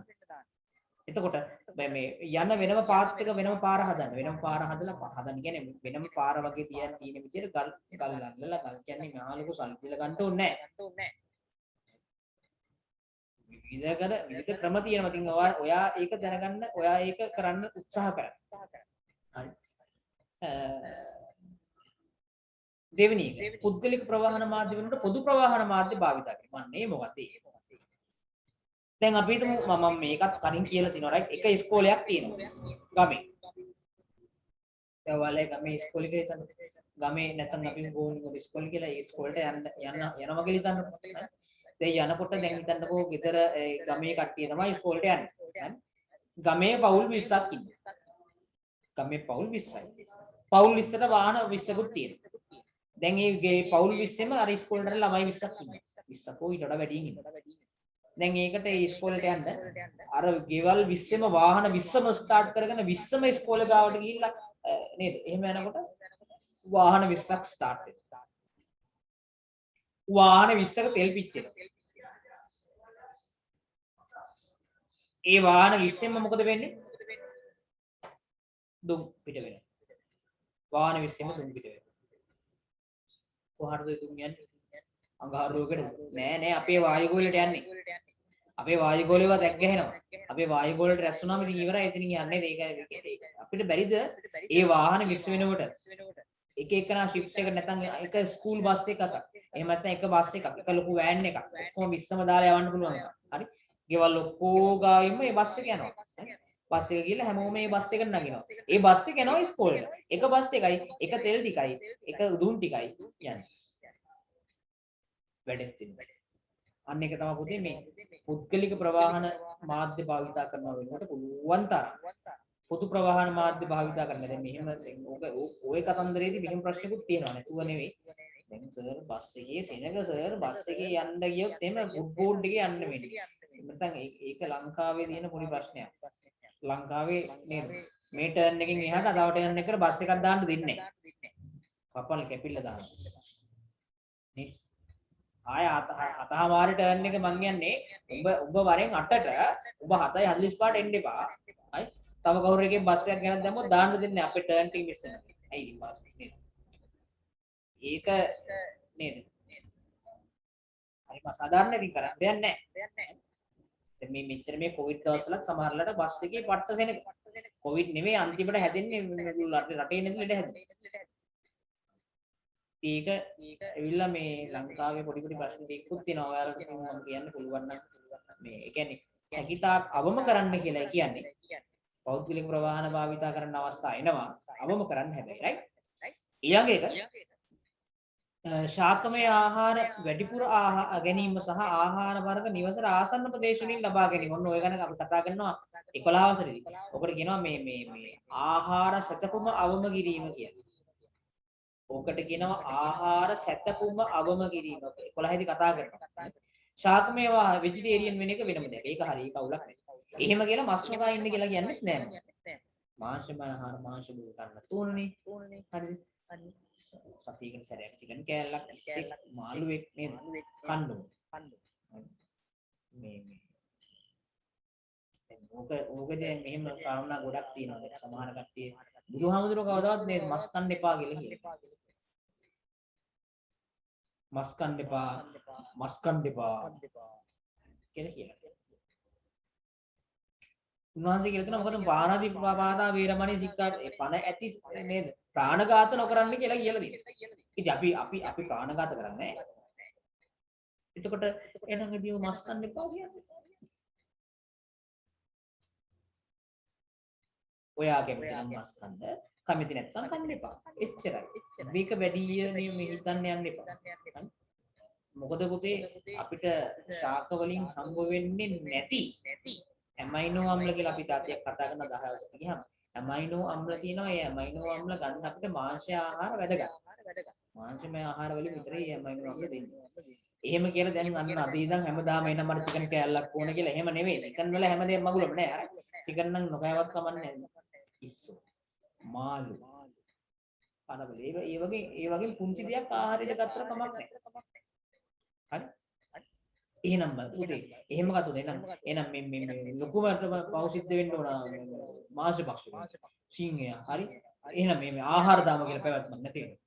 එතකොට මේ යන වෙනම පාත් එක වෙනම පාර හදන්න. වෙනම පාර හදලා හදන්න කියන්නේ වෙනම පාර වගේ තියෙන විදිහට ගල් අල්ලලා ගල් කියන්නේ මහලුකු සල්දිල ගන්න ඕනේ නැහැ. විවිධ ක්‍රම තියෙනවා. ඉතින් ඔයා ඒක දැනගන්න, ඔයා ඒක කරන්න උත්සාහ කරන්න. හරි. දෙවෙනි එක පුද්ගලික ප්‍රවාහන මාධ්‍ය වෙනුවට පොදු ප්‍රවාහන මාධ්‍ය භාවිත කිරීම. මන්නේ මොකද ඒ? දැන් අපි හිතමු මම මේකත් කලින් කියලා තිනවා රයිට්. එක ඉස්කෝලයක් තියෙනවා ගමේ. ඒ වගේ ගමේ ඉස්කෝලේ හිතන්න. ගමේ නැත්නම් අපි ගෝනිගොඩ ඉස්කෝලේ කියලා ඒ ඉස්කෝලේට යනවා කියලා හිතන්න. දැන් යනකොට දැන් හිතන්නකෝ ගෙදර ගමේ කට්ටිය තමයි ඉස්කෝලේට යන්නේ. ගමේ පවුල් 20ක් ඉන්නවා. ගමේ පවුල් 20යි. පවුල් 20ට වාහන 20කුත් තියෙනවා. දැන් මේ පවුල් 20ෙම අර ඉස්කෝලේට ළමයි 20ක් ඉන්නවා. 20ක් ඊට වඩා වැඩියෙන් ඉන්නවා. දැන් ඒකට ඒ ඉස්කෝලේට යන්න අර ගෙවල් 20ෙම වාහන 20ම ස්ටාර්ට් කරගෙන 20ම ඉස්කෝලේ ගාවට ගිහිල්ලා නේද? එහෙම යනකොට වාහන 20ක් ස්ටාර්ට් වෙනවා. වාහන 20ක තෙල් පිච්චෙනවා. ඒ වාහන 20ෙම මොකද වෙන්නේ? දුම් පිට වෙනවා. වාහන 20ෙම දුම් පිට වෙනවා. කොහටද දුම් යන්නේ? අඟහරුවකට නෑ අපේ වායුගෝලයට යන්නේ. අපේ වායුගෝලේව දැක් ගහනවා. අපේ වායුගෝලයට රැස් වුණාම ඉතින් ඉවරයි. එතනින් යන්නේ ඒක අපිට බැරිද ඒ වාහන 20 වෙනකොට එක එකනා ෂිෆ්ට් එක නැත්නම් එක ස්කූල් බස් එකක් එහෙම නැත්නම් එක බස් එකක් එක ලොකු වෑන් එකක් ඔක්කොම 20ම දාලා යවන්න පුළුවන්. හරි. ගෙවල් ඔක්කොම ගාවින්ම මේ බස් එක යනවා. බස් එක ගිහලා හැමෝම මේ බස් එකට නගිනවා. ඒ බස් එක යනවා ඉස්කෝලේට. එක බස් එකයි එක තෙල් ටිකයි එක උදුම් ටිකයි යන්නේ. වැඩෙත් තියෙනවා. අන්න එක තමයි පුතේ මේ පුද්ගලික ප්‍රවාහන මාධ්‍ය භාවිතා කරනවා වෙනකොට පුළුවන් තරම් පොදු ප්‍රවාහන මාධ්‍ය භාවිතා කරන්න. දැන් මෙහෙම ඔය කතන්දරේදී මෙහෙම ප්‍රශ්නකුත් තියෙනවා නැතුව නෙවෙයි. දැන් සර් බස් එකේ සෙනග සර් බස් එකේ යන්න ගියොත් එimhe ෆුට්බෝල් එකේ යන්න වෙන්නේ. නැත්නම් ඒක ලංකාවේ තියෙන පොඩි ප්‍රශ්නයක්. ලංකාවේ නේද? මේ ටර්න් එකකින් එහාට තව ටර්න් එකකට බස් එකක් දාන්න දෙන්නේ නැහැ. කපල් කැපිල්ල දානවා. ආය අතහමාරි ටර්න් එක මං කියන්නේ උඹ වරෙන් 8ට උඹ 7:45ට එන්න එපා. හරි. තව කවුරු එකේ බස් එකක් ගෙනත් දැම්මොත් දාන්න දෙන්නේ අපේ ටර්න් ටික මිස් වෙනවා. ඇයි ඉතින් බස් නේද? ඒක නේද? හරි අසාධාරණ ඉතින් කරන්න දෙයක් නැහැ. දැන් මේ මෙච්චර මේ කොවිඩ් දවස්වලත් සමහරලාට බස් එකේ පට්ට සෙනග. කොවිඩ් නෙමෙයි අන්තිමට හැදෙන්නේ රටේ නේද ලෙඩ හැදෙන්නේ. ඒක ඇවිල්ලා මේ ලංකාවේ පොඩි ප්‍රශ්න ටිකකුත් තියෙනවා. ඔයාලට මම කියන්න පුළුවන් නම් මේ ඒ කියන්නේ හැකිතාක් අවම කරන්න කියලා කියන්නේ. පෞද්ගලික ප්‍රවාහන භාවිතා කරන්න අවස්ථා එනවා. අවම කරන්න හැබැයි රයිට්. ඊළඟ එක ශාකමය ආහාර වැඩිපුර ගැනීම සහ ආහාර වර්ග නිවසට ආසන්න ප්‍රදේශවලින් ලබා ගැනීම. ඔන්න ඔය ගැන අපි කතා කරනවා 11 වසරේදී. ඔකට කියනවා මේ ආහාර සැතපුම අවම කිරීම කියලා. ඕකට කියනවා ආහාර සැතපුම අවම කිරීම. 11 දී කතා කරනවා. ශාකමය වෙජිටේරියන් වෙන එක වෙනම දෙයක්. ඒක හරිය කවුලක් නෙවෙයි. එහෙම කියලා මස් නොකා ඉන්න කියලා කියන්නේත් නෑ. මාංශමය ආහාර මාංශ බෝ ගන්න තෝරන්නේ. හරිද? සතියකින් සැරයක් චිකන් කෑල්ලක් ඉස්සෙක් මාළුවෙක් නේද කන්න මේ ඕකද මෙහෙම කාරණා ගොඩක් තියෙනවා. දැන් සමහර කට්ටිය බුදුහාමුදුරුවෝ කවදාවත් මේ මස් කන්න එපා කියලා කියනවා. මස් කන්න එපා කියලා කියනවා. උන්වහන්සේ කියලා තියෙනවා මොකද පාණාදී පාදා වේරමණී සික්ඛා පණ ඇති නේද? ප්‍රාණඝාත නොකරන්න කියලා තියෙනවා. ඉතින් අපි ප්‍රාණඝාත කරන්නේ නැහැ. එතකොට එහෙනම් ඉතින් මස් කන්න එපා කියන්නේ. ඔයා කැමති නම් මස් කන්න, කැමති නැත්නම් කන්න එපා. එච්චරයි. මේක වැඩි මේ හිතන්න යන්න එපා. මොකද පුතේ අපිට ශාක වලින් හම්බ වෙන්නේ නැති ඇමයිනෝ අම්ල කියලා අපි තාතියක් කතා කරන 10 වසරට ගියාම ඇමයිනෝ අම්ල තියෙනවා. ඒ ඇමයිනෝ අම්ල ගන්න අපිට මාංශ ආහාර වැදගත්. මාංශමය ආහාර වලින් විතරයි ඇමයිනෝ අම්ල දෙන්නේ. එහෙම කියලා දැන් අන්න අද ඉඳන් හැමදාම එන මට චිකන් කෑල්ලක් ඕන කියලා එහෙම නෙවෙයි. චිකන් වල හැමදේම මගුලම නෑ. අර චිකන් නම් නොකෑවත් කමන්නේ නෑ. ඉස්සෝ මාළු පනවල ඒ වගේ පුංචි දෙයක් ආහාරයට ගත්තට කමක් නෑ. හරි. එහෙනම් පුතේ එහෙම ගත්තොත් එහෙනම් මේ ලොකුමට පෞසිද්ධ වෙන්න ඕන මාංශ භක්ෂක සිංහය. හරි. එහෙනම් මේ ආහාර දාම කියලා පැවැත්මක් නැති වෙනවා.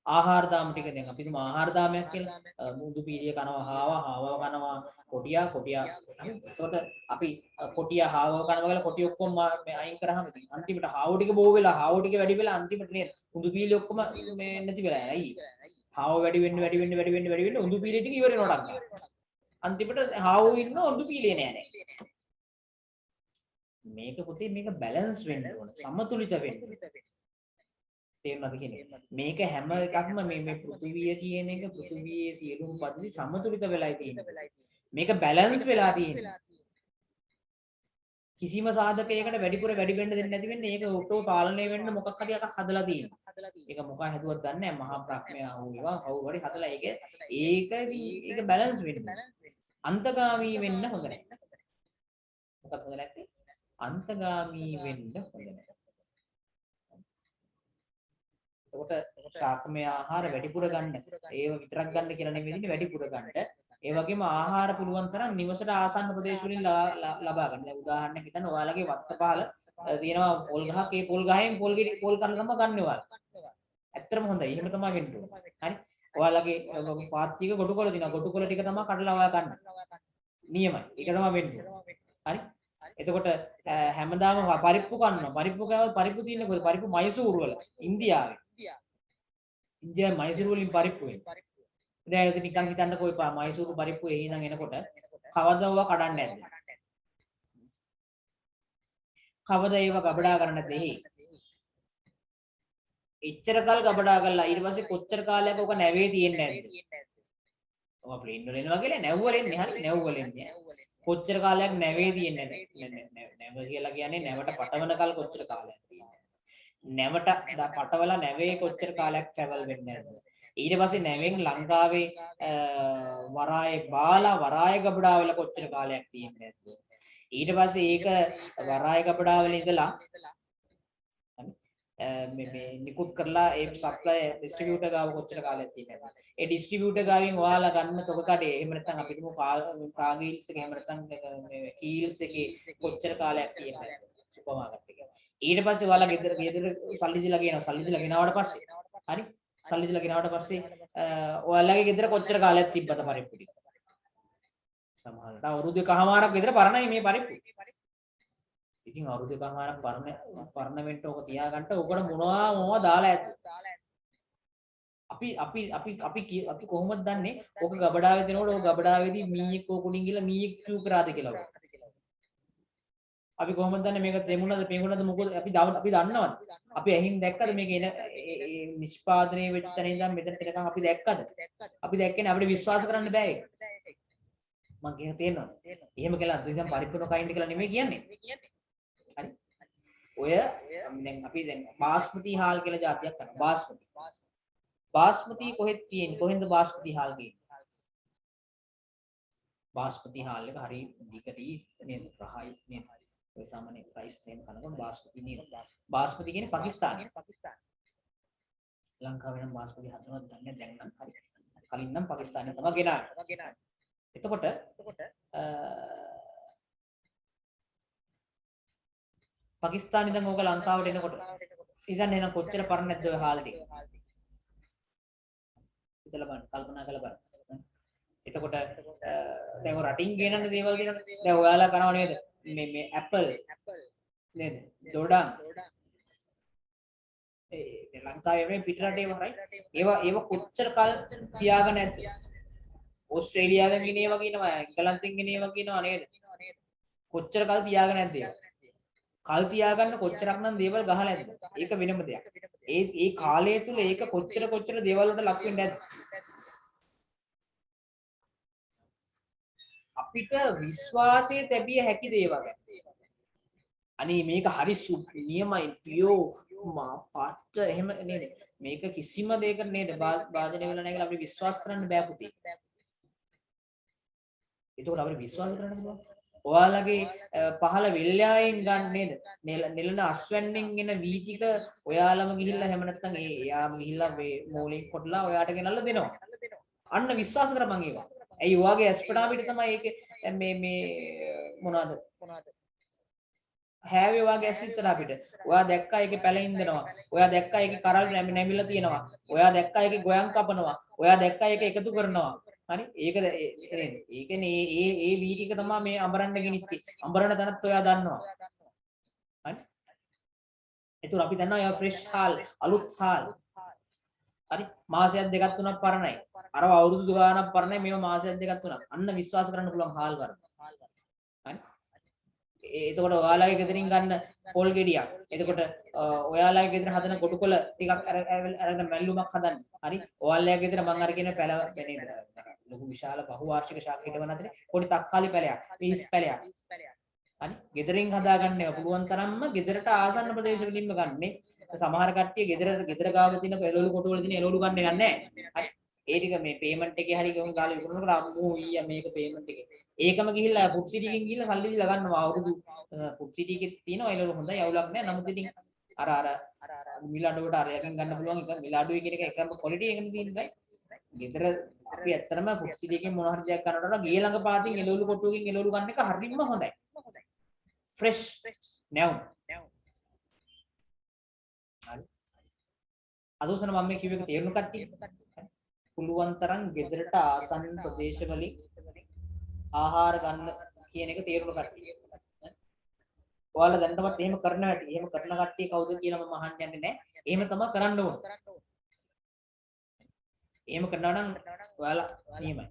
ආහාර දාම ටික දැන් අපි තුමා ආහාර දාමයක් කියලා මුදු පීරිය කනවා, හාව කනවා, කොටියා. එතකොට අපි කොටියා හාව කනවා කියලා කොටිය ඔක්කොම අයින් කරාම ඉතින් අන්තිමට හාව ටික බෝ වෙලා හාව ටික වැඩි වෙලා අන්තිමට නේද මුදු පීරිය ඔක්කොම මේ නැති වෙලා යයි. හාව වැඩි වෙන්න උඳු පීරිය ටික ඉවර වෙනවා ඩක්. අන්තිමට හාව ඉන්න උඳු පීරිය නෑ. මේක පුතේ මේක බැලන්ස් වෙන්න ඕන. සමතුලිත වෙන්න. තේරුණාද කියන්නේ? මේක හැම එකක්ම මේ පෘථිවිය කියන එක පෘථිවියේ සියලුම පරිදි සමතුලිත වෙලායි තියෙන්නේ. මේක බැලන්ස් වෙලා තියෙන්නේ. කිසිම සාධකයකට වැඩිපුර වැඩි වෙන්න දෙන්නේ නැති වෙන්නේ ඒක ඔටෝ පාලනය වෙන්න මොකක් හරි එකක් හදලා තියෙනවා. ඒක මොකක් හැදුවත් දන්නේ නැහැ. මහා ප්‍රඥා හෝ ඒවා කවුරු හරි හදලා ඒක බැලන්ස් වෙන්න. අන්තගාමී වෙන්න හොඳ නැහැ. මොකක්ද හොඳ නැත්තේ? අන්තගාමී වෙන්න හොඳ නැහැ. එතකොට ශාකමය ආහාර වැඩිපුර ගන්න. ඒව විතරක් ගන්න කියලා නෙමෙයි වැඩිපුර ගන්න. ඒ වගේම ආහාර පුළුවන් තරම් නිවසට ආසන්න ප්‍රදේශ වලින් ලබා ගන්න. දැන් උදාහරණයක් හිතන්න ඔයාලගේ වත්තපහල තියෙනවා පොල් ගහක්. ඒ පොල් ගහෙන් පොල් කරලා තමයි ගන්න ඔයාලා. ඇත්තටම හොඳයි. එහෙම තමයි වෙන්න ඕනේ. හරි. ඔයාලගේ පාත්තියක ගොටුකොළ තියෙනවා. ගොටුකොළ ටික තමයි කඩලා ඔයා ගන්න. නියමයි. ඒක තමයි වෙන්නේ. හරි. එතකොට හැමදාම පරිප්පු කනවා. පරිප්පු කෑවොත් පරිප්පු තියෙන්නේ කොහෙද? පරිප්පු මයිසූරු වල. ඉන්දියාවේ. මයිසූරු වලින් පරිප්පු වෙන්නේ. දැන් ඒක නිකන් හිතන්නකෝ ඔය මයිසූරු පරිප්පු එහිනම් එනකොට කවදාව කඩන්නේ නැද්ද? කවදා ඒව ගබඩා කරන්න නැද්ද එහි? එච්චර කල් ගබඩා කරලා ඊට පස්සේ කොච්චර කාලයක් ඔක නැවේ තියෙන්නේ නැද්ද? ඔය ප්ලේන් වල එනවා කියලා නැව් වල එන්නේ. හරි නැව් වල එන්නේ. කොච්චර කාලයක් නැවේ තියෙන්නේ නැව කියලා කියන්නේ නැවට පටවන කල් කොච්චර කාලයක් තියෙන්නේ. නැවට පටවලා නැවේ කොච්චර කාලයක් ට්‍රැවල් වෙන්නේ නැද්ද? ඊට පස්සේ නැවෙන් ලංකාවේ වරාය ගබඩා වල කොච්චර කාලයක් තියෙන්නේ නැද්ද? ඊට පස්සේ ඒක වරාය ගබඩා වල ඉඳලා මේ නිකුත් කරලා ඒ සප්ලයි ඩිස්ට්‍රිබියුටර් ගාව කොච්චර කාලයක් තියෙනවද? ඒ ඩිස්ට්‍රිබියුටර් ගාවින් ඔයාලා ගන්න තොග කඩේ එහෙම නැත්නම් අපි හිතමු කාගීල්ස් එකේ එහෙම නැත්නම් මේ කීල්ස් එකේ කොච්චර කාලයක් තියෙනවද සුපර් මාකට් එකේ. ඊට පස්සේ ඔයාලා ගෙදර සල්ලි දීලා ගෙනාවා. සල්ලි දීලා ගෙනාවට පස්සේ හරි සල්ලි දීලා ගෙනාවට පස්සේ ඔයාලගේ ගෙදර කොච්චර කාලයක් තිබ්බද පරිප්පු ටික? සමහරවිට අවුරුදු එකමාරක් ගෙදර පරණයි මේ පරිප්පු. ඉතින් අවුරුදු එකමාරක් පරණ වෙන්න ඕක තියාගන්න ඕකට මොනවා දාලා ඇද්ද? අපි කොහොමද දන්නේ ඕක ගබඩාවේ දෙනකොට ඕක ගබඩාවේදී මීයක් ඕකුණින් ගිහලා මීයක් චූ කරාද කියලා. අපි කොහොමද දන්නේ මේක තෙමුණද පෙඟුණද මොකද අපි දන්නවද? අපි ඇහින් දැක්කද මේක එන නිෂ්පාදනය වෙච්ච තැන ඉඳන් මෙතන එනකන් අපි දැක්කද? අපි දැක්කේ නැහැ. අපිට විශ්වාස කරන්න බෑ ඒක. මම කියන තේරෙනවද? එහෙම කියලා අදින් පරිපූර්ණ කයින්ඩ් කියලා නෙමෙයි කියන්නේ. හරි. ඔය දැන් අපි දැන් බාස්මති හාල් කියලා જાතියක් කරනවා. බාස්මති කොහෙද තියෙන්නේ? කොහෙන්ද බාස්මති හාල් ගේන්නේ? බාස්මති හාල් එක හරි දිගටි නේද? රහයි නේද? ඔය සාමාන්‍ය ප්‍රයිස් එකෙන් කනකොට බාස්මති නේද? බාස්මති කියන්නේ පාකිස්තානයේ. ලංකාවේ නම් බාස්මති හදනවද දන්නේ දැන් නම් හරි. කලින් නම් පාකිස්තානයේ තමයි ගෙනාවේ. එතකොට පාකිස්තානයේ ඉඳන් ඕක ලංකාවට එනකොට ඉතින් එන කොච්චර පරණ නැද්ද ඔය හාල් ටික? හිතලා බලන්න, කල්පනා කරලා බලන්න. එතකොට දැන් ඔය රටින් ගෙනන්න දේවල් ගෙනන්න. දැන් ඔයාලා කරනව නේද? මේ ඇපල් නේද? දොඩම්. ඒ ලංකාවේ මේ පිට රටේ වරයි. ඒවා කොච්චර කල් තියාගෙන නැද්ද? ඕස්ට්‍රේලියාවෙන් ගෙනේවා කියනවා, එංගලන්තෙන් ගෙනේවා කියනවා නේද? කොච්චර කල් තියාගෙන නැද්ද? කල් තියාගන්න කොච්චරක් නම් දේවල් ගහලා ඇද්ද? ඒක වෙනම දෙයක්. ඒ කාලය තුල ඒක කොච්චර දේවල් වලට ලක් වෙන්නේ නැද්ද? අපිට විශ්වාසය තැබිය හැකි දේවල්. අනේ මේක හරි නියමයි පියෝ පාට එහෙම නේද? මේක කිසිම දෙයකට නේද වාදනය වෙලා නැහැ කියලා අපිට විශ්වාස කරන්න බෑ පුතේ. ඒකෝට අපිට විශ්වාස කරන්න පුළුවන්. ඔයාලගේ පහළ වෙල්යායෙන් ගන්න නේද? නෙලන අස්වැන්නෙන් එන වී ටික ඔයාලම ගිහිල්ලා එහෙම නැත්නම් එයාම ගිහිල්ලා මූලෙන් කොටලා ඔයාට ගෙනල්ලා දෙනවා. අන්න විශ්වාස කරපන් ඒක. ඇයි ඔයාගේ ඇස්පඩා පිට තමයි ඒකේ මේ මොනවාද? හැවේ ඔයාගේ ඇස් ඉස්සරහා පිට. ඔයා දැක්කා ඒකේ පැලින්දනවා. ඔයා දැක්කා ඒකේ කරල් නැමිලා තියෙනවා. ඔයා දැක්කා ඒකේ ගොයන් කපනවා. ඔයා දැක්කා ඒක එකතු කරනවා. හරි ඒක නේද? ඒකනේ ඒ වී ටික තමයි මේ අඹරන්න ගෙනිච්චි. අඹරන තැනත් ඔයා දන්නවා. හරි? ඒතර අපි දන්නවා යා ෆ්‍රෙෂ් හාල්, අලුත් හාල්. හරි? මාසයක් දෙකක් තුනක් පරණයි. අර අවුරුදු ගානක් පරණයි මේව මාසයක් දෙකක් තුනක්. අන්න විශ්වාස කරන්න පුළුවන් හාල් වර්ග. හරි? එතකොට ඔයාලගේ ගෙදරින් ගන්න පොල් ගෙඩියක්. එතකොට ඔයාලගේ ගෙදර හදන ගොඩකොළ ටිකක් අරගෙන මැල්ලුමක් හදන්න. හරි? ඔයාලගේ ගෙදර මම අර කියන පැල නේද? ලොකු විශාල බහුවාර්ෂික ශාක හිටවන අතරේ පොඩි තක්කාලි පැලයක්, පීස් පැලයක්. හරි? ගෙදරින් හදාගන්න ඒවා පුළුවන් තරම්ම ගෙදරට ආසන්න ප්‍රදේශ වලින්ම ගන්නේ. සමහර කට්ටිය ගෙදර ගාව තියෙන එළවලු කොට වල තියෙන එළවලු ගන්න යන්නේ නැහැ. හරි? ඒ ටික මේ පේමන්ට් එකේ හරි ගොන් ගාලා විකුණනකොට අම්මෝ ඊයා මේක පේමන්ට් එකේ. ඒකම ගිහිල්ලා ෆුඩ් සිටි එකෙන් ගිහිල්ලා සල්ලි දීලා ගන්නවා අවුරුදු ෆුඩ් සිටි එකේ තියෙනවා එළවලු හොඳයි අවුලක් නැහැ. නමුත් ඉතින් අර මිලාඩුවට අරයකින් ගන්න පුළුවන් එක මිලාඩුවේ කියන එක එකම ක්වොලිටි එකනේ තියෙන්නේ. ගෙදර අපි ඇත්තටම ෆුඩ් සිටි එකෙන් මොන හරි දෙයක් කරනකොට ගේ ළඟ පාතින් එළවලු කොටුවකින් එළවලු ගන්න එක හරියම හොඳයි. ෆ්‍රෙෂ් නැවුම්. හරි. අදෝසන මම මේ කිව්ව එක තේරුණු කට්ටිය. පුළුවන් තරම් ගෙදරට ආසන්න ප්‍රදේශවලින් ආහාර ගන්න කියන එක තේරුණු කට්ටිය. ඔයාලා දැනටමත් එහෙම කරන හැටි. එහෙම කරන කට්ටිය කවුද කියලා මම අහන්න යන්නේ නැහැ. එහෙම තමයි කරන්න ඕන. එහෙම කරනවා නම් ඔයාලා නියමයි.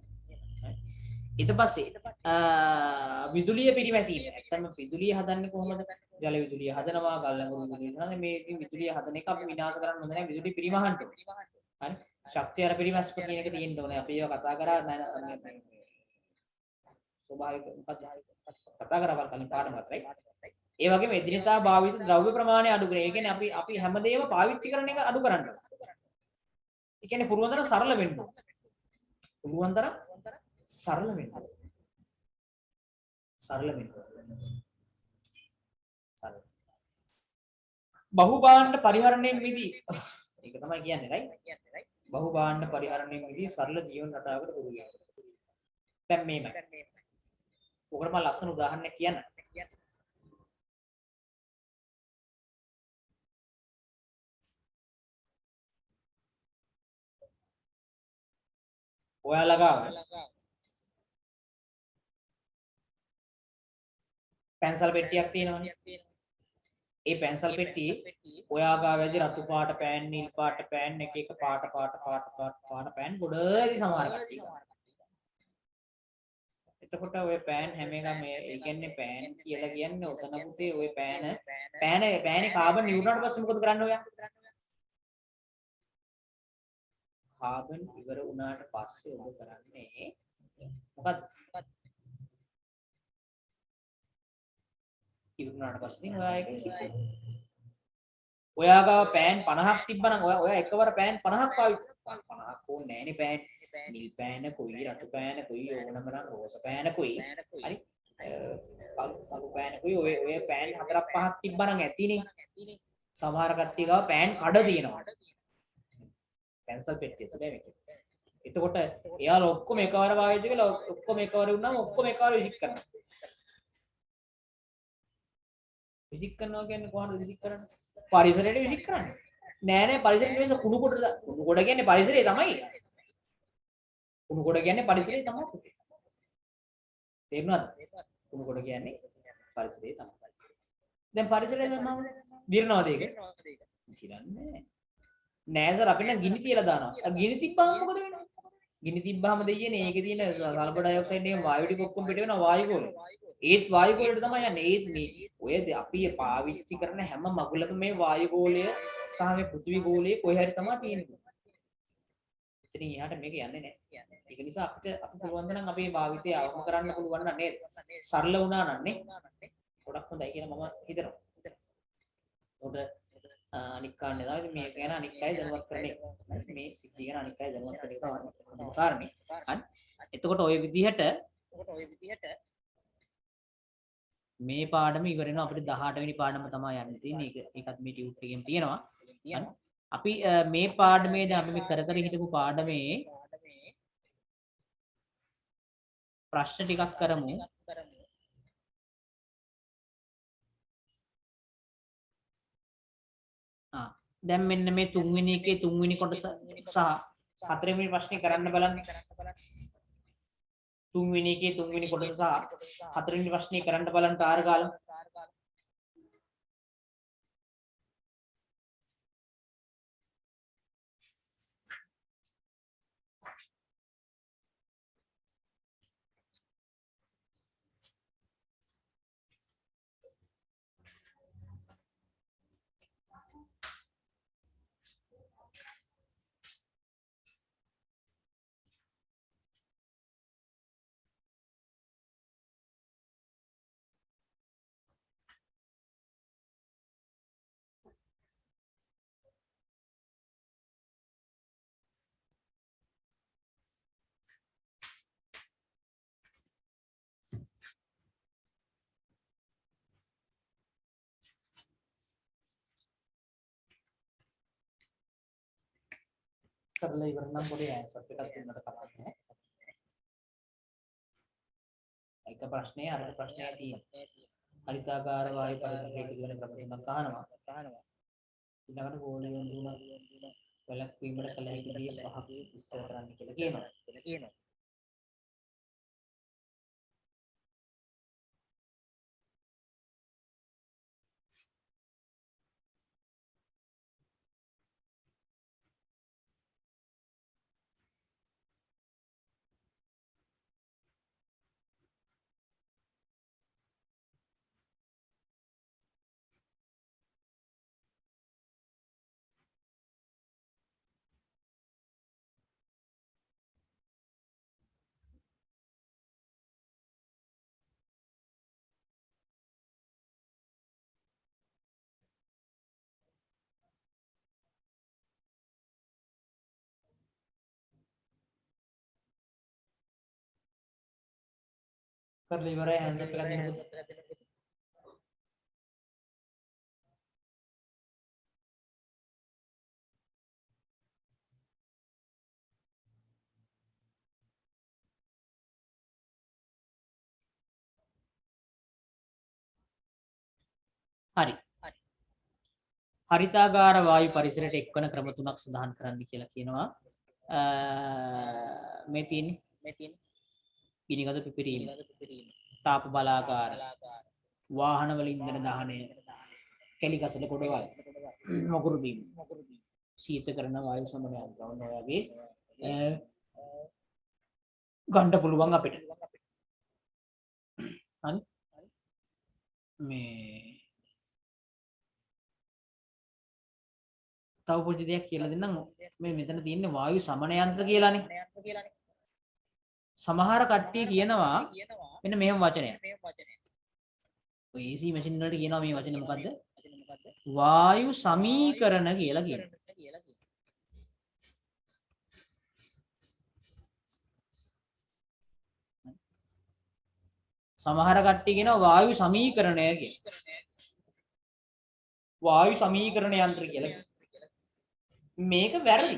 ඊට පස්සේ විදුලිය පිරිමැසීම. ඇත්තටම විදුලිය හදන්නේ කොහොමද? ජල විදුලිය හදනවා, ගල්ලඟුරු විදුලිය හදනවා. මේ ඉතින් විදුලිය හදන එක අපි විනාශ කරන්න හොඳ නැහැ. විදුලිය පිරිමහන්න ඕනේ. හරි? ශක්තිය අර පිරිමැස්ම කියන එක තියෙන්න ඕනේ. අපි ඒවා කතා කරා ස්වභාවික කතා කරා කලින් පාඩම හතරයි. ඒ වගේම එදිනදා භාවිත ද්‍රව්‍ය ප්‍රමාණය අඩු කරේ. ඒ කියන්නේ අපි හැමදේම පාවිච්චි කරන එක අඩු කරන්න ඕනේ. ඒ කියන්නේ පුරුවන් තරම් සරල වෙන්න ඕනේ. පුරුවන් තරම් සරල වෙන්න ඕනේ. සරල වෙන්න ඕනේ. සරල. බහුභාණ්ඩ පරිහරණයෙන් මිදී ඒක තමයි කියන්නේ right බහුභාණ්ඩ පරිහරණයෙන් මිදී සරල ජීවන රටාවකට පුරුදු වෙනවා. දැන් මේමය. ඔකට මම ලස්සන උදාහරණයක් කියන්න. ඔයාලා ගාව පැන්සල් පෙට්ටියක් තියෙනවනේ. ඒ පැන්සල් පෙට්ටියේ ඔයා ගාව ඇති රතු පාට පෑන්, නිල් පාට පෑන්, එක එක පාට පෑන් ගොඩයි සමහර කට්ටිය. එතකොට ඔය පෑන් හැම එකම ඒ කියන්නේ පෑන් කියලා කියන්නේ ඔතන පුතේ ඔය පෑනේ කාබන් ඉවරනට පස්සේ මොකද කරන්න ඔයා? කාබන් ඉවර වුණාට පස්සේ ඔබ කරන්නේ මොකක්ද? ඉවරනාට පස්සේ ඔයා ඒක විසිකරනවා. ඔයා ගාව පෑන් 50ක් තිබ්බනම් ඔයා එකවර පෑන් 50ක් පාවිච්චි 50ක් ඕනේ නෑනේ පෑන්. නිල් පෑන කොයි රතු පෑන කොයි ඕනම නම් රෝස පෑන කොයි හරි කළු පෑන කොයි ඔය පෑන් 4ක් 5ක් තිබ්බනම් ඇතිනේ. සමහර කට්ටිය ගාව පෑන් කඩ තියෙනවා. කැන්සල් පෙට්ටිය තුනේ මේක. එතකොට එයාලා ඔක්කොම එකවර පාවිච්චි කළා ඔක්කොම එකවර වුණාම ඔක්කොම එකවර විසික් කරනවා. විසික් කරනවා කියන්නේ කොහොමද විසික් කරන්නේ? පරිසරයට විසික් කරන්නේ. නෑ පරිසරයට නෙවෙයි කුණු කොට කියන්නේ පරිසරය තමයි. කුණු කොට කියන්නේ පරිසරය තමයි. තේරුණාද? කුණු කොට කියන්නේ පරිසරය තමයි. දැන් පරිසරය දැම්මම දිරනවද ඒක? දිරන්නේ නෑ සර් අපි නම් ගිනි තියලා දානවා. ගිනි තිබ්බම මොකද වෙන්නේ? ගිනි තිබ්බම දෙයියනේ ඒකේ තියෙන සල්ෆර් ඩයොක්සයිඩ් එකේ වායු ටික ඔක්කොම පිට වෙනවා වායු ගෝලෙ. ඒත් වායු ගෝලෙට තමයි යන්නේ. ඒත් මේ ඔය අපි පාවිච්චි කරන හැම මගුලකම මේ වායු ගෝලය සහ මේ පෘථිවි ගෝලයේ කොහේ හරි තමයි තියෙන්නේ. ඉතින් එහාට මේක යන්නේ නැහැ. ඒක නිසා අපි පුළුවන් තරම් අපේ භාවිතය අවම කරන්න පුළුවන් නේද? සරල වුණා නම් නේ. ගොඩක් හොඳයි කියලා මම හිතනවා. උඩ අනික් කාරණේ තමයි මේක ගැන අනික් අය දැනුවත් කරන්නේ. මේ සිද්ධිය ගැන අනික් අය දැනුවත් කරන එක තමයි කාරණේ. හරි. එතකොට ওই විදිහට මේ පාඩම ඉවර වෙනවා අපිට 18 වෙනි පාඩම තමයි යන්න තියෙන්නේ. ඒකත් මේ ටියුට් එකෙන් තියෙනවා. අපි මේ පාඩමේදී අපි මේ කර හිටපු පාඩමේ ප්‍රශ්න ටිකක් කරමු. දැන් මෙන්න මේ තුන්වෙනි එකේ තුන්වෙනි කොටස සහ හතරවෙනි ප්‍රශ්නේ කරන්න බලන්න. තුන්වෙනි එකේ තුන්වෙනි කොටස සහ හතරවෙනි ප්‍රශ්නේ කරන්න බලන්න ටාර්ගාල. කරලා ඉවර නම් පොඩි ආන්සර් එකක් දෙන්නට කමන්නේ. එක ප්‍රශ්නේ අර ප්‍රශ්නේ තියෙනවා. හරිතාකාර වායු පරිසරයක කියන ක්‍රම තුනක් අහනවා. ඊළඟට ගෝලීය වුණා වැළැක්වීමට කල හැකි දේ පහක් විස්තර කරන්න කියලා කියනවා. කරලා ඉවරයි ආන්සර් එකක් දෙන්න. හරි. හරිතාගාර වායු පරිසරයට එක්වන ක්‍රම තුනක් සඳහන් කරන්න කියලා කියනවා. මේ තියෙන්නේ පිළිගත පිපිරීම, තාප බලාගාර, වාහන වල ඉන්ධන දහනය, කැලි කසල කොටවල්, මොකුරු බීම, ශීත කරන වායු සමනය යන්ත්‍රවල වගේ ගන්න පුළුවන් අපිට. හරි. මේ තව පොඩි දෙයක් කියලා දෙන්නම්. මේ මෙතන තියෙන්නේ වායු සමන යන්ත්‍ර කියලානේ. සමහර කට්ටිය කියනවා මෙන්න මෙහෙම වචනයක්. ඔය AC මැෂින් වලට කියනවා මේ වචනේ මොකද්ද? වායු සමීකරණ කියලා කියනවා. සමහර කට්ටිය කියනවා වායු සමීකරණය කියලා. වායු සමීකරණ යන්ත්‍ර කියලා. මේක වැරදි.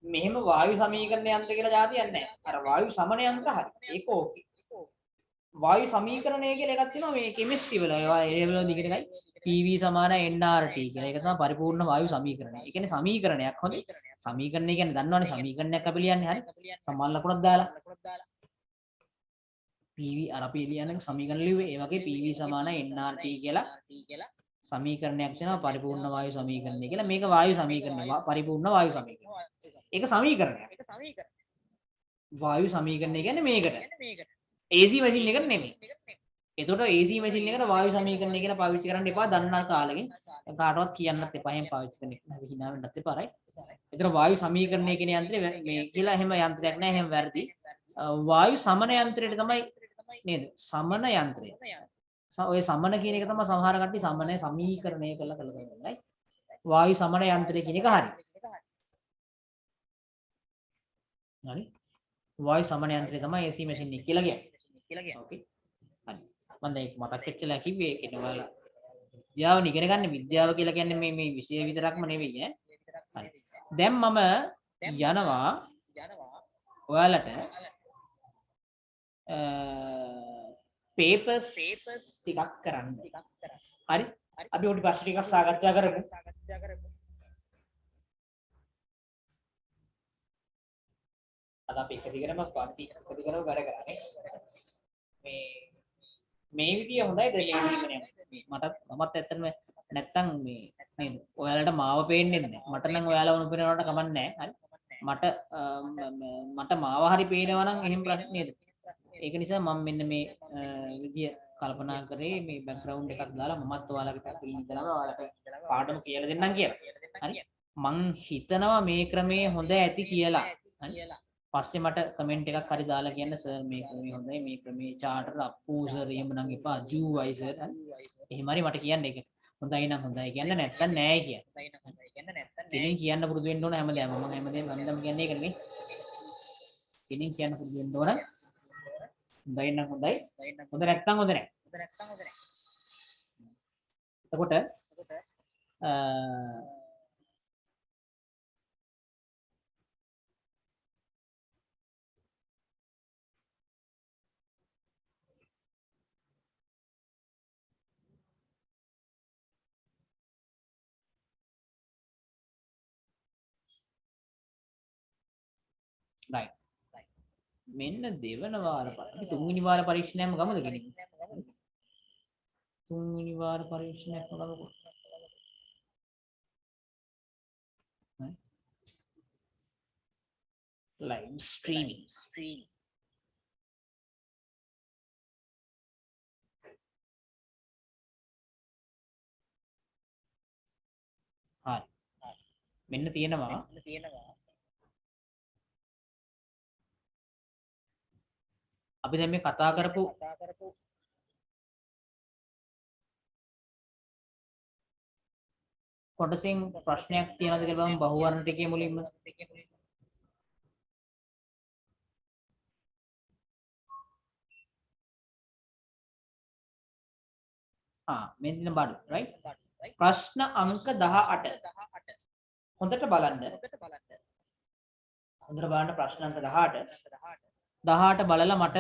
මෙහෙම වායු සමීකරණ යන්ත්‍ර කියලා જાතියක් නැහැ. අර වායු සමන යන්ත්‍ර හරි. ඒක ඕකේ. වායු සමීකරණය කියලා එකක් තියෙනවා මේ කෙමිස්ට්‍රි වල. ඒ වල දිගට එකයි PV සමාන nRT කියලා. ඒක තමයි පරිපූර්ණ වායු සමීකරණය. ඒ කියන්නේ සමීකරණයක් හොඳයි. සමීකරණය කියන්නේ දන්නවනේ සමීකරණයක් අපි ලියන්නේ හරි. සමාන ලකුණක් දාලා. PV අර අපි ලියන්නේ සමීකරණ ලිව්වේ. ඒ වගේ PV සමාන nRT කියලා සමීකරණයක් තියෙනවා පරිපූර්ණ වායු සමීකරණය කියලා. මේක වායු සමීකරණය. පරිපූර්ණ වායු සමීකරණය. ඒක සමීකරණයක්. වායු සමීකරණය කියන්නේ මේකට. AC මැෂින් එකට නෙමෙයි. එතකොට AC මැෂින් එකට වායු සමීකරණය කියලා පාවිච්චි කරන්න එපා. දන්නා කාලෙකින් කාටවත් කියන්නත් එපා. එහෙම පාවිච්චි කරන්න. අපි hina වෙන්නත් එපා. right? එතකොට වායු සමීකරණය කියන යන්ත්‍රය මේ කියලා එහෙම යන්ත්‍රයක් නැහැ. එහෙම වැරදි. වායු සමන යන්ත්‍රයට තමයි නේද? සමන යන්ත්‍රය. ඔය සමන කියන එක තමයි සමහර කට්ටිය සමනය සමීකරණය කරලා කරන්නේ. right? වායු සමන යන්ත්‍රය කියන එක හරි. හරි. වායු සමන යන්ත්‍රය තමයි AC මැෂින් එක කියලා කියන්නේ. ඕකේ. හරි. මම දැන් මතක් වෙච්චලා කිව්වේ ඒකනේ ඔයාලා විද්‍යාව ඉගෙන ගන්න විද්‍යාව කියලා කියන්නේ මේ විෂය විතරක්ම නෙවෙයි ඈ. හරි. දැන් මම යනවා ඔයාලට papers ටිකක් කරන්න. හරි. අපි ඔය ප්‍රශ්න ටිකක් සාකච්ඡා කරමු. අද අපි එක දිගටම පන්ති එක දිගටම වැඩ කරන්නේ. මේ විදිය හොඳයිද මේ ජීවනය? මමත් ඇත්තටම නැත්තම් මේ නේද? ඔයාලට මාව පේන්නේ නැහැ. මට නම් ඔයාලා වුණ පේනවට කමක් නැහැ. හරි. මට මාව හරි පේනවා නම් එහෙම ප්‍රශ්න නේද? ඒක නිසා මම මෙන්න මේ විදිය කල්පනා කරේ මේ බෑග්ග්‍රවුන්ඩ් එකක් දාලා මමත් ඔයාලගේ පැත්තේ ඉඳලාම ඔයාලට පාඩම කියලා දෙන්නම් කියලා. හරි. මං හිතනවා මේ ක්‍රමේ හොඳ ඇති කියලා. හරි. පස්සේ මට කමෙන්ට් එකක් හරි දාලා කියන්න සර් මේ ක්‍රමේ හොඳයි මේ ක්‍රමේ චාටර් අප්පූ සර් එහෙම නම් එපා ජූයි සර් එහෙම හරි මට කියන්න ඒක හොඳයි නම් හොඳයි කියන්න නැත්නම් නෑ කියන්න. කෙනෙක් කියන්න පුරුදු වෙන්න ඕන හැමදාම. මම හැමදාම කියන්නේ ඒක නෙමෙයි. කෙනෙක් කියන්න පුරුදු වෙන්න ඕන. හොඳයි නම් හොඳයි. හොඳ නැත්නම් හොඳ නෑ. එතකොට right. මෙන්න දෙවන වාර අපි තුන්වෙනි වාර පරීක්ෂණයම ගමුද කෙනෙක්? තුන්වෙනි වාර පරීක්ෂණයක් ගමුකෝ. live streaming. හරි. මෙන්න තියෙනවා අපි දැන් මේ කතා කරපු කොටසෙන් ප්‍රශ්නයක් තියෙනවද කියලා බලමු බහුවර්ණ ටිකේ මුලින්ම. මෙන්න දින බඩු right. ප්‍රශ්න අංක 18. හොඳට බලන්න. හොඳට බලන්න ප්‍රශ්න අංක 18. 18 බලලා මට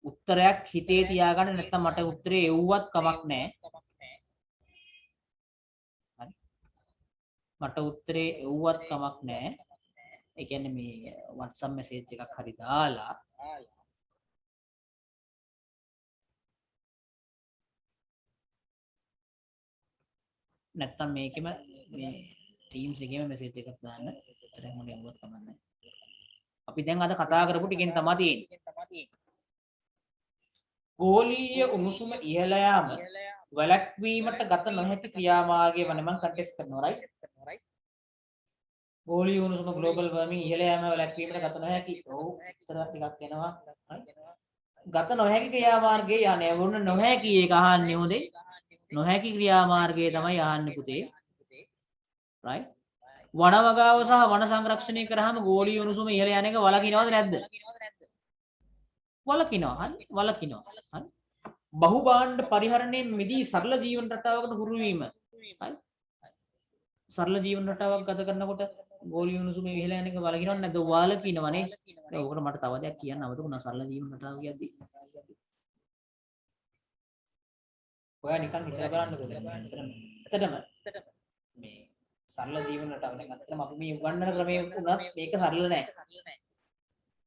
උත්තරයක් හිතේ තියාගන්න නැත්නම් මට උත්තරේ එව්වත් කමක් නැහැ. හරි. මට උත්තරේ එව්වත් කමක් නැහැ. ඒ කියන්නේ මේ WhatsApp message එකක් හරි දාලා නැත්නම් මේකෙම මේ Teams එකේම message එකක් දාන්න. උත්තරේ මොන එව්වත් කමක් නැහැ. අපි දැන් අද කතා කරපු ටිකෙන් තමයි තියෙන්නේ. ගෝලීය උණුසුම ඉහළ යාම වැළැක්වීමට ගත නොහැකි ක්‍රියාමාර්ගය වන මම කන්ටෙස්ට් කරනවා රයිට්. ගෝලීය උණුසුම ග්ලෝබල් වර්මින් ඉහළ යාම වැළැක්වීමට ගත නොහැකි. ඔව් උත්තර ටිකක් එනවා. ගත නොහැකි ක්‍රියාමාර්ගය යන්නේ වුණ නොහැකි ඒක අහන්නේ හොඳේ. නොහැකි ක්‍රියාමාර්ගය තමයි අහන්නේ පුතේ. රයිට්. වන වගාව සහ වන සංරක්ෂණය කරාම ගෝලීය උණුසුම ඉහළ යන එක වළකිනවද නැද්ද? වළකිනවා. හරි. වළකිනවා. හරි. බහුභාණ්ඩ පරිහරණයෙන් මිදී සරල ජීවන රටාවකට හුරු වීම. හරි. සරල ජීවන රටාවක් ගත කරනකොට ගෝලීය උණුසුම ඉහළ යන එක වළකිනවද නැද්ද? වළකිනවනේ. ඒකට මට තව දෙයක් කියන්න අවතුණා සරල ජීවන රටාව කියද්දි. ඔයා නිකන් හිතලා බලන්නකෝ. ඇත්තටම මේ සරල ජීවන රටාව දැන් අත්‍තරම අපි මේ උගන්වන ක්‍රමයේ උනත් මේක සරල නෑ.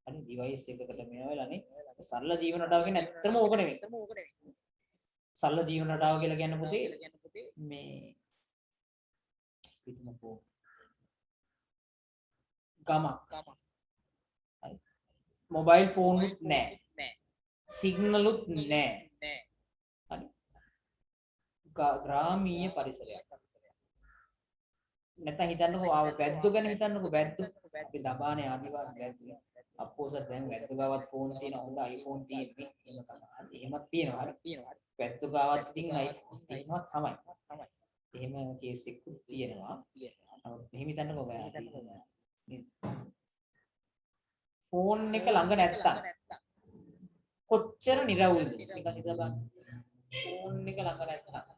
හරි ඩිවයිස් එකකට මේ වෙලානේ සරල ජීවන රටාව කියන්නේ ඇත්තටම ඕක නෙවෙයි. සරල ජීවන රටාව කියලා කියන්නේ පුතේ මේ පිටුමකෝ ගමක්. හරි. මොබයිල් ෆෝන් උත් නෑ. සිග්නල් උත් නෑ. හරි. ග්‍රාමීය පරිසරයක්. නැත්නම් හිතන්නකෝ ආව වැද්දු ගැන හිතන්නකෝ වැද්දු අපි දබානේ ආදිවාසී වැද්දු අප්පෝසර් දැන් වැද්දු ගාවත් ෆෝන් තියෙන හොඳ iPhone තියෙන්නේ එහෙම තමයි එහෙමත් තියෙනවා වැද්දු ගාවත් ඉතින් iPhone තියෙනවා තමයි එහෙම කේස් එකක් තියෙනවා එහෙම හිතන්නකෝ ෆෝන් එක ළඟ නැත්තම් කොච්චර නිරවුල්ද නිකන් හිතලා බලන්න ෆෝන් එක ළඟ නැත්තම්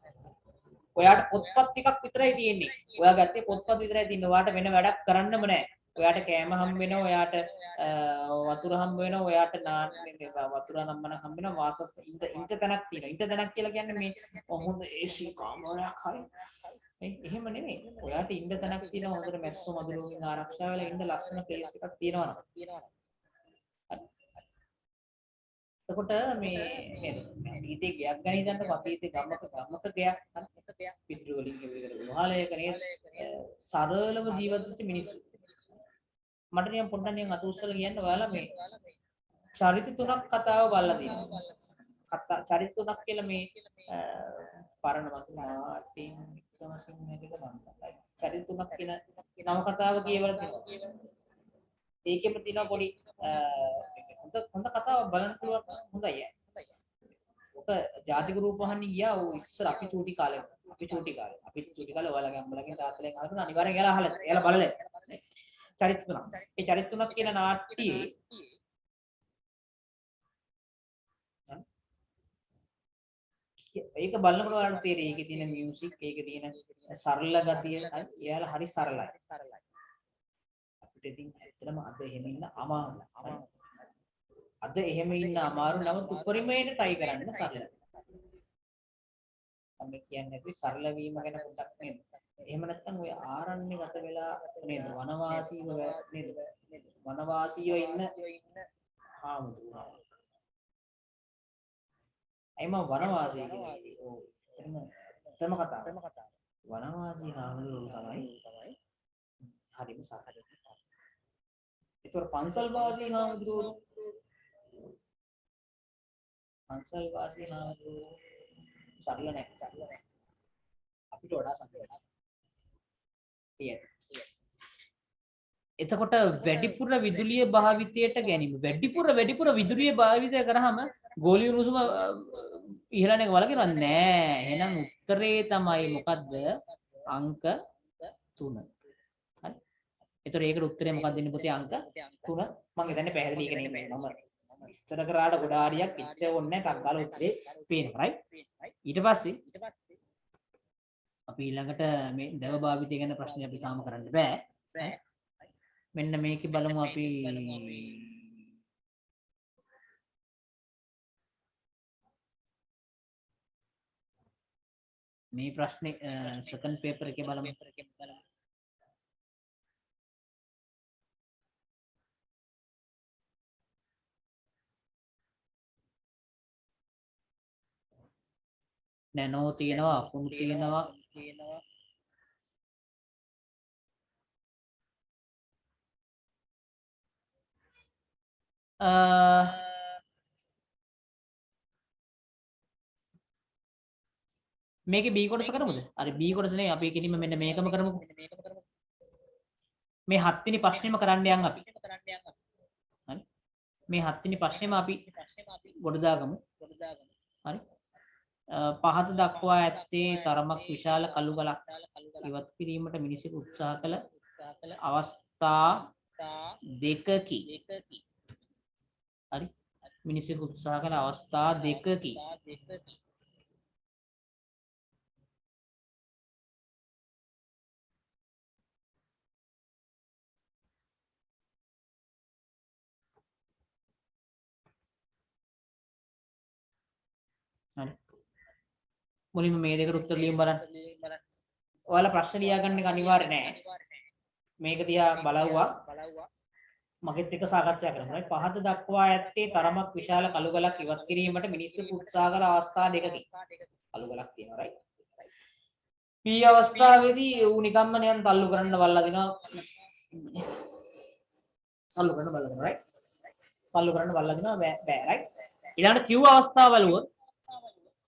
ඔයාට පොත්පත් ටිකක් විතරයි තියෙන්නේ. ඔයා ගත්තේ පොත්පත් විතරයි තියෙන්නේ. ඔයාට වෙන වැඩක් කරන්නම නැහැ. ඔයාට කෑම හම්බ වෙනවා, ඔයාට වතුර හම්බ වෙනවා, ඔයාට වතුර නම්මන හම්බ වෙනවා, වාසස් ඉන්න තැනක් තියෙනවා. ඉන්න තැනක් කියලා කියන්නේ මේ හොඳ AC කාමරයක් හරි. එහෙම නෙමෙයි. ඔයාට ඉන්න තැනක් තියෙනවා, හොඳට මැස්සෝ මදුරුවකින් ආරක්ෂා වෙලා ඉන්න ලස්සන ප්ලේස් එකක් තියෙනවා. එතකොට මේ නේද අතීතේ ගයක් ගැන හිතන්නකො අතීතේ ගමක ගයක් පිටු වලින් විතර ගුහාලයක නේද සරලව ජීවත් වෙච්ච මිනිස්සු මට නිකන් පොඩ්ඩක් නිකන් අත උස්සලා කියන්න ඔයාලා මේ චරිත තුනක් කතාව බලලා තියෙනවා චරිත තුනක් කියලා මේ පරණ මාටින් වික්‍රමසිංහ නේද මම චරිත තුනක් කියන නව කතාව කියවලා තියෙනවා ඒකෙම තියෙනවා පොඩි හොඳ කතාවක් බලන්න පුළුවන් හොඳයි ඔක ජාතික රූපවාහිනිය ගියා ඔය ඉස්සර අපි චූටි කාලේ ඔයාලගේ අම්මලාගෙන් තාත්තලාගෙන් අහලා අනිවාර්යෙන් එයාලා බලලා චරිත තුනක් ඒ චරිත තුනක් කියන නාට්‍යයේ ඒක බලනකොට ඔයාලට තේරෙයි ඒකේ තියෙන මියුසික් ඒකේ තියෙන සරල ගතිය එයාලා හරි සරලයි අපිට ඉතින් ඇත්තටම අද එහෙම ඉන්න අමාරුයි අද එහෙම ඉන්න අමාරු නමුත් උපරිමයට try කරන්න සරලයි. අපි කියන්නේ අපි සරල වීම ගැන පොඩ්ඩක් නේද? එහෙම නැත්නම් ඔය ආරණ්‍ය ගත වෙලා නේද වනවාසීව නේද? වනවාසීව ඉන්න හාමුදුරුවෝ. එයිම වනවාසී කියන්නේ ඔව් එතන කතාව. වනවාසී හාමුදුරුවෝ තමයි හරිම සරල. ඒතර පන්සල් වාසී හාමුදුරුවෝ පන්සල් වාසී හාමුදුරුවෝ සරල නැහැ. අපිට වඩා සරලයි. එතකොට වැඩිපුර විදුලිය භාවිතයට ගැනීම වැඩිපුර විදුලිය භාවිතය කරාම ගෝලීය උණුසුම ඉහළන එක වලකිනවද නෑ එහෙනම් උත්තරේ තමයි මොකද්ද අංක 3 හරි එතකොට ඒකට උත්තරේ මොකක්ද දෙන්නේ පුතේ අංක 3 මම හිතන්නේ පැහැදිලි එක නෙමෙයි මම විස්තර කරාට ගොඩාරියක් ඉච්ච ඕනේ නැහැ ටක් ගාලා උත්තරේ පේනවා රයිට් ඊට පස්සේ අපි ඊළඟට මේ දව භාවිතය ගැන ප්‍රශ්න අපි තාම කරන්න බෑ මෙන්න මේක බලමු අපි මේ ප්‍රශ්නේ සෙකන්ඩ් පේපර් එකේ බලමු. නැනෝ තියෙනවා අකුණු තියෙනවා මේකේ B කොටස කරමුද? අර B කොටස නේ අපි කිනිම මෙන්න මේකම කරමුකෝ. මේ 7 වෙනි ප්‍රශ්නේම කරන්න යන් අපි. හරි. මේ 7 වෙනි ප්‍රශ්නේම අපි ගොඩ දාගමු. හරි. පහත දක්වා ඇත්තේ තරමක් විශාල කළු ගලක් ඉවත් කිරීමට මිනිසෙකු උත්සාහ කළ අවස්ථා දෙකකි. හරි. මිනිසෙකු උත්සාහ කළ අවස්ථා දෙකකි. හරි. මුලින්ම මේ දෙකට උත්තර ලියමු බලන්න. ඔයාලා ප්‍රශ්න ලියාගන්න එක අනිවාර්ය නෑ. මේක දිහා බලවුවා. මගෙත් එක්ක සාකච්ඡා කරමු. පහත දක්වා ඇත්තේ තරමක් විශාල කළු ගලක් ඉවත් කිරීමට මිනිස්සු උත්සාහ කළ අවස්ථා දෙකකි. කළු ගලක් තියෙනවා right. P අවස්ථාවේදී ඌ නිකම්ම නියන් තල්ලු කරන්න බල්ලා දෙනවා. තල්ලු කරන්න බල්ලා දෙනවා right. තල්ලු කරන්න බල්ලා දෙනවා බෑ right. ඊළඟට Q අවස්ථාව බලුවොත්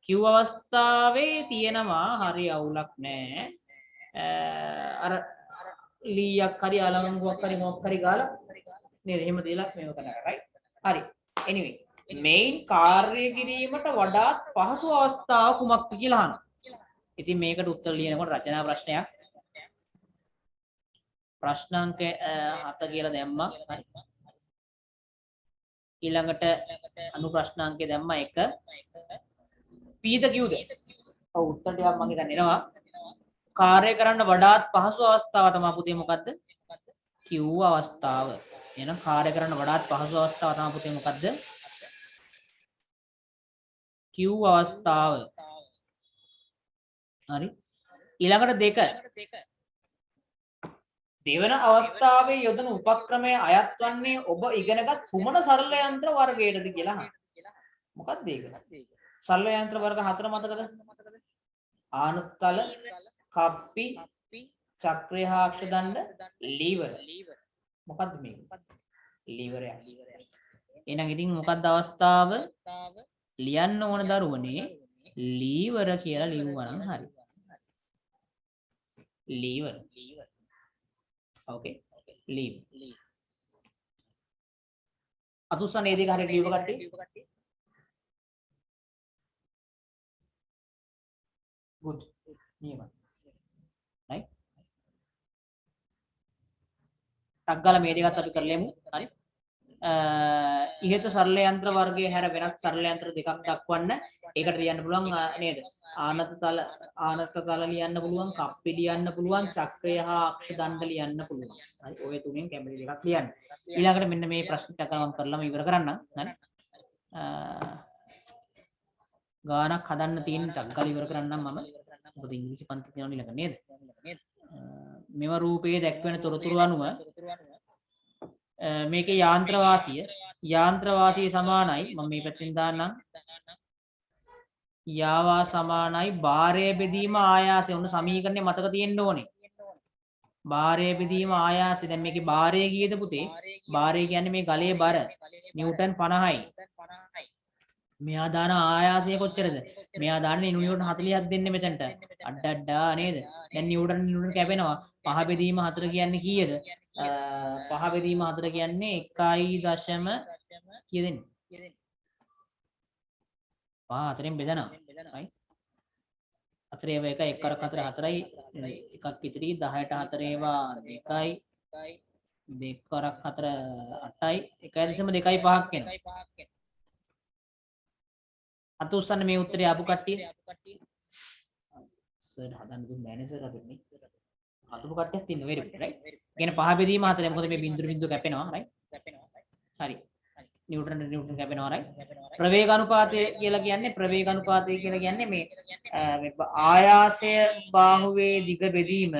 Q අවස්ථාවේ තියෙනවා හරි අවුලක් නෑ. අර ලීයක් හරි අලංගුවක් හරි මොකක් හරි ගාලා නේද එහෙම දෙලා මේව කරනවා right. හරි. anyway main කාර්ය කිරීමට වඩාත් පහසු අවස්ථාව කුමක්ද කියලා අහනවා. ඉතින් මේකට උත්තර ලියනකොට රචනා ප්‍රශ්නයක්. ප්‍රශ්නාංක 7 කියලා දැම්මා. හරි. ඊළඟට අනු ප්‍රශ්නාංකය දැම්මා 1. Pද Qද? ඔව් උත්තර ටිකක් මම හිතන්නේ එනවා. කාර්ය කරන්න වඩාත් පහසු අවස්ථාව තමයි පුතේ මොකද්ද? Q අවස්ථාව. එහෙනම් කාර්ය කරන්න වඩාත් පහසු අවස්ථාව තමයි පුතේ මොකද්ද? Q අවස්ථාව. හරි. ඊළඟට 2. දෙවන අවස්ථාවේ යොදන උපක්‍රමය අයත් වන්නේ ඔබ ඉගෙනගත් කුමන සරල යන්ත්‍ර වර්ගයකටද කියලා අහනවා. මොකක්ද ඒක? සරල යන්ත්‍ර වර්ග 4 මතකද? ආනුත්තල, කප්පි, චක්‍රය හා අක්ෂ දණ්ඩ, ලීවර. මොකක්ද මේක? ලීවරයක්. එහෙනම් ඉතින් මොකක්ද අවස්ථාව? ලියන්න ඕන දරුවනේ ලීවර කියලා ලියුවා නම් හරි. ලීවර. Okay. Leave. අතුස්සන් ඒ දෙක හරියට ලියව කට්ටිය. good. නියමයි. right. ටක් ගාලා මේ දෙකත් අපි කරලෙමු. හරි. ඉහත සරල යන්ත්‍ර වර්ගයේ හැර වෙනත් සරල යන්ත්‍ර දෙකක් දක්වන්න. ඒකට ලියන්න පුළුවන් නේද? ආනත තල ලියන්න පුළුවන්, කප්පි ලියන්න පුළුවන්, චක්‍රය හා අක්ෂ දණ්ඩ ලියන්න පුළුවන්. හරි. ඔය තුනෙන් කැමති දෙකක් ලියන්න. ඊළඟට මෙන්න මේ ප්‍රශ්නට මම කරලාම ඉවර කරන්නම්. හරි. ගානක් හදන්න තියෙන ටක් ගාලා ඉවර කරන්නම් මම. මොකද ඉංග්‍රීසි පන්ති තියෙනවා ඊළඟ නේද? මෙම රූපයේ දැක්වෙන තොරතුරු අනුව මේකේ යාන්ත්‍ර වාසිය සමානයි. මම මේ පැත්තෙන් දාන්නම්. යාවා සමානයි භාරය බෙදීම ආයාසය. ඔන්න සමීකරණය මතක තියෙන්න ඕනේ. භාරය බෙදීම ආයාසය. දැන් මේකේ භාරය කීයද පුතේ? භාරය කියන්නේ මේ ගලේ බර. නිව්ටන් 50යි. මෙයා දාන ආයාසය කොච්චරද? මෙයා දාන්නේ නිව්ටන් 40ක් දෙන්නේ මෙතනට. අඩඩා නේද? දැන් නිව්ටන් කැපෙනවා. 5 බෙදීම 4 කියන්නේ කීයද? 5 බෙදීම 4 කියන්නේ 1.0 කීයද දෙන්නේ? 4ෙන් බෙදනවා. right? 4 ඒවා 1 1 කරක් 4 4යි එකක් ඉතිරි 10ට 4 ඒවා 2යි 2 කරක් 4 8යි 1.25ක් එනවා. අත උස්සන්න මේ උත්තරේ ආපු කට්ටිය. සර් හදන්න දුන්නේ නැහැ නේ සර් අපිට නේ. හදපු කට්ටියක් ඉන්න very good right. කියන්නේ 5 බෙදීම 4 මොකද මේ බිඳුරු බිඳුව කැපෙනවා right. හරි. නිව්ටන් කැපෙනවා right. ප්‍රවේගානුපාතය කියලා කියන්නේ ප්‍රවේගානුපාතය කියලා කියන්නේ මේ ආයාසය බාහුවේ දිග බෙදීම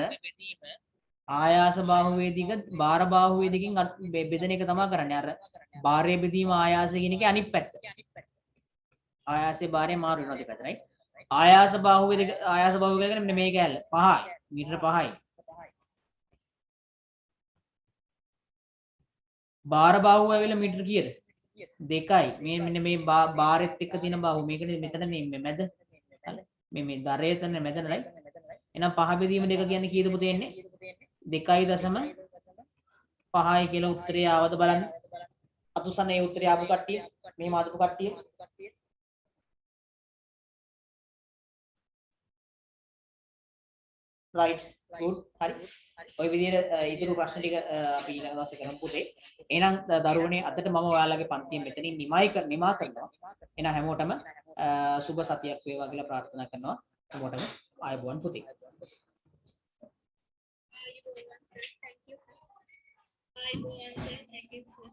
ආයාස බාහුවේ දිග බාර බාහුවේ දිගින් බෙදෙන එක තමයි කරන්නේ. අර බාරයේ බෙදීම ආයාසය කියන එකේ අනිත් පැත්ත. ආයාසයේ බාරයේ මාරු වෙනවා දෙපැත්තයි. ආයාස බාහුවේ දිග ආයාස බාහුවේ කියන්නේ මෙන්න මේ කැලේ 5යි. මීටර 5යි. බාර බාහුව ඇවිල්ලා මීටර කීයද? 2යි. මේ මෙන්න මේ බාරෙත් එක්ක තියෙන බාහුව. මේකනේ මෙතන මේ මැද. මේ දරේ තන මැදන right. එහෙනම් 5 බෙදීම 2 කියන්නේ කීයද පුතේ එන්නේ? 2.5යි කියලා උත්තරය ආවද බලන්න. අතුසන ඒ උත්තරය ආපු කට්ටිය මේ මාදපු කට්ටිය right good හරි ඔය විදිහට ඉදිරි ප්‍රශ්න ටික අපි ඊළඟ දවසේ කරමු පුතේ. එහෙනම් දරුවනේ අදට මම ඔයාලගේ පන්තිය මෙතනින් නිමා කරනවා. එහෙනම් හැමෝටම සුබ සතියක් වේවා කියලා ප්‍රාර්ථනා කරනවා. හැමෝටම ආයුබෝවන් පුතේ. Thank you, sir. Thank you, sir.